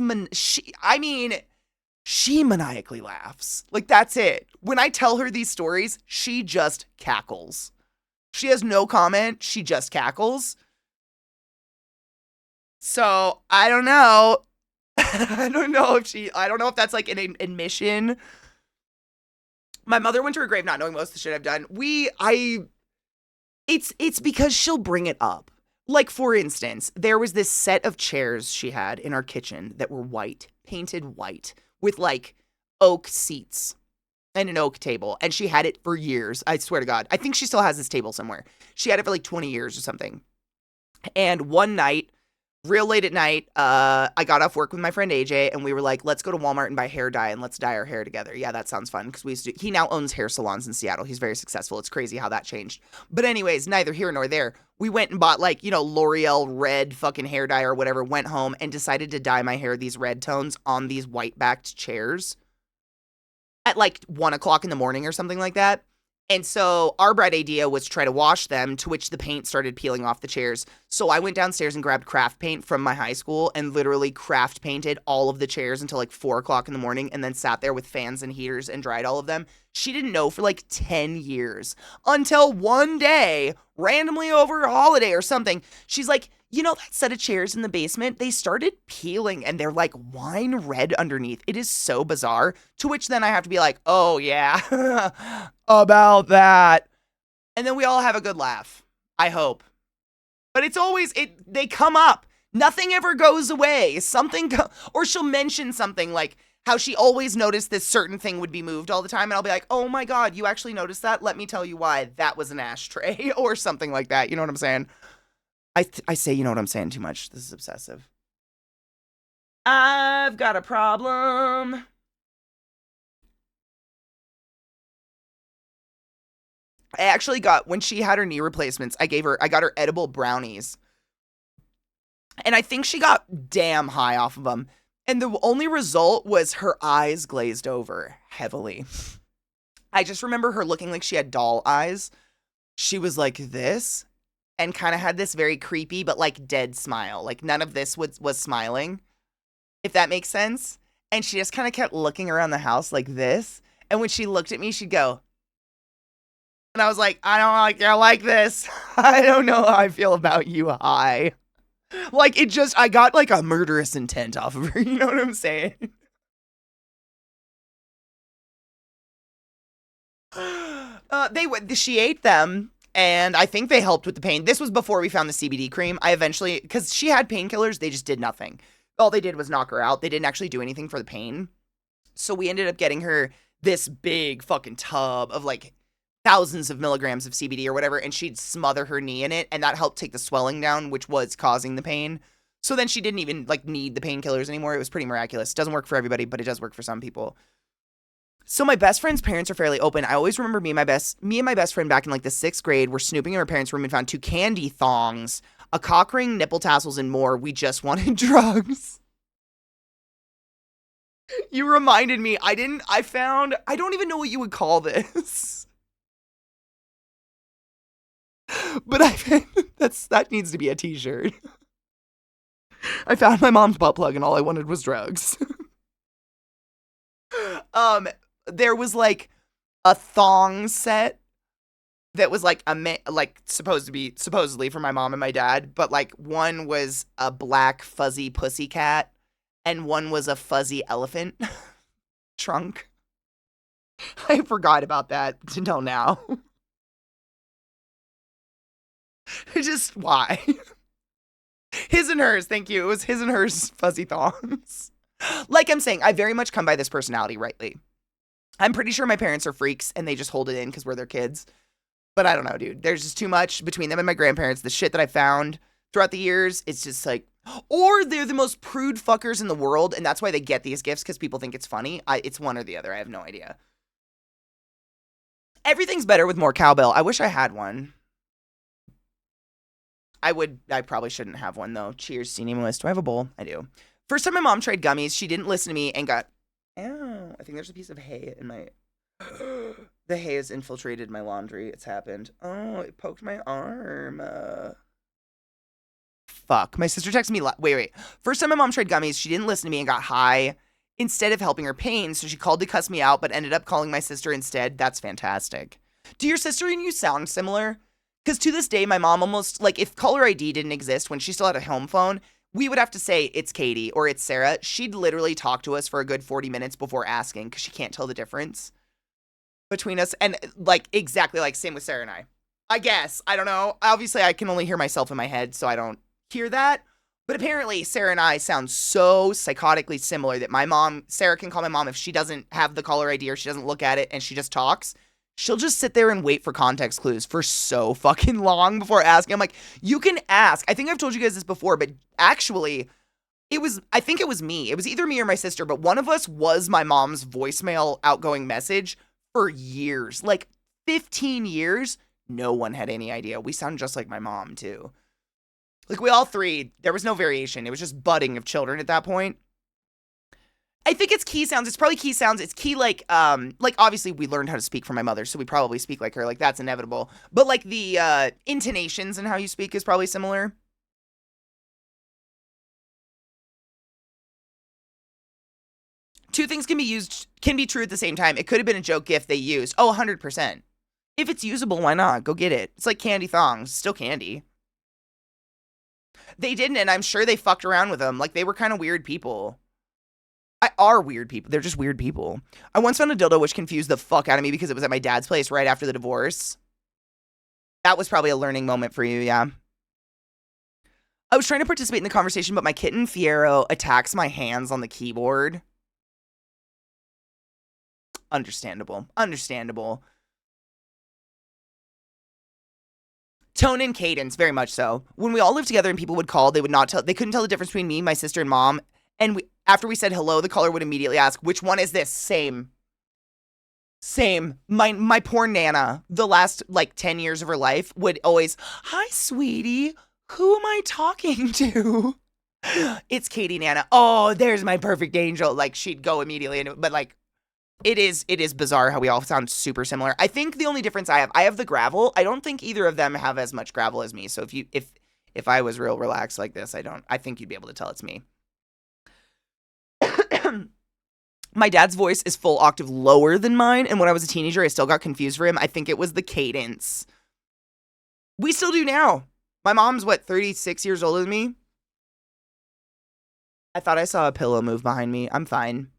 she maniacally laughs. Like, that's it. When I tell her these stories, she just cackles. She has no comment. She just cackles. So, I don't know. I don't know if that's like an admission. My mother went to her grave not knowing most of the shit I've done. It's because she'll bring it up. Like, for instance, there was this set of chairs she had in our kitchen that were white, painted white, with like oak seats and an oak table. And she had it for years. I swear to God. I think she still has this table somewhere. She had it for like 20 years or something. And one night, real late at night, I got off work with my friend AJ, and we were like, let's go to Walmart and buy hair dye, and let's dye our hair together. Yeah, that sounds fun, because he now owns hair salons in Seattle. He's very successful. It's crazy how that changed. But anyways, neither here nor there. We went and bought, like, L'Oreal red fucking hair dye or whatever, went home, and decided to dye my hair these red tones on these white-backed chairs at, like, 1 o'clock in the morning or something like that. And so our bright idea was to try to wash them, to which the paint started peeling off the chairs. So I went downstairs and grabbed craft paint from my high school and literally craft painted all of the chairs until like 4 o'clock in the morning, and then sat there with fans and heaters and dried all of them. She didn't know for like 10 years, until one day, randomly over a holiday or something, she's like, that set of chairs in the basement, they started peeling and they're like wine red underneath. It is so bizarre. To which then I have to be like, oh yeah, about that. And then we all have a good laugh. I hope. But it's always, they come up. Nothing ever goes away. Or she'll mention something like how she always noticed this certain thing would be moved all the time. And I'll be like, oh my God, you actually noticed that? Let me tell you why. That was an ashtray or something like that. You know what I'm saying? I say you know what I'm saying too much. This is obsessive. I've got a problem. I actually when she had her knee replacements, I got her edible brownies. And I think she got damn high off of them. And the only result was her eyes glazed over heavily. I just remember her looking like she had doll eyes. She was like this. And kind of had this very creepy, but like dead smile. Like none of this was smiling, if that makes sense. And she just kind of kept looking around the house like this. And when she looked at me, she'd go. And I was like, I don't like this. I don't know how I feel about you, hi. Like I got like a murderous intent off of her. You know what I'm saying? She ate them. And I think they helped with the pain. This was before we found the CBD cream. I eventually, because she had painkillers, they just did nothing. All they did was knock her out. They didn't actually do anything for the pain. So we ended up getting her this big fucking tub of like thousands of milligrams of CBD or whatever, and she'd smother her knee in it, and that helped take the swelling down, which was causing the pain. So then she didn't even like need the painkillers anymore. It was pretty miraculous. It doesn't work for everybody, but it does work for some people. So my best friend's parents are fairly open. I always remember me and my best friend back in like the 6th grade were snooping in her parents' room and found 2 candy thongs, a cock ring, nipple tassels, and more. We just wanted drugs. You reminded me. I don't even know what you would call this. But that needs to be a t-shirt. I found my mom's butt plug and all I wanted was drugs. There was like a thong set that was like supposedly for my mom and my dad, but like one was a black fuzzy pussy cat and one was a fuzzy elephant trunk. I forgot about that until now. Just why? His and hers, thank you. It was his and hers fuzzy thongs. Like I'm saying, I very much come by this personality rightly. I'm pretty sure my parents are freaks and they just hold it in because we're their kids. But I don't know, dude. There's just too much between them and my grandparents. The shit that I found throughout the years, it's just like, or they're the most prude fuckers in the world, and that's why they get these gifts because people think it's funny. It's one or the other. I have no idea. Everything's better with more cowbell. I wish I had one. I probably shouldn't have one though. Cheers, Senior Moist. Do I have a bowl? I do. First time my mom tried gummies, she didn't listen to me and got, ow, I think there's a piece of hay in my, the hay has infiltrated my laundry. It's happened. Oh, it poked my arm. Fuck. My sister texted me, wait. First time my mom tried gummies, she didn't listen to me and got high instead of helping her pain, so she called to cuss me out, but ended up calling my sister instead. That's fantastic. Do your sister and you sound similar? Because to this day, my mom almost, like, if caller ID didn't exist when she still had a home phone, we would have to say, it's Katie or it's Sarah. She'd literally talk to us for a good 40 minutes before asking because she can't tell the difference between us. And, like, exactly like same with Sarah and I guess. I don't know. Obviously, I can only hear myself in my head, so I don't hear that. But apparently, Sarah and I sound so psychotically similar that my mom, Sarah can call my mom if she doesn't have the caller ID or she doesn't look at it and she just talks. She'll just sit there and wait for context clues for so fucking long before asking. I'm like, you can ask. I think I've told you guys this before, but actually, I think it was me. It was either me or my sister, but one of us was my mom's voicemail outgoing message for years. Like 15 years. No one had any idea. We sound just like my mom, too. Like, we all three, there was no variation. It was just budding of children at that point. I think it's key sounds. It's probably key sounds. It's key, like obviously we learned how to speak from my mother, so we probably speak like her. Like, that's inevitable. But, like, the intonations and how you speak is probably similar. Two things can be true at the same time. It could have been a joke gift they used. Oh, 100%. If it's usable, why not? Go get it. It's like candy thongs. Still candy. They didn't, and I'm sure they fucked around with them. Like, they were kind of weird people. Are weird people. They're just weird people. I once found a dildo which confused the fuck out of me because it was at my dad's place right after the divorce. That was probably a learning moment for you, yeah. I was trying to participate in the conversation, but my kitten, Fiero, attacks my hands on the keyboard. Understandable. Tone and cadence, very much so. When we all lived together and people would call, they couldn't tell the difference between me, my sister, and mom. And after we said hello, the caller would immediately ask, which one is this? Same. My poor Nana, the last, 10 years of her life, would always, hi, sweetie. Who am I talking to? It's Katie, Nana. Oh, there's my perfect angel. Like, she'd go immediately into it. But, it is bizarre how we all sound super similar. I think the only difference I have the gravel. I don't think either of them have as much gravel as me. So if I was real relaxed like this, I think you'd be able to tell it's me. My dad's voice is full octave lower than mine, and when I was a teenager, I still got confused for him. I think it was the cadence. We still do now. My mom's 36 years older than me? I thought I saw a pillow move behind me. I'm fine.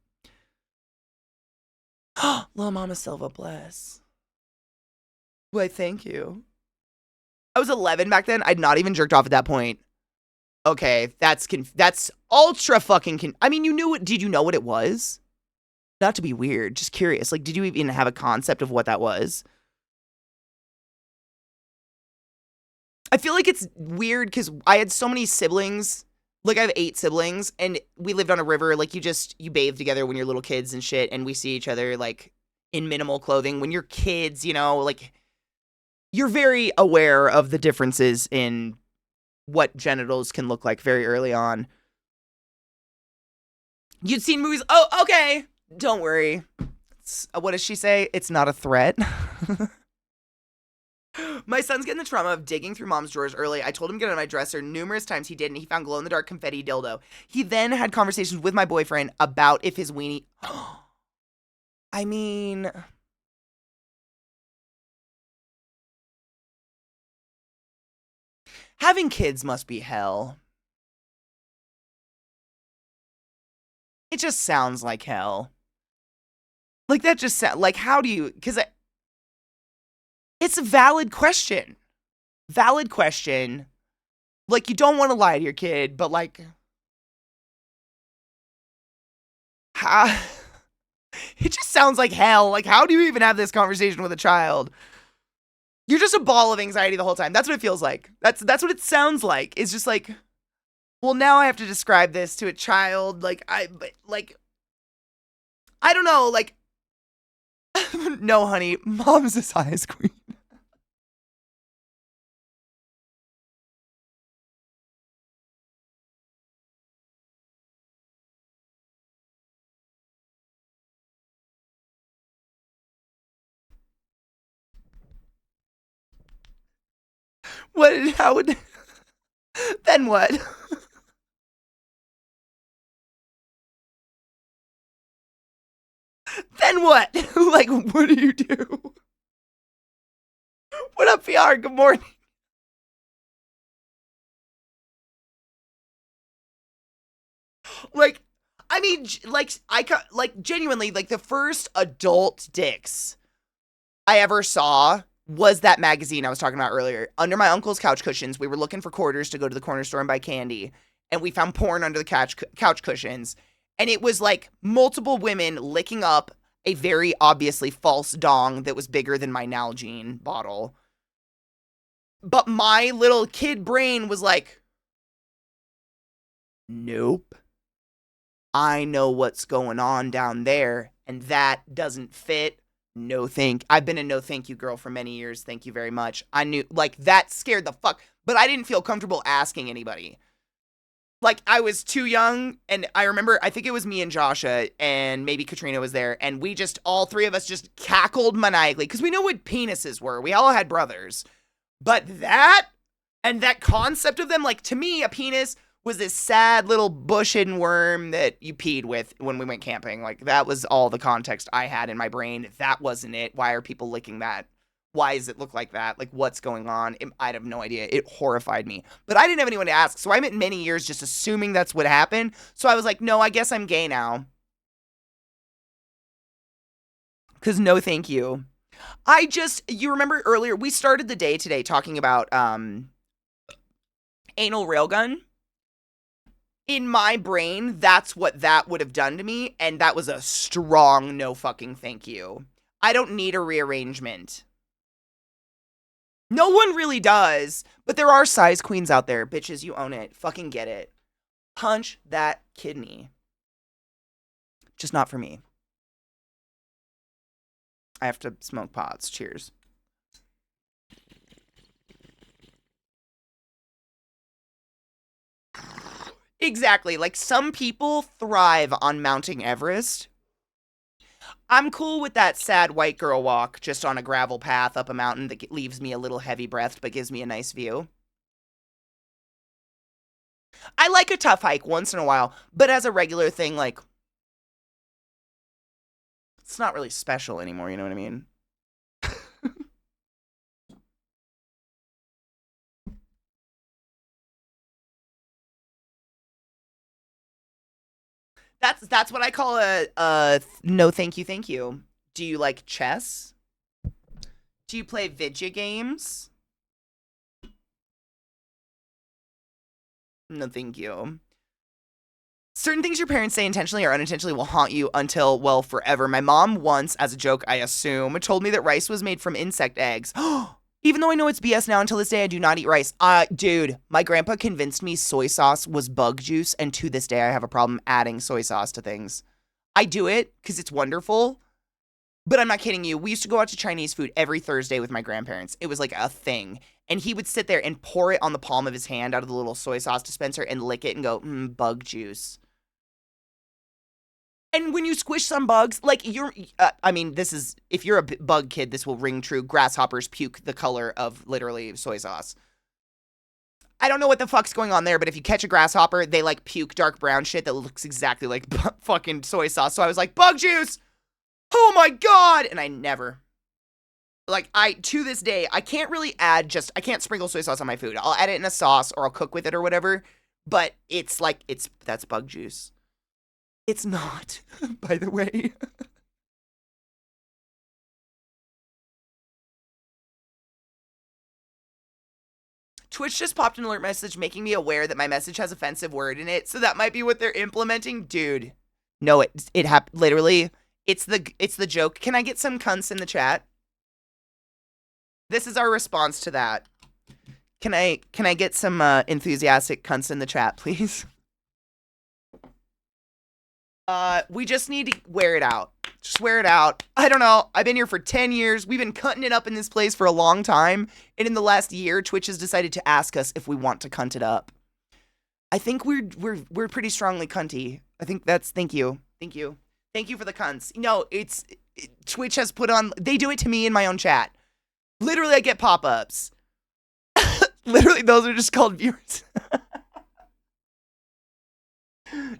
Little Mama Silva, bless. Why, thank you. I was 11 back then. I'd not even jerked off at that point. Okay, that's ultra fucking I mean, did you know what it was? Not to be weird, just curious. Like, did you even have a concept of what that was? I feel like it's weird because I had so many siblings. Like, I have 8 siblings, and we lived on a river. Like, you bathe together when you're little kids and shit, and we see each other, like, in minimal clothing. When you're kids, like, you're very aware of the differences in what genitals can look like very early on. You'd seen movies. Oh, okay. Don't worry. What does she say? It's not a threat. My son's getting the trauma of digging through mom's drawers early. I told him to get out of my dresser numerous times. He didn't. He found glow-in-the-dark confetti dildo. He then had conversations with my boyfriend about if his weenie... I mean... Having kids must be hell. It just sounds like hell. Like, that just sounds... Like, how do you... Because it's a valid question. Valid question. Like, you don't want to lie to your kid, but, like... It just sounds like hell. Like, how do you even have this conversation with a child? You're just a ball of anxiety the whole time. That's what it feels like. That's what it sounds like. It's just like, well, now I have to describe this to a child. I don't know. Like, no, honey, mom's a size queen. What? How would? Then what? Then what? Like, what do you do? What up, PR? Good morning. Like, I mean, like genuinely, like the first adult dicks I ever saw was that magazine I was talking about earlier. Under my uncle's couch cushions, we were looking for quarters to go to the corner store and buy candy, and we found porn under the couch cushions, and it was like multiple women licking up a very obviously false dong that was bigger than my Nalgene bottle. But my little kid brain was like, nope. I know what's going on down there, and that doesn't fit. No thank. I've been a no thank you girl for many years. Thank you very much. I knew, like, that scared the fuck, but I didn't feel comfortable asking anybody. Like, I was too young, and I remember, I think it was me and Joshua, and maybe Katrina was there, and we just, all three of us just cackled maniacally, because we know what penises were. We all had brothers. But that, and that concept of them, like, to me, a penis was this sad little bush-hidden worm that you peed with when we went camping. Like, that was all the context I had in my brain. That wasn't it. Why are people licking that? Why does it look like that? Like, what's going on? I'd have no idea. It horrified me. But I didn't have anyone to ask, so I spent many years just assuming that's what happened. So I was like, no, I guess I'm gay now. Because no thank you. You remember earlier, we started the day today talking about anal railgun. In my brain, that's what that would have done to me, and that was a strong no fucking thank you. I don't need a rearrangement. No one really does, but there are size queens out there. Bitches, you own it. Fucking get it. Punch that kidney. Just not for me. I have to smoke pots. Cheers. Exactly. Like, some people thrive on mounting Everest. I'm cool with that sad white girl walk just on a gravel path up a mountain that leaves me a little heavy breathed but gives me a nice view. I like a tough hike once in a while, but as a regular thing, like, it's not really special anymore, you know what I mean? That's what I call a no thank you, thank you. Do you like chess? Do you play video games? No thank you. Certain things your parents say intentionally or unintentionally will haunt you until, well, forever. My mom once, as a joke, I assume, told me that rice was made from insect eggs. Even though I know it's BS now, until this day, I do not eat rice. Dude, my grandpa convinced me soy sauce was bug juice, and to this day, I have a problem adding soy sauce to things. I do it because it's wonderful, but I'm not kidding you. We used to go out to Chinese food every Thursday with my grandparents. It was like a thing. And he would sit there and pour it on the palm of his hand out of the little soy sauce dispenser and lick it and go, bug juice. And when you squish some bugs, like I mean, this is, if you're a bug kid, this will ring true. Grasshoppers puke the color of literally soy sauce. I don't know what the fuck's going on there, but if you catch a grasshopper, they like puke dark brown shit that looks exactly like fucking soy sauce. So I was like, bug juice! Oh my God! And I never. Like, to this day, I can't really I can't sprinkle soy sauce on my food. I'll add it in a sauce or I'll cook with it or whatever, but it's like, that's bug juice. It's not, by the way. Twitch just popped an alert message making me aware that my message has offensive word in it, so that might be what they're implementing. Dude, no, it happened. Literally, it's the joke. Can I get some cunts in the chat? This is our response to that. Can I get some enthusiastic cunts in the chat, please? We just need to wear it out. Just wear it out. I don't know. I've been here for 10 years. We've been cutting it up in this place for a long time. And in the last year, Twitch has decided to ask us if we want to cunt it up. I think we're pretty strongly cunty. I think thank you. Thank you. Thank you for the cunts. No, Twitch has put on, they do it to me in my own chat. Literally, I get pop-ups. Literally, those are just called viewers.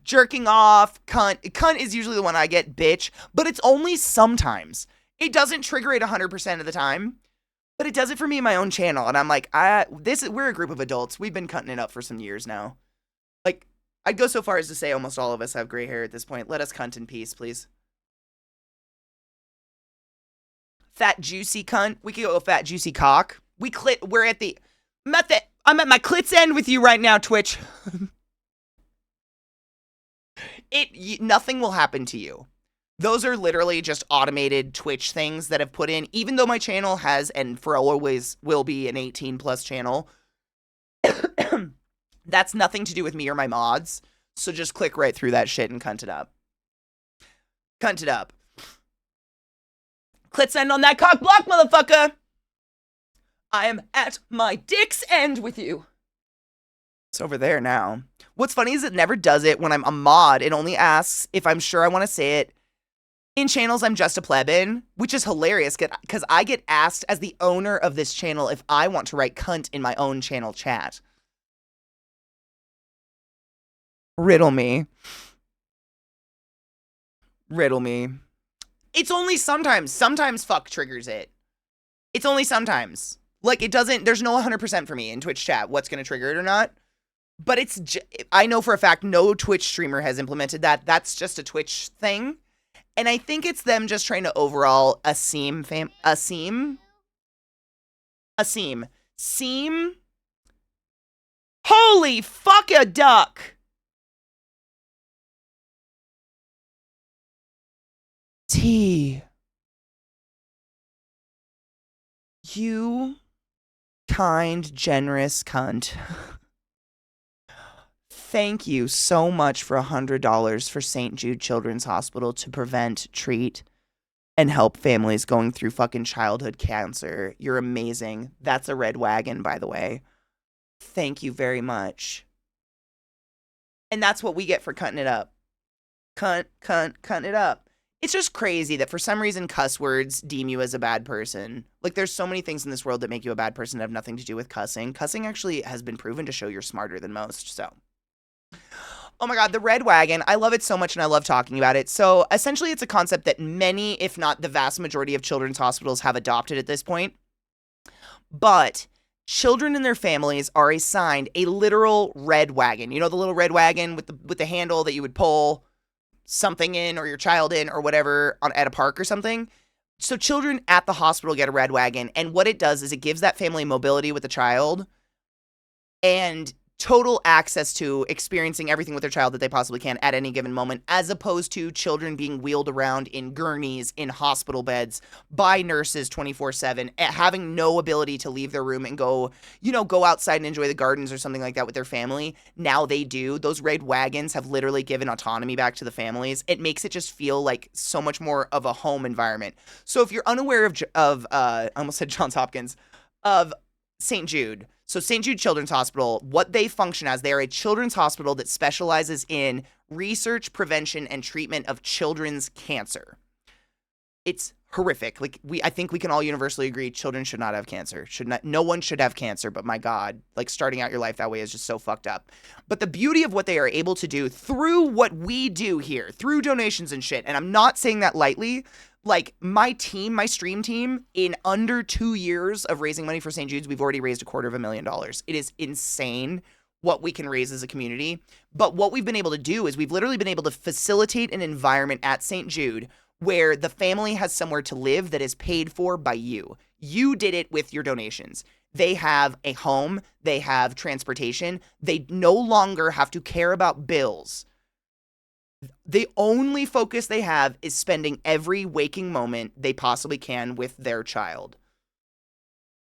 Jerking off, cunt. Cunt is usually the one I get, bitch, but it's only sometimes. It doesn't trigger it 100% of the time, but it does it for me in my own channel. And I'm like, we're a group of adults. We've been cutting it up for some years now. Like, I'd go so far as to say almost all of us have gray hair at this point. Let us cunt in peace, please. Fat juicy cunt. We could go fat juicy cock. We're at the method. I'm at my clit's end with you right now, Twitch. Nothing will happen to you. Those are literally just automated Twitch things that have put in, even though my channel has, and for always will be, an 18+ channel. That's nothing to do with me or my mods. So just click right through that shit and cunt it up. Cunt it up. Clit's end on that cock block, motherfucker. I am at my dick's end with you. It's over there now. What's funny is it never does it when I'm a mod. It only asks if I'm sure I want to say it. In channels I'm just a pleb in, which is hilarious because I get asked as the owner of this channel if I want to write cunt in my own channel chat. Riddle me. Riddle me. It's only sometimes. Sometimes fuck triggers it. It's only sometimes. Like, it doesn't, there's no 100% for me in Twitch chat what's going to trigger it or not. But I know for a fact no Twitch streamer has implemented that. That's just a Twitch thing. And I think it's them just trying to overall seem. Holy fuck a duck. T. You kind, generous cunt. Thank you so much for $100 for St. Jude Children's Hospital to prevent, treat, and help families going through fucking childhood cancer. You're amazing. That's a red wagon, by the way. Thank you very much. And that's what we get for cutting it up. Cutting it up. It's just crazy that for some reason cuss words deem you as a bad person. Like, there's so many things in this world that make you a bad person that have nothing to do with cussing. Cussing actually has been proven to show you're smarter than most, so. Oh my god, the red wagon. I love it so much and I love talking about it. So, essentially, it's a concept that many, if not the vast majority of children's hospitals have adopted at this point. But children and their families are assigned a literal red wagon. You know, the little red wagon with the handle that you would pull something in or your child in or whatever at a park or something. So children at the hospital get a red wagon, and what it does is it gives that family mobility with the child and total access to experiencing everything with their child that they possibly can at any given moment, as opposed to children being wheeled around in gurneys in hospital beds by nurses 24/7, having no ability to leave their room and go outside and enjoy the gardens or something like that with their family. Now they do. Those red wagons have literally given autonomy back to the families. It makes it just feel like so much more of a home environment. So if you're unaware of I almost said Johns Hopkins, of St. Jude. So St. Jude Children's Hospital, what they function as, they are a children's hospital that specializes in research, prevention, and treatment of children's cancer. It's horrific. Like, I think we can all universally agree children should not have cancer. No one should have cancer, but my God, like, starting out your life that way is just so fucked up. But the beauty of what they are able to do through what we do here, through donations and shit, and I'm not saying that lightly, like, my stream team, in under 2 years of raising money for St. Jude's, we've already raised $250,000. It is insane what we can raise as a community. But what we've been able to do is we've literally been able to facilitate an environment at St. Jude where the family has somewhere to live that is paid for by you. You did it with your donations. They have a home. They have transportation. They no longer have to care about bills. The only focus they have is spending every waking moment they possibly can with their child.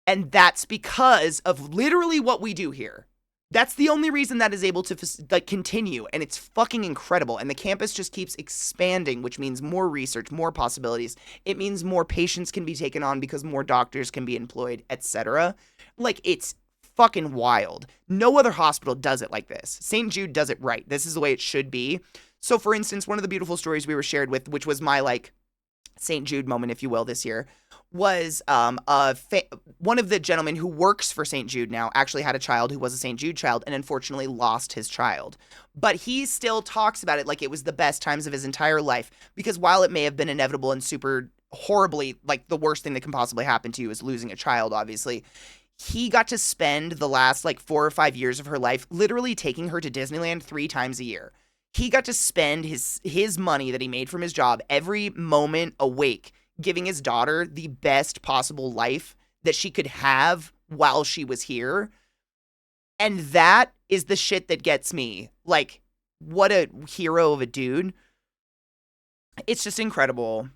And that's because of literally what we do here. That's the only reason that is able to continue, and it's fucking incredible. And the campus just keeps expanding, which means more research, more possibilities. It means more patients can be taken on because more doctors can be employed, etc. Like, it's fucking wild. No other hospital does it like this. St. Jude does it right. This is the way it should be. So, for instance, one of the beautiful stories we were shared with, which was my, like, St. Jude moment, if you will, this year, was one of the gentlemen who works for St. Jude now actually had a child who was a St. Jude child and unfortunately lost his child. But he still talks about it like it was the best times of his entire life, because while it may have been inevitable and super horribly, like the worst thing that can possibly happen to you is losing a child, obviously, he got to spend the last like 4 or 5 years of her life literally taking her to Disneyland 3 times a year. He got to spend his money that he made from his job every moment awake, giving his daughter the best possible life that she could have while she was here. And that is the shit that gets me. Like, what a hero of a dude. It's just incredible.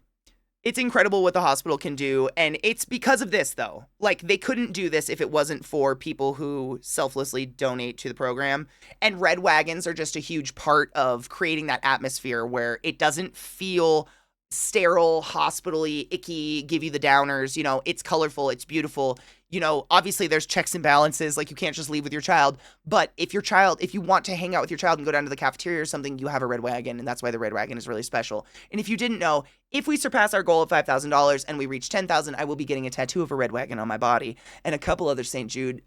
It's incredible what the hospital can do. And it's because of this, though. Like, they couldn't do this if it wasn't for people who selflessly donate to the program. And red wagons are just a huge part of creating that atmosphere where it doesn't feel sterile, hospital-y, icky, give you the downers. You know, it's colorful, it's beautiful. You know, obviously there's checks and balances. Like, you can't just leave with your child. But if you want to hang out with your child and go down to the cafeteria or something, you have a red wagon, and that's why the red wagon is really special. And if you didn't know, if we surpass our goal of $5,000 and we reach $10,000, I will be getting a tattoo of a red wagon on my body. And a couple other St. Jude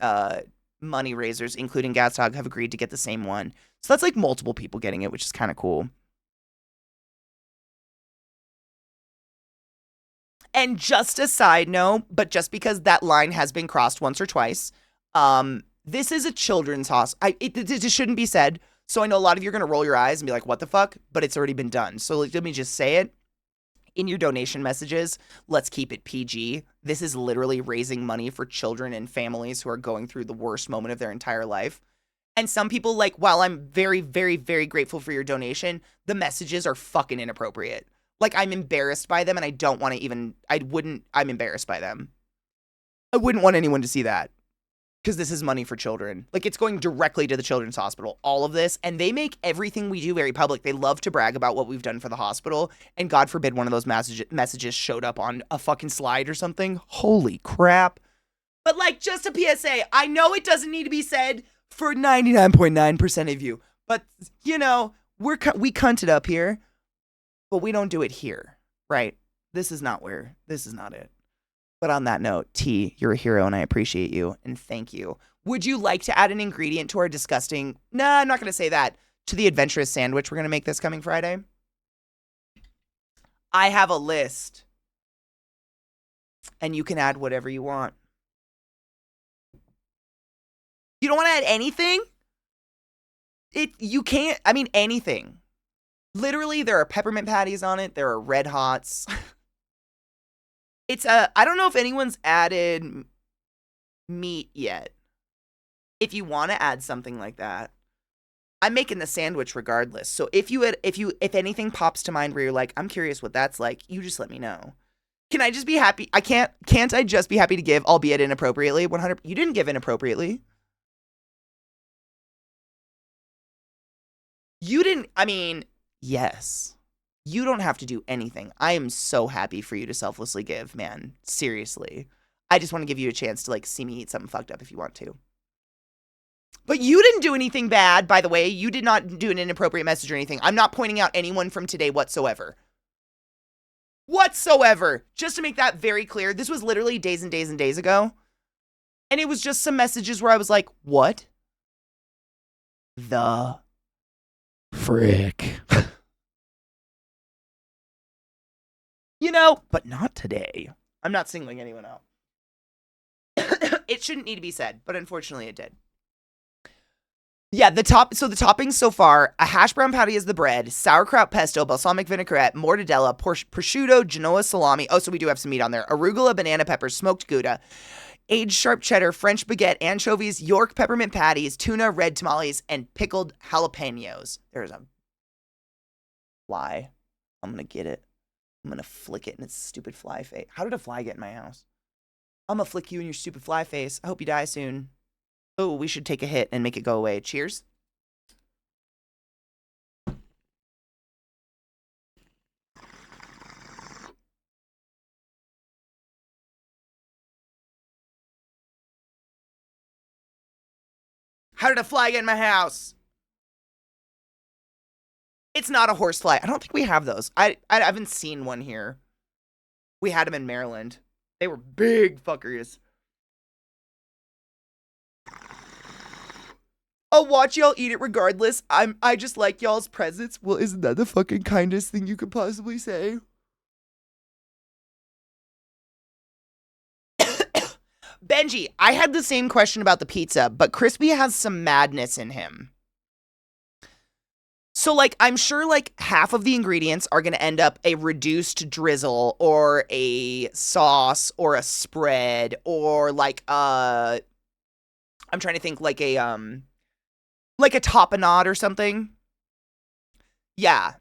money raisers, including Gastog, have agreed to get the same one. So that's like multiple people getting it, which is kind of cool. And just a side note, but just because that line has been crossed once or twice, this is a children's hospital. It shouldn't be said. So I know a lot of you are going to roll your eyes and be like, what the fuck? But it's already been done. So let me just say it. In your donation messages, let's keep it PG. This is literally raising money for children and families who are going through the worst moment of their entire life. And some people, like, while I'm very, very, very grateful for your donation, the messages are fucking inappropriate. Like, I'm embarrassed by them, and I don't want to even, I'm embarrassed by them. I wouldn't want anyone to see that, because this is money for children. Like, it's going directly to the children's hospital, all of this, and they make everything we do very public. They love to brag about what we've done for the hospital, and God forbid one of those messages showed up on a fucking slide or something. Holy crap. But, like, just a PSA, I know it doesn't need to be said for 99.9% of you, but, you know, we cunt it up here. But we don't do it here, right? This is not it. But on that note, T, you're a hero and I appreciate you and thank you. Would you like to add an ingredient to our disgusting, nah, I'm not going to say that, to the adventurous sandwich we're going to make this coming Friday? I have a list. And you can add whatever you want. You don't want to add anything? You can't, I mean, anything. Literally, there are peppermint patties on it. There are Red Hots. I don't know if anyone's added meat yet. If you want to add something like that, I'm making the sandwich regardless. So if anything pops to mind where you're like, I'm curious what that's like, you just let me know. Can I just be happy? Can't I just be happy to give, albeit inappropriately? 100. You didn't give inappropriately. You didn't, I mean, yes. You don't have to do anything. I am so happy for you to selflessly give, man. Seriously. I just want to give you a chance to, like, see me eat something fucked up if you want to. But you didn't do anything bad, by the way. You did not do an inappropriate message or anything. I'm not pointing out anyone from today whatsoever. Whatsoever. Just to make that very clear, this was literally days and days and days ago. And it was just some messages where I was like, what the frick? You know, but not today. I'm not singling anyone out. It shouldn't need to be said, but unfortunately it did. Yeah, the toppings so far, a hash brown patty is the bread, sauerkraut pesto, balsamic vinaigrette, mortadella, prosciutto, Genoa salami. Oh, so we do have some meat on there. Arugula, banana peppers, smoked Gouda, aged sharp cheddar, French baguette, anchovies, York peppermint patties, tuna, red tamales, and pickled jalapenos. There's a fly. I'm going to get it. I'm going to flick it in its stupid fly face. How did a fly get in my house? I'm going to flick you in your stupid fly face. I hope you die soon. Oh, we should take a hit and make it go away. Cheers. How did a fly get in my house? It's not a horsefly. I don't think we have those. I haven't seen one here. We had them in Maryland. They were big fuckers. I'll watch y'all eat it regardless. I just like y'all's presence. Well, isn't that the fucking kindest thing you could possibly say? Benji, I had the same question about the pizza, but Crispy has some madness in him. So, like, I'm sure, like, half of the ingredients are going to end up a reduced drizzle or a sauce or a spread or, like, I'm trying to think, like a tapenade or something. Yeah.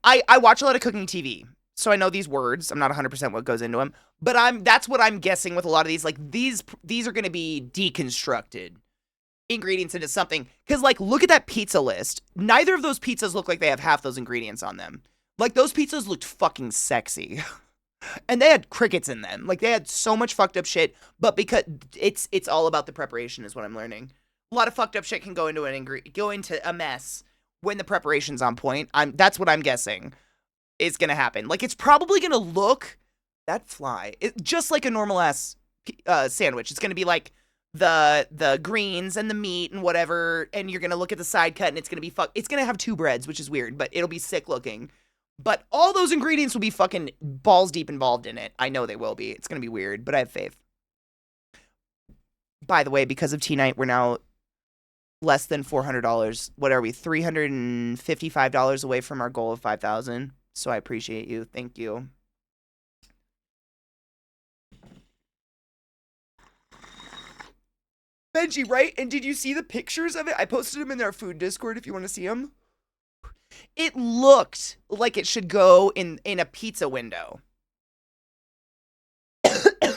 I watch a lot of cooking TV, so I know these words. I'm not 100% what goes into them, but that's what I'm guessing with a lot of these. Like, these are going to be deconstructed ingredients into something. Because, like, look at that pizza list. Neither of those pizzas look like they have half those ingredients on them. Like, those pizzas looked fucking sexy. And they had crickets in them. Like, they had so much fucked up shit, but because it's all about the preparation is what I'm learning. A lot of fucked up shit can go into a mess when the preparation's on point. That's what I'm guessing is going to happen. Like, it's probably going to look just like a normal ass sandwich. It's going to be like the greens and the meat and whatever, and you're going to look at the side cut and it's going to be it's going to have two breads, which is weird, but it'll be sick looking. But all those ingredients will be fucking balls deep involved in it. I know they will be. It's going to be weird, but I have faith. By the way, because of T-Night, we're now less than $400. What are we? $355 away from our goal of $5,000. So I appreciate you. Thank you. Benji, right? And did you see the pictures of it? I posted them in our food Discord if you want to see them. It looked like it should go in a pizza window.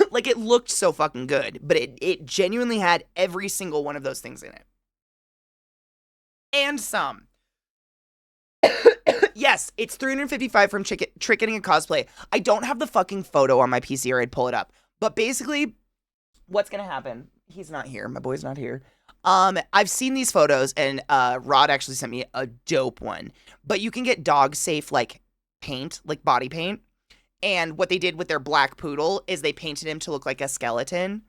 Like, it looked so fucking good, but it genuinely had every single one of those things in it. And some. Yes, it's $355 from Trick Getting a Cosplay. I don't have the fucking photo on my PC, or I'd pull it up. But basically, what's gonna happen? He's not here. My boy's not here. I've seen these photos, and Rod actually sent me a dope one. But you can get dog safe, like, paint, like body paint. And what they did with their black poodle is they painted him to look like a skeleton.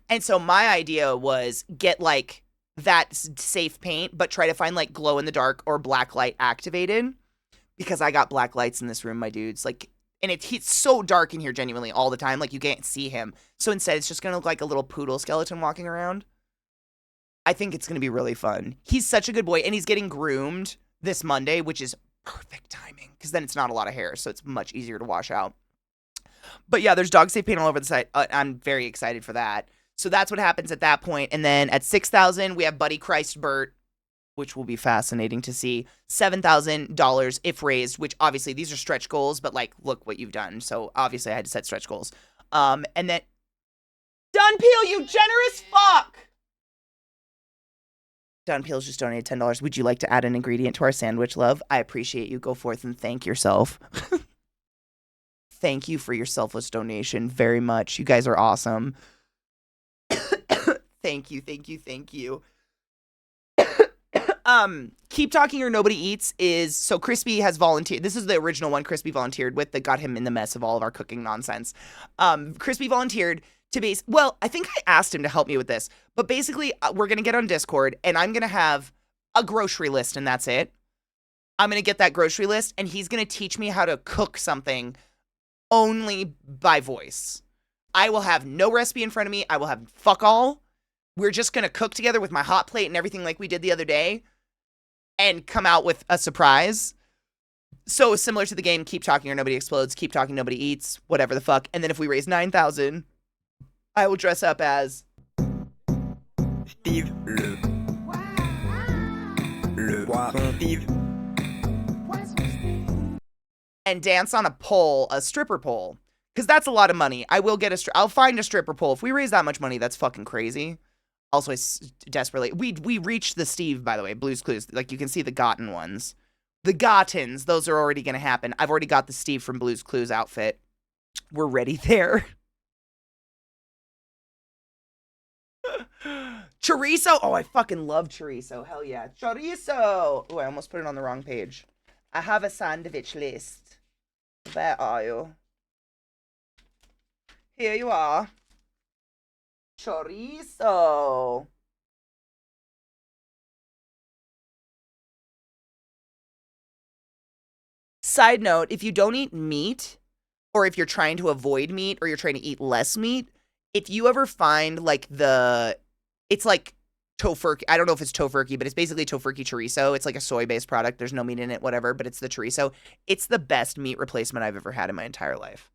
And so my idea was get, like, that safe paint, but try to find, like, glow in the dark or black light activated. Because I got black lights in this room, my dudes. Like, and it's so dark in here genuinely all the time. Like, you can't see him. So instead, it's just going to look like a little poodle skeleton walking around. I think it's going to be really fun. He's such a good boy. And he's getting groomed this Monday, which is perfect timing. Because then it's not a lot of hair. So it's much easier to wash out. But yeah, there's dog safe paint all over the site. I'm very excited for that. So that's what happens at that point. And then at 6,000, we have Buddy Christ Burt, which will be fascinating to see. $7,000 if raised, which obviously these are stretch goals, but, like, look what you've done. So obviously I had to set stretch goals. And then Dunpeel, you generous fuck! Dunpeel's just donated $10. Would you like to add an ingredient to our sandwich, love? I appreciate you. Go forth and thank yourself. Thank you for your selfless donation very much. You guys are awesome. Thank you, thank you, thank you. Keep Talking or Nobody Eats is, so Crispy has volunteered. This is the original one Crispy volunteered with that got him in the mess of all of our cooking nonsense. Crispy volunteered to well, I think I asked him to help me with this, but basically we're going to get on Discord and I'm going to have a grocery list and that's it. I'm going to get that grocery list and he's going to teach me how to cook something only by voice. I will have no recipe in front of me. I will have fuck all. We're just going to cook together with my hot plate and everything like we did the other day and come out with a surprise. So similar to the game, Keep Talking or Nobody Explodes, Keep Talking, Nobody Eats, whatever the fuck. And then if we raise 9,000, I will dress up as Steve. And dance on a pole, a stripper pole. Because that's a lot of money. I will get I'll find a stripper pole. If we raise that much money, that's fucking crazy. Also, I desperately... We reached the Steve, by the way, Blue's Clues. Like, you can see the Gotten ones. The Gottens, those are already going to happen. I've already got the Steve from Blue's Clues outfit. We're ready there. Chorizo! Oh, I fucking love chorizo. Hell yeah. Chorizo! Oh, I almost put it on the wrong page. I have a sandwich list. Where are you? Here you are. Chorizo. Side note, if you don't eat meat, or if you're trying to avoid meat, or you're trying to eat less meat, if you ever find like it's like tofurkey. I don't know if it's tofurkey, but it's basically tofurkey chorizo. It's like a soy-based product. There's no meat in it, whatever, but it's the chorizo. It's the best meat replacement I've ever had in my entire life.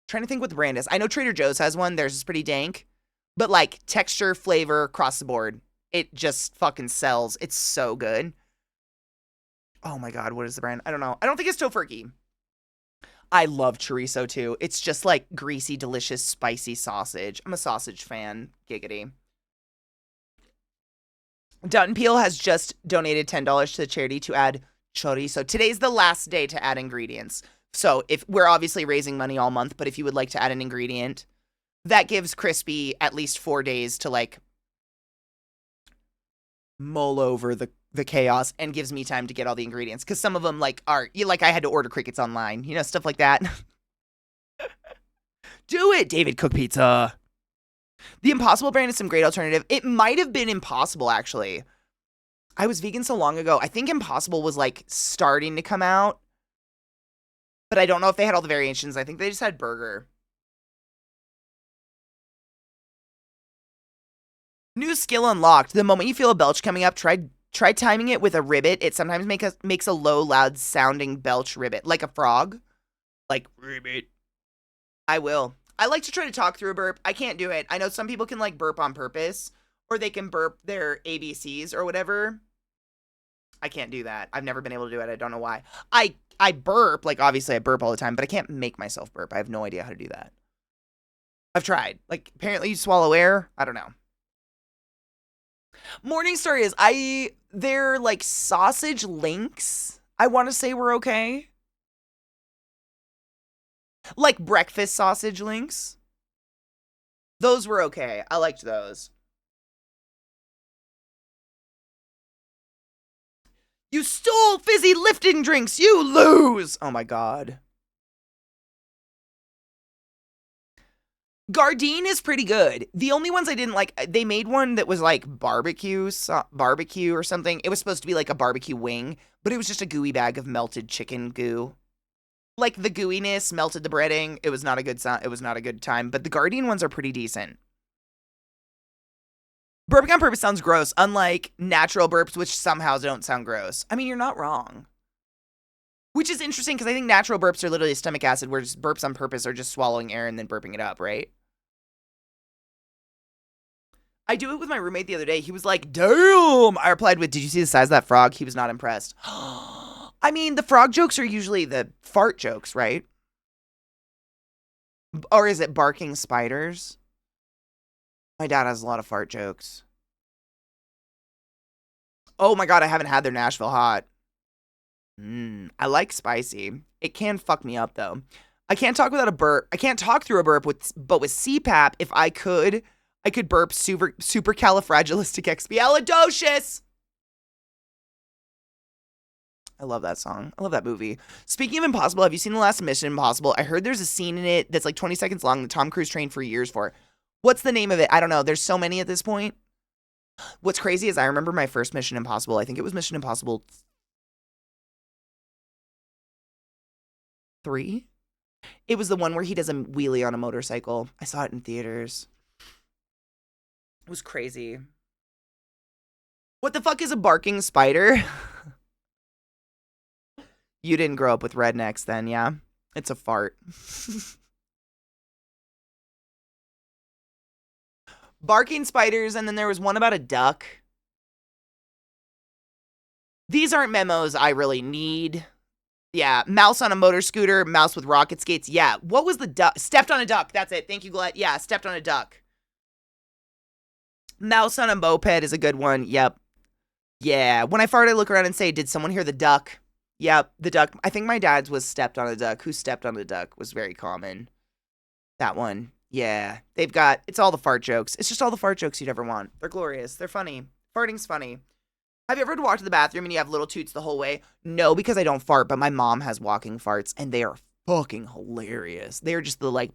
Trying to think what the brand is. I know Trader Joe's has one. Theirs is pretty dank, but like texture, flavor, across the board, it just fucking sells. It's so good. Oh my God, what is the brand? I don't know. I don't think it's tofurkey. I love chorizo too. It's just like greasy, delicious, spicy sausage. I'm a sausage fan. Giggity. Dutton Peel has just donated $10 to the charity to add chorizo. Today's the last day to add ingredients. So if we're obviously raising money all month, but if you would like to add an ingredient, that gives Crispy at least 4 days to like mull over the chaos and gives me time to get all the ingredients. Because some of them like are, like I had to order crickets online, stuff like that. Do it, David Cook Pizza. The Impossible brand is some great alternative. It might have been Impossible, actually. I was vegan so long ago. I think Impossible was like starting to come out. But I don't know if they had all the variations. I think they just had burger. New skill unlocked. The moment you feel a belch coming up, try timing it with a ribbit. It sometimes makes a low, loud sounding belch ribbit. Like a frog. Like, ribbit. I will. I like to try to talk through a burp. I can't do it. I know some people can like burp on purpose. Or they can burp their ABCs or whatever. I can't do that. I've never been able to do it. I don't know why. I burp. Like, obviously I burp all the time. But I can't make myself burp. I have no idea how to do that. I've tried. Like, apparently you swallow air. I don't know. Morningstar is, they're like sausage links, I want to say were okay. Like breakfast sausage links. Those were okay. I liked those. You stole fizzy lifting drinks. You lose. Oh my God. Gardein is pretty good. The only ones I didn't like, they made one that was like barbecue or something. It was supposed to be like a barbecue wing, but it was just a gooey bag of melted chicken goo. Like the gooiness melted the breading. It was not a good it was not a good time, but the Gardein ones are pretty decent. Burping on purpose sounds gross, unlike natural burps, which somehow don't sound gross. I mean, you're not wrong. Which is interesting because I think natural burps are literally stomach acid, whereas burps on purpose are just swallowing air and then burping it up, right? I do it with my roommate the other day. He was like, damn. I replied with, did you see the size of that frog? He was not impressed. I mean, the frog jokes are usually the fart jokes, right? Or is it barking spiders? My dad has a lot of fart jokes. Oh my God, I haven't had their Nashville hot. I like spicy. It can fuck me up though. I can't talk without a burp. I can't talk through a burp but with CPAP, if I could burp supercalifragilisticexpialidocious. I love that song. I love that movie. Speaking of Impossible, have you seen the last Mission Impossible? I heard there's a scene in it that's like 20 seconds long that Tom Cruise trained for years for. What's the name of it? I don't know. There's so many at this point. What's crazy is I remember my first Mission Impossible. I think it was Mission Impossible 3. It was the one where he does a wheelie on a motorcycle. I saw it in theaters. It was crazy. What the fuck is a barking spider? You didn't grow up with rednecks then, yeah? It's a fart. Barking spiders, and then there was one about a duck. These aren't memos I really need. Yeah, mouse on a motor scooter, mouse with rocket skates. Yeah, what was the duck? Stepped on a duck. That's it. Thank you, Glenn. Yeah, stepped on a duck. Mouse on a moped is a good one. Yep. Yeah, when I fart, I look around and say, did someone hear the duck? Yep, the duck. I think my dad's was stepped on a duck. Who stepped on a duck was very common. That one. Yeah, it's all the fart jokes. It's just all the fart jokes you'd ever want. They're glorious. They're funny. Farting's funny. Have you ever walked to the bathroom and you have little toots the whole way? No, because I don't fart, but my mom has walking farts, and they are fucking hilarious. They're just the, like,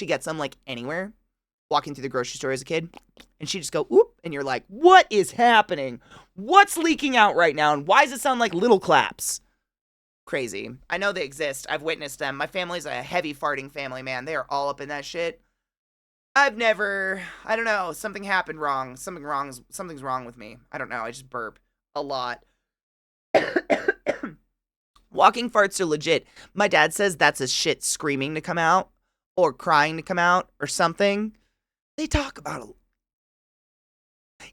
she gets them like anywhere. Walking through the grocery store as a kid, and she just go, oop, and you're like, what is happening? What's leaking out right now? And why does it sound like little claps? Crazy. I know they exist. I've witnessed them. My family's a heavy farting family, man. They are all up in that shit. I don't know, something happened wrong. Something's wrong with me. I don't know. I just burp a lot. Walking farts are legit. My dad says that's a shit screaming to come out or crying to come out or something. They talk about it.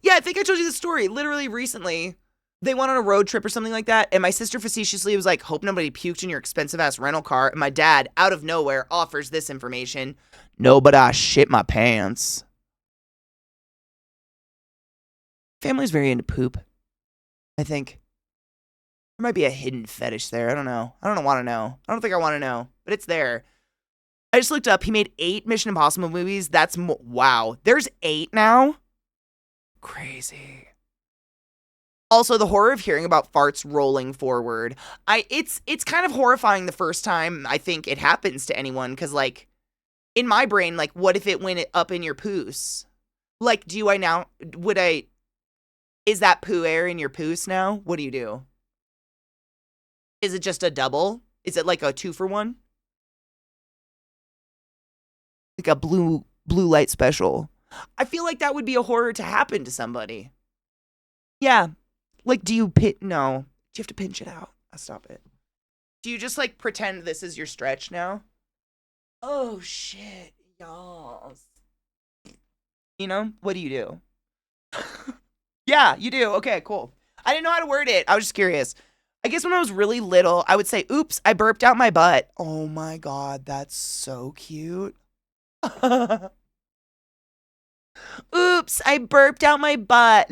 Yeah, I think I told you the story. Literally recently, they went on a road trip or something like that, and my sister facetiously was like, hope nobody puked in your expensive-ass rental car, and my dad, out of nowhere, offers this information. No, but I shit my pants. Family's very into poop, I think. There might be a hidden fetish there. I don't know. I don't want to know. I don't think I want to know, but it's there. I just looked up. He made 8 Mission Impossible movies. That's wow. There's 8 now? Crazy. Also, the horror of hearing about farts rolling forward. It's kind of horrifying the first time I think it happens to anyone, because, like, in my brain, like, what if it went up in your poos? Like, is that poo air in your poos now? What do you do? Is it just a double? Is it like a 2-for-1? Like a blue light special. I feel like that would be a horror to happen to somebody. Yeah. Like, do you no. Do you have to pinch it out? I'll stop it. Do you just, like, pretend this is your stretch now? Oh, shit. Y'all. You know? What do you do? Yeah, you do. Okay, cool. I didn't know how to word it. I was just curious. I guess when I was really little, I would say, oops, I burped out my butt. Oh, my God. That's so cute. Oops, I burped out my butt.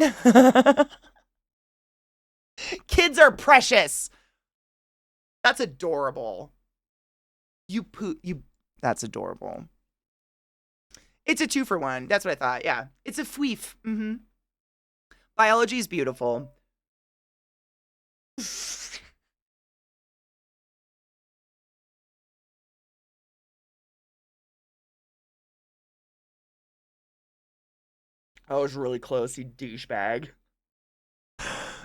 Kids are precious. That's adorable. That's adorable. It's a 2-for-1. That's what I thought. Yeah. It's a fweef. Mm-hmm. Biology is beautiful. I was really close, you douchebag.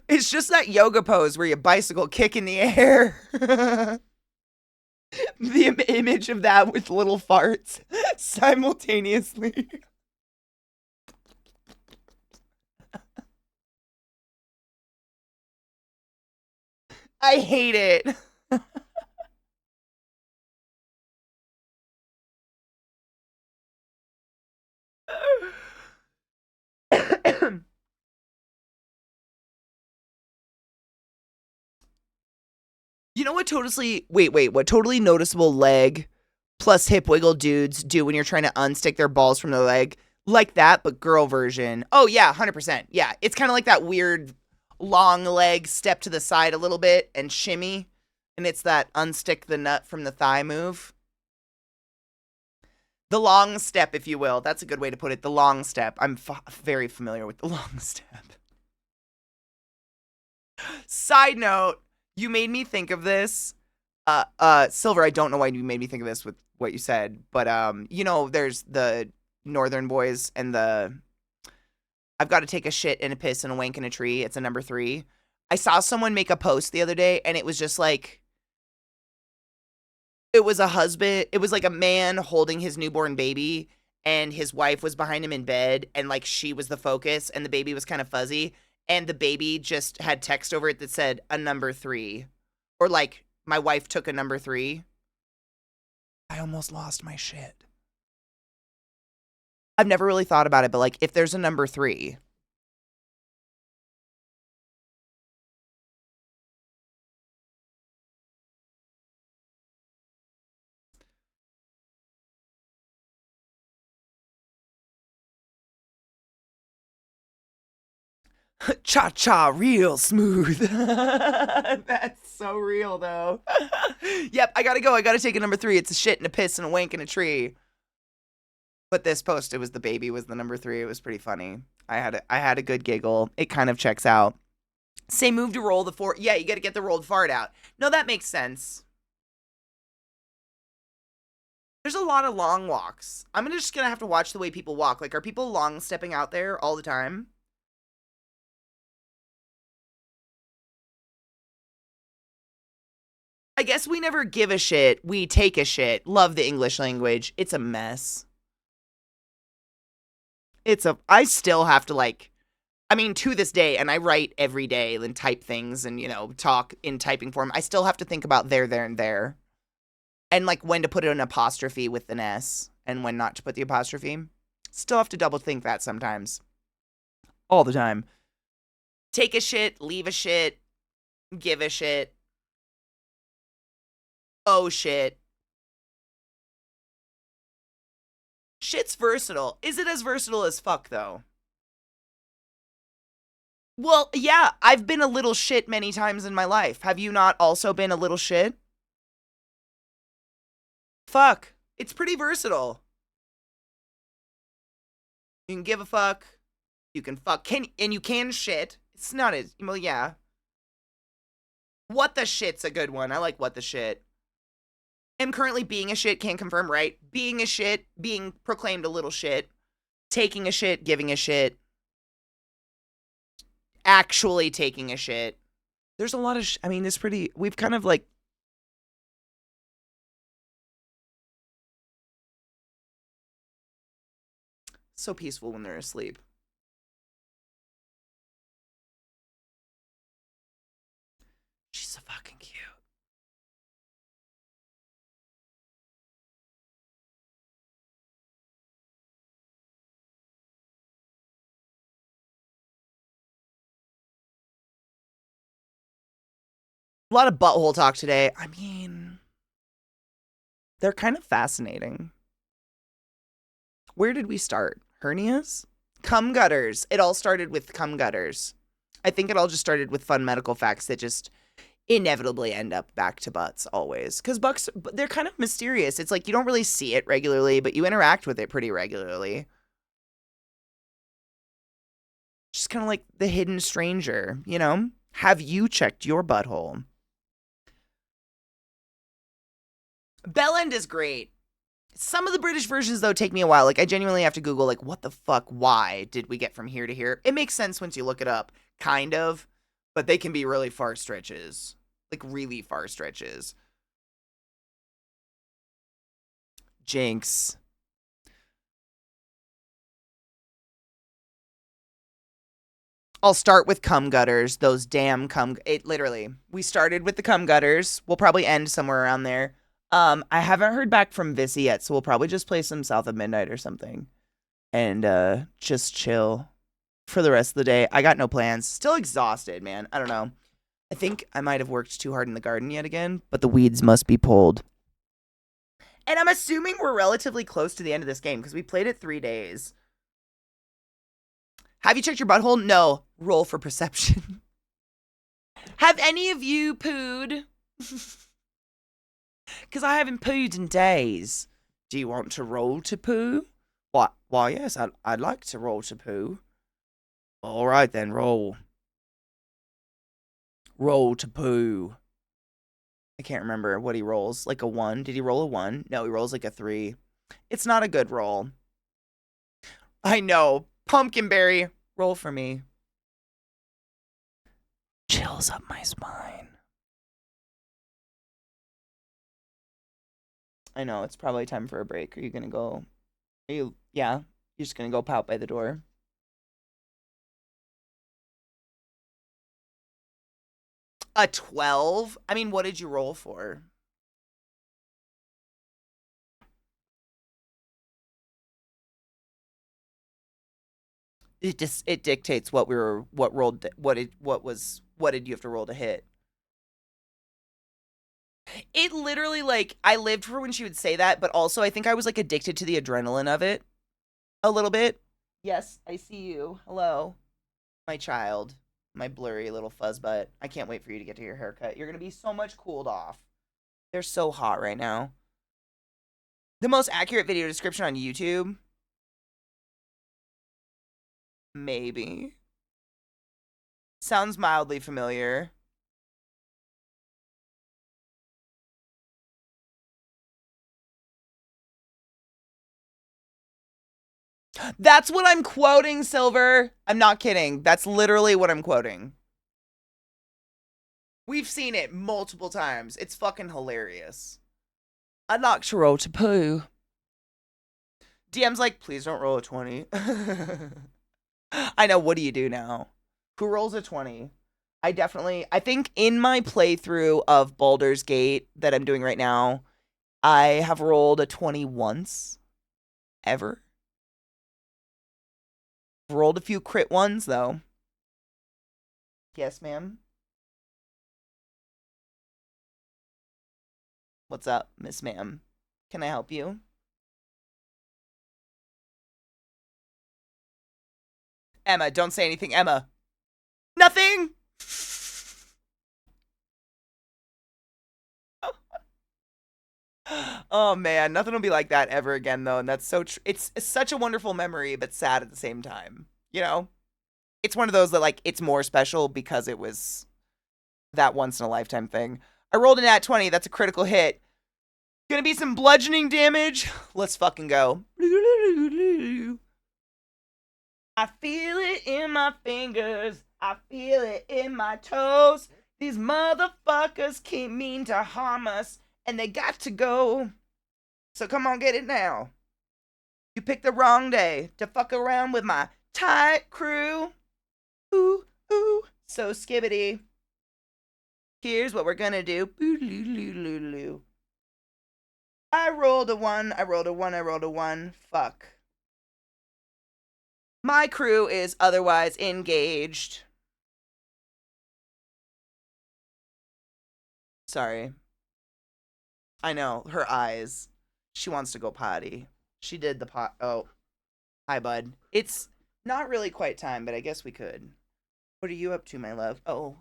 It's just that yoga pose where you bicycle kick in the air. The image of that with little farts simultaneously. I hate it. You know what what totally noticeable leg plus hip wiggle dudes do when you're trying to unstick their balls from their leg? Like that, but girl version. Oh yeah, 100%. Yeah, it's kind of like that weird long leg step to the side a little bit and shimmy. And it's that unstick the nut from the thigh move. The long step, if you will. That's a good way to put it. The long step. I'm very familiar with the long step. Side note, you made me think of this. Silver, I don't know why you made me think of this with what you said, but you know, there's the Northern Boys and the I've got to take a shit and a piss and a wank in a tree. It's a number 3. I saw someone make a post the other day, and it was just like, it was like a man holding his newborn baby, and his wife was behind him in bed, and like she was the focus, and the baby was kind of fuzzy, and the baby just had text over it that said a number 3, or like, my wife took a number 3. I almost lost my shit. I've never really thought about it, but like, if there's a number 3. Cha-cha, real smooth. That's so real, though. Yep, I gotta go. I gotta take a number 3. It's a shit and a piss and a wank in a tree. But this post, it was the baby was the number 3. It was pretty funny. I had a good giggle. It kind of checks out. Same move to roll the fart. Yeah, you gotta get the rolled fart out. No, that makes sense. There's a lot of long walks. I'm just gonna have to watch the way people walk. Like, are people long stepping out there all the time? I guess we never give a shit. We take a shit. Love the English language. It's a mess. I still have to, like, I mean, to this day, and I write every day and type things and, talk in typing form. I still have to think about there, and there. And, like, when to put an apostrophe with an S and when not to put the apostrophe. Still have to double think that sometimes. All the time. Take a shit, leave a shit, give a shit. Oh shit. Shit's versatile. Is it as versatile as fuck, though? Well, yeah, I've been a little shit many times in my life. Have you not also been a little shit? Fuck. It's pretty versatile. You can give a fuck. You can fuck. And you can shit. It's not as, well, yeah. What the shit's a good one. I like what the shit. Am currently being a shit, can't confirm, right? Being a shit, being proclaimed a little shit. Taking a shit, giving a shit. Actually taking a shit. There's a lot of, I mean, it's pretty, we've kind of like, so peaceful when they're asleep. She's so fucking cute. A lot of butthole talk today. I mean, they're kind of fascinating. Where did we start? Hernias? Cum gutters. It all started with cum gutters. I think it all just started with fun medical facts that just inevitably end up back to butts always. Because butts, they're kind of mysterious. It's like you don't really see it regularly, but you interact with it pretty regularly. Just kind of like the hidden stranger, you know? Have you checked your butthole? Bell End is great. Some of the British versions, though, take me a while. Like, I genuinely have to Google, like, what the fuck, why did we get from here to here? It makes sense once you look it up, kind of, but they can be really far stretches. Like, really far stretches. Jinx. I'll start with cum gutters. Those damn cum. It literally. We started with the cum gutters. We'll probably end somewhere around there. I haven't heard back from Vissy yet, so we'll probably just play some South of Midnight or something. And just chill for the rest of the day. I got no plans. Still exhausted, man. I don't know. I think I might have worked too hard in the garden yet again, but the weeds must be pulled. And I'm assuming we're relatively close to the end of this game because we played it 3 days. Have you checked your butthole? No. Roll for perception. Have any of you pooed? Because I haven't pooed in days. Do you want to roll to poo? What? Why, yes, I'd like to roll to poo. All right, then, roll. Roll to poo. I can't remember what he rolls. Like a 1. Did he roll a 1? No, he rolls like a 3. It's not a good roll. I know. Pumpkinberry, roll for me. Chills up my spine. I know, it's probably time for a break. Are you gonna go? Yeah, you're just gonna go pout by the door. A 12? I mean, what did you roll for? It dictates what we were what rolled what did you have to roll to hit? It literally, like, I lived for when she would say that, but also I think I was like addicted to the adrenaline of it a little bit. Yes, I see you. Hello, my child, my blurry little fuzz butt. I can't wait for you to get to your haircut. You're gonna be so much cooled off. They're so hot right now. The most accurate video description on YouTube? Maybe. Sounds mildly familiar. That's what I'm quoting, Silver. I'm not kidding. That's literally what I'm quoting. We've seen it multiple times. It's fucking hilarious. I'd like to roll to poo. DM's like, please don't roll a 20. I know, what do you do now? Who rolls a 20? I think in my playthrough of Baldur's Gate that I'm doing right now, I have rolled a 20 once. Ever. Rolled a few crit ones, though. Yes, ma'am. What's up, Miss Ma'am? Can I help you? Emma, don't say anything, Emma. Nothing! Oh man, nothing will be like that ever again though, and that's so it's such a wonderful memory but sad at the same time. You know? It's one of those that like it's more special because it was that once in a lifetime thing. I rolled an nat 20, that's a critical hit. Gonna be some bludgeoning damage. Let's fucking go. I feel it in my fingers. I feel it in my toes. These motherfuckers keep mean to harm us, and they got to go. So come on, get it now. You picked the wrong day to fuck around with my tight crew. Ooh, ooh, so skibbity. Here's what we're gonna do. I rolled a 1, I rolled a 1, I rolled a 1. Fuck. My crew is otherwise engaged. Sorry. I know, her eyes. She wants to go potty. She did the pot. Oh, hi, bud. It's not really quite time, but I guess we could. What are you up to, my love? Oh,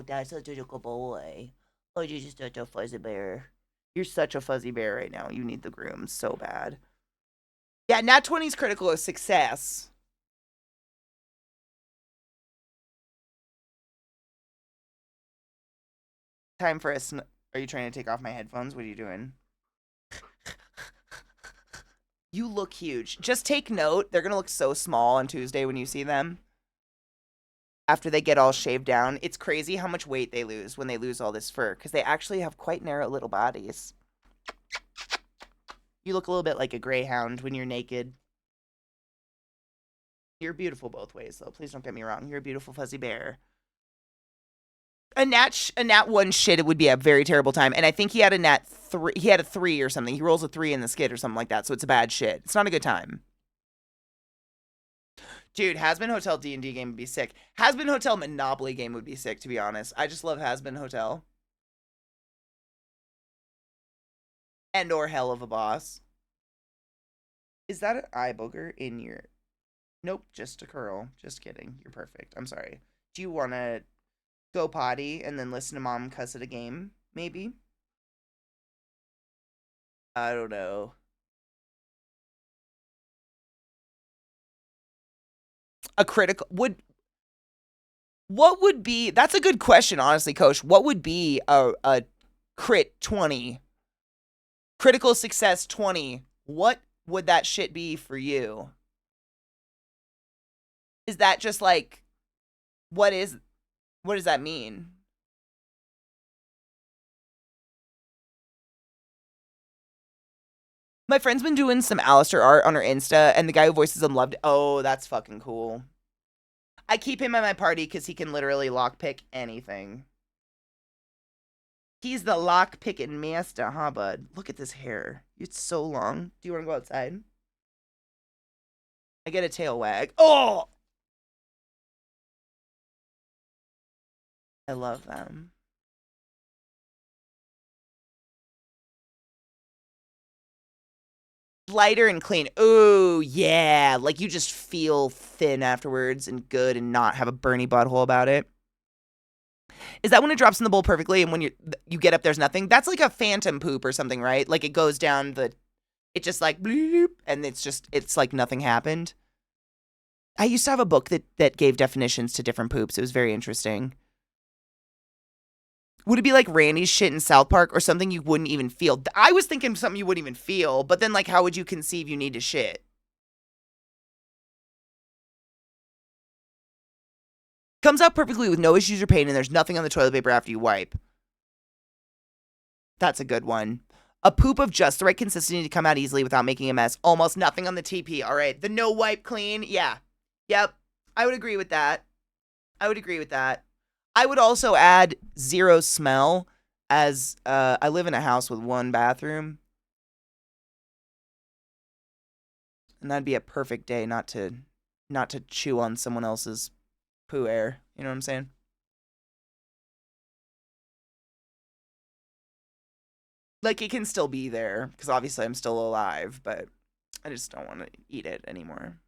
that's such a good boy. Oh, you're just such a fuzzy bear. You're such a fuzzy bear right now. You need the groom so bad. Yeah, nat 20's critical of success. Time for a Are you trying to take off my headphones? What are you doing? You look huge. Just take note. They're going to look so small on Tuesday when you see them. After they get all shaved down. It's crazy how much weight they lose when they lose all this fur. Because they actually have quite narrow little bodies. You look a little bit like a greyhound when you're naked. You're beautiful both ways, though. Please don't get me wrong. You're a beautiful fuzzy bear. A nat 1 shit, it would be a very terrible time. And I think he had a nat 3. He had a 3 or something. He rolls a 3 in the skid or something like that. So it's a bad shit. It's not a good time. Dude, Has-Been Hotel D&D game would be sick. Has-Been Hotel Monopoly game would be sick, to be honest. I just love Has-Been Hotel. And or Hell of a Boss. Is that an eye booger in your... Nope, just a curl. Just kidding. You're perfect. I'm sorry. Do you want to go potty and then listen to mom cuss at a game? Maybe? I don't know. A critical... What would be... That's a good question, honestly, Coach. What would be a crit 20? Critical success 20. What would that shit be for you? Is that just like... What does that mean? My friend's been doing some Alistair art on her Insta, and the guy who voices him loved it. Oh, that's fucking cool. I keep him at my party because he can literally lockpick anything. He's the lockpicking master, huh, bud? Look at this hair. It's so long. Do you want to go outside? I get a tail wag. Oh! I love them. Lighter and clean. Ooh, yeah. Like you just feel thin afterwards and good and not have a burny butthole about it. Is that when it drops in the bowl perfectly and when you get up there's nothing? That's like a phantom poop or something, right? Like it goes down it just like bloop, and it's like nothing happened. I used to have a book that gave definitions to different poops. It was very interesting. Would it be like Randy's shit in South Park or something you wouldn't even feel? I was thinking something you wouldn't even feel, but then like how would you conceive you need to shit? Comes out perfectly with no issues or pain, and there's nothing on the toilet paper after you wipe. That's a good one. A poop of just the right consistency to come out easily without making a mess. Almost nothing on the TP. All right. The no wipe clean. Yeah. Yep. I would agree with that. I would also add zero smell, as I live in a house with one bathroom. And that'd be a perfect day not to chew on someone else's poo air. You know what I'm saying? Like, it can still be there, because obviously I'm still alive, but I just don't want to eat it anymore.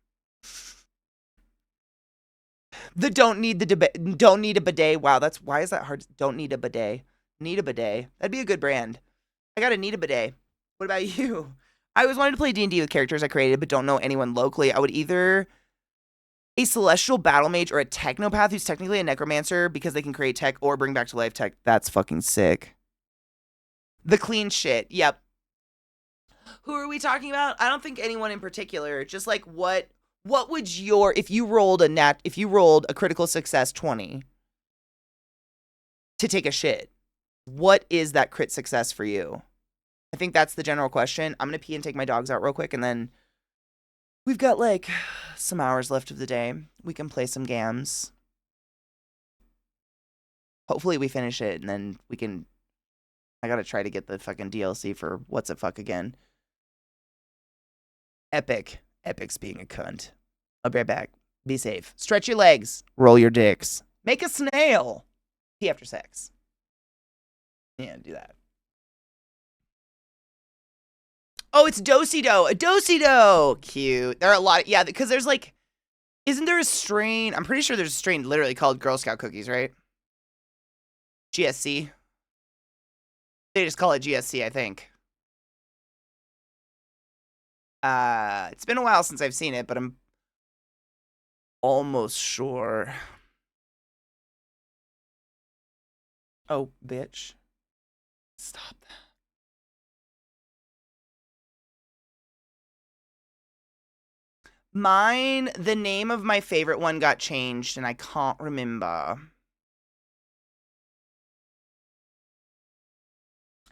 The don't need a bidet. Wow, why is that hard? Don't need a bidet. Need a bidet. That'd be a good brand. I gotta need a bidet. What about you? I always wanted to play D&D with characters I created, but don't know anyone locally. I would either a celestial battle mage or a technopath who's technically a necromancer because they can create tech or bring back to life tech. That's fucking sick. The clean shit. Yep. Who are we talking about? I don't think anyone in particular. Just like what would your, if you rolled a critical success 20 to take a shit, what is that crit success for you? I think that's the general question. I'm going to pee and take my dogs out real quick, and then we've got like some hours left of the day. We can play some games. Hopefully we finish it, and then we can, I got to try to get the fucking DLC for What's It Fuck again. Epic. Epic's being a cunt. I'll be right back. Be safe. Stretch your legs. Roll your dicks. Make a snail. Pee after sex. Yeah, do that. Oh, it's Do-si-do. A Do-si-do. Cute. There are a lot. Yeah, because there's like, isn't there a strain? I'm pretty sure there's a strain literally called Girl Scout cookies, right? GSC. They just call it GSC, I think. It's been a while since I've seen it, but I'm almost sure. Oh, bitch. Stop that. Mine, the name of my favorite one got changed, and I can't remember.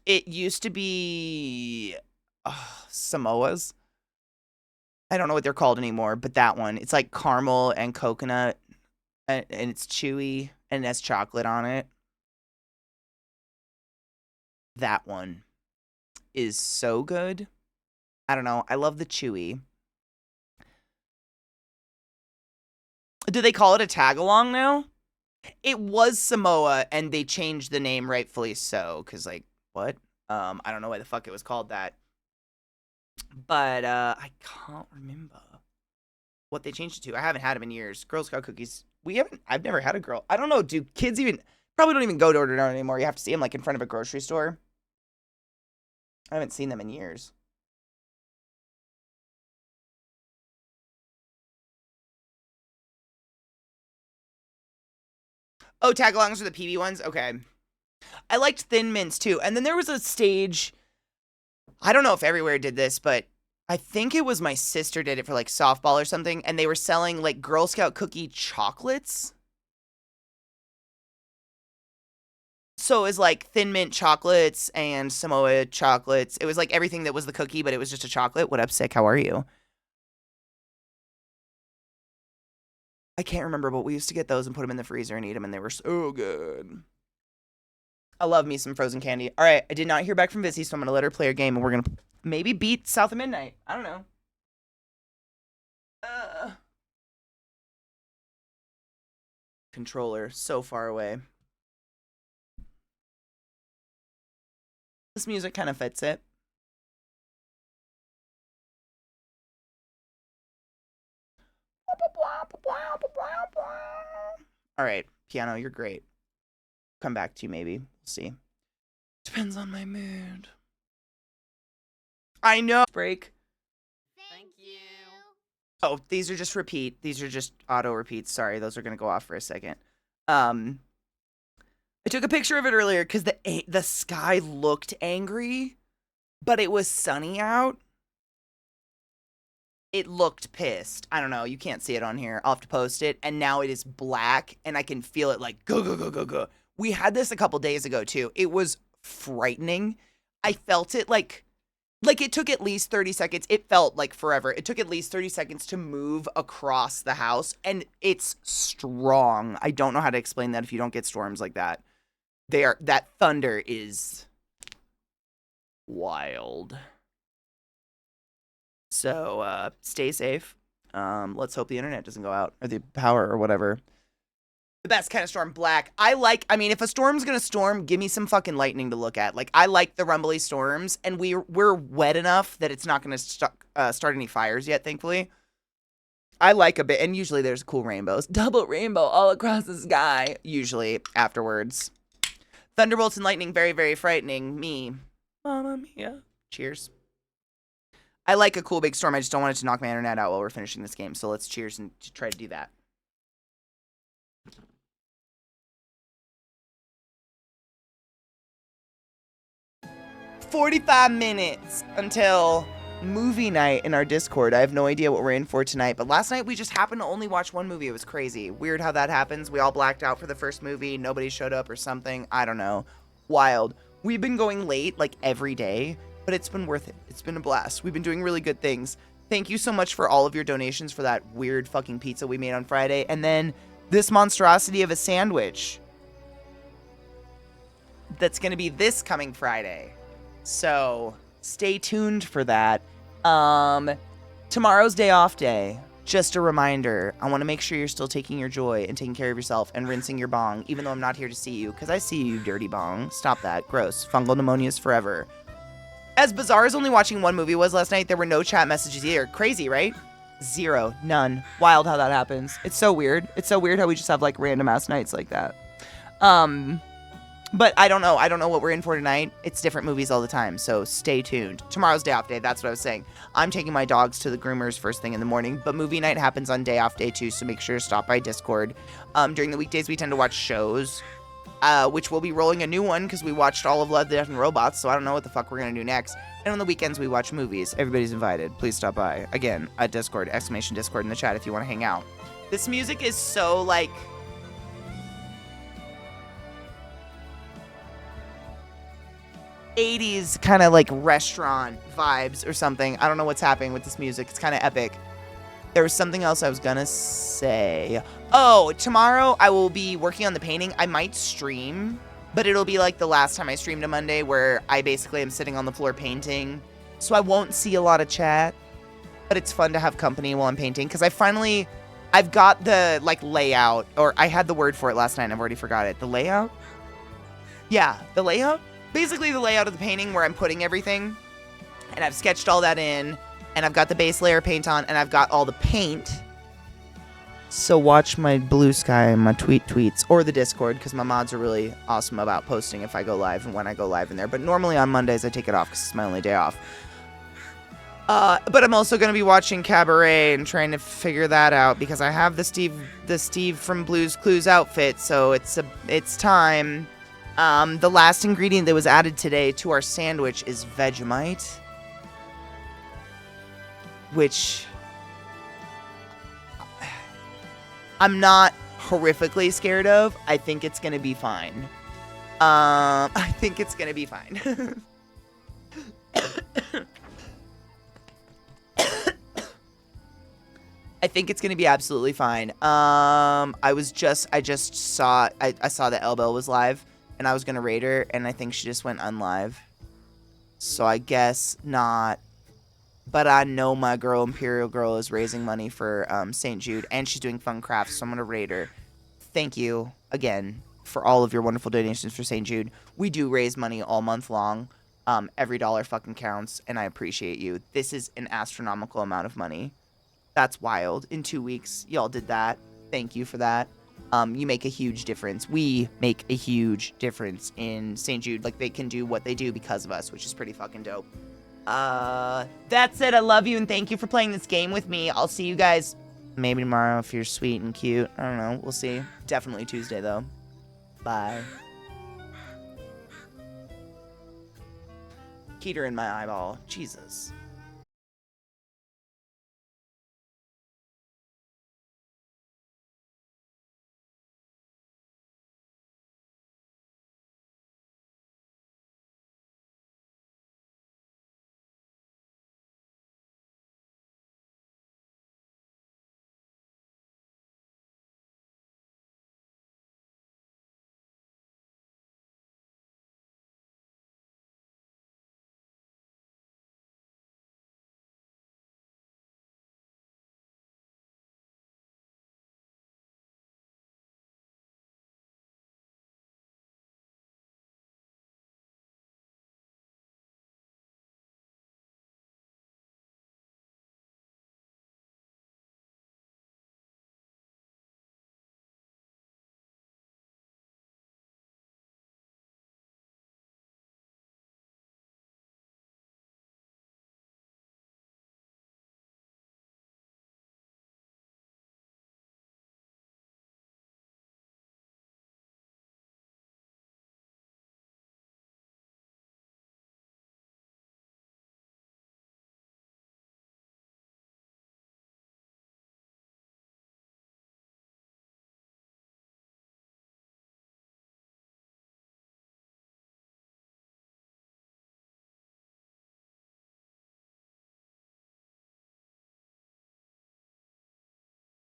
It used to be Samoa's. I don't know what they're called anymore, but that one. It's like caramel and coconut, and it's chewy, and it has chocolate on it. That one is so good. I don't know. I love the chewy. Do they call it a tag-along now? It was Samoa, and they changed the name, rightfully so, because, like, what? I don't know why the fuck it was called that. But, I can't remember what they changed it to. I haven't had them in years. Girl Scout cookies. I've never had a girl. I don't know, do kids probably don't even go door to door anymore. You have to see them, like, in front of a grocery store. I haven't seen them in years. Oh, tag-alongs are the PB ones? Okay. I liked Thin Mints, too. And then there was a stage, I don't know if everywhere did this, but I think it was my sister did it for, like, softball or something, and they were selling, like, Girl Scout cookie chocolates. So it was, like, Thin Mint chocolates and Samoa chocolates. It was, like, everything that was the cookie, but it was just a chocolate. What up, Sick? How are you? I can't remember, but we used to get those and put them in the freezer and eat them, and they were so good. I love me some frozen candy. All right, I did not hear back from Vissy, so I'm going to let her play her game, and we're going to maybe beat South of Midnight. I don't know. Controller, so far away. This music kind of fits it. All right, piano, you're great. Come back to you, maybe. We'll see. Depends on my mood. I know. Break. Thank you. Oh, these are just repeat. These are just auto repeats. Sorry, those are gonna go off for a second. I took a picture of it earlier because the sky looked angry, but it was sunny out. it looked pissed. I don't know. You can't see it on here. I'll have to post it. And now it is black, and I can feel it like go, go, go, go, go. We had this a couple days ago, too. It was frightening. I felt it like it took at least 30 seconds. It felt like forever. It took at least 30 seconds to move across the house, and it's strong. I don't know how to explain that if you don't get storms like that. That thunder is wild. So stay safe. Let's hope the internet doesn't go out, or the power, or whatever. The best kind of storm, black. I mean, if a storm's gonna storm, give me some fucking lightning to look at. Like, I like the rumbly storms, and we're wet enough that it's not gonna start any fires yet, thankfully. I like a bit, and usually there's cool rainbows. Double rainbow all across the sky, usually afterwards. Thunderbolts and lightning, very, very frightening. Me. Mamma mia. Cheers. I like a cool big storm. I just don't want it to knock my internet out while we're finishing this game. So let's cheers and try to do that. "45 minutes until movie night in our Discord. I have no idea what we're in for tonight, but last night we just happened to only watch one movie. It was crazy. Weird how that happens. We all blacked out for the first movie. Nobody showed up or something. I don't know. Wild. We've been going late like every day, but it's been worth it. It's been a blast. We've been doing really good things. Thank you so much for all of your donations for that weird fucking pizza we made on Friday, and then this monstrosity of a sandwich that's going to be this coming Friday. So stay tuned for that. Tomorrow's day off day. Just a reminder, I want to make sure you're still taking your joy and taking care of yourself and rinsing your bong, even though I'm not here to see you, because I see you, dirty bong. Stop that. Gross. Fungal pneumonias forever. As bizarre as only watching one movie was last night, there were no chat messages either. Crazy, right? Zero. None. Wild how that happens. It's so weird. It's so weird how we just have like random ass nights like that. But I don't know. I don't know what we're in for tonight. It's different movies all the time, so stay tuned. Tomorrow's day off day. That's what I was saying. I'm taking my dogs to the groomers first thing in the morning, but movie night happens on day off day too, so make sure to stop by Discord. During the weekdays, we tend to watch shows, which we'll be rolling a new one because we watched all of Love, Death, and Robots, so I don't know what the fuck we're going to do next. And on the weekends, we watch movies. Everybody's invited. Please stop by. Again, at Discord, !Discord in the chat if you want to hang out. This music is so, like... 80s kind of like restaurant vibes or something. I don't know what's happening with this music. It's kind of epic. There was something else I was gonna say. Oh, tomorrow I will be working on the painting. I might stream, but it'll be like the last time I streamed a Monday where I basically am sitting on the floor painting. So I won't see a lot of chat, but it's fun to have company while I'm painting because I've got the like layout, or I had the word for it last night and I've already forgot it. The layout? Yeah, the layout? Basically the layout of the painting where I'm putting everything, and I've sketched all that in, and I've got the base layer paint on, and I've got all the paint. So watch my blue sky and my tweets, or the Discord, because my mods are really awesome about posting if I go live and when I go live in there. But normally on Mondays I take it off because it's my only day off. But I'm also going to be watching Cabaret and trying to figure that out because I have the Steve from Blue's Clues outfit, so it's time. The last ingredient that was added today to our sandwich is Vegemite, which I'm not horrifically scared of. I think it's gonna be fine. I think it's gonna be fine. I think it's gonna be absolutely fine. I just saw that Elbel was live. And I was going to raid her, and I think she just went unlive. So I guess not. But I know my girl, Imperial Girl, is raising money for St. Jude, and she's doing fun crafts, so I'm going to raid her. Thank you, again, for all of your wonderful donations for St. Jude. We do raise money all month long. Every dollar fucking counts, and I appreciate you. This is an astronomical amount of money. That's wild. In 2 weeks, y'all did that. Thank you for that. You make a huge difference. We make a huge difference in St. Jude. Like, they can do what they do because of us, which is pretty fucking dope. That's it. I love you, and thank you for playing this game with me. I'll see you guys maybe tomorrow if you're sweet and cute. I don't know. We'll see. Definitely Tuesday, though. Bye. Keter in my eyeball. Jesus.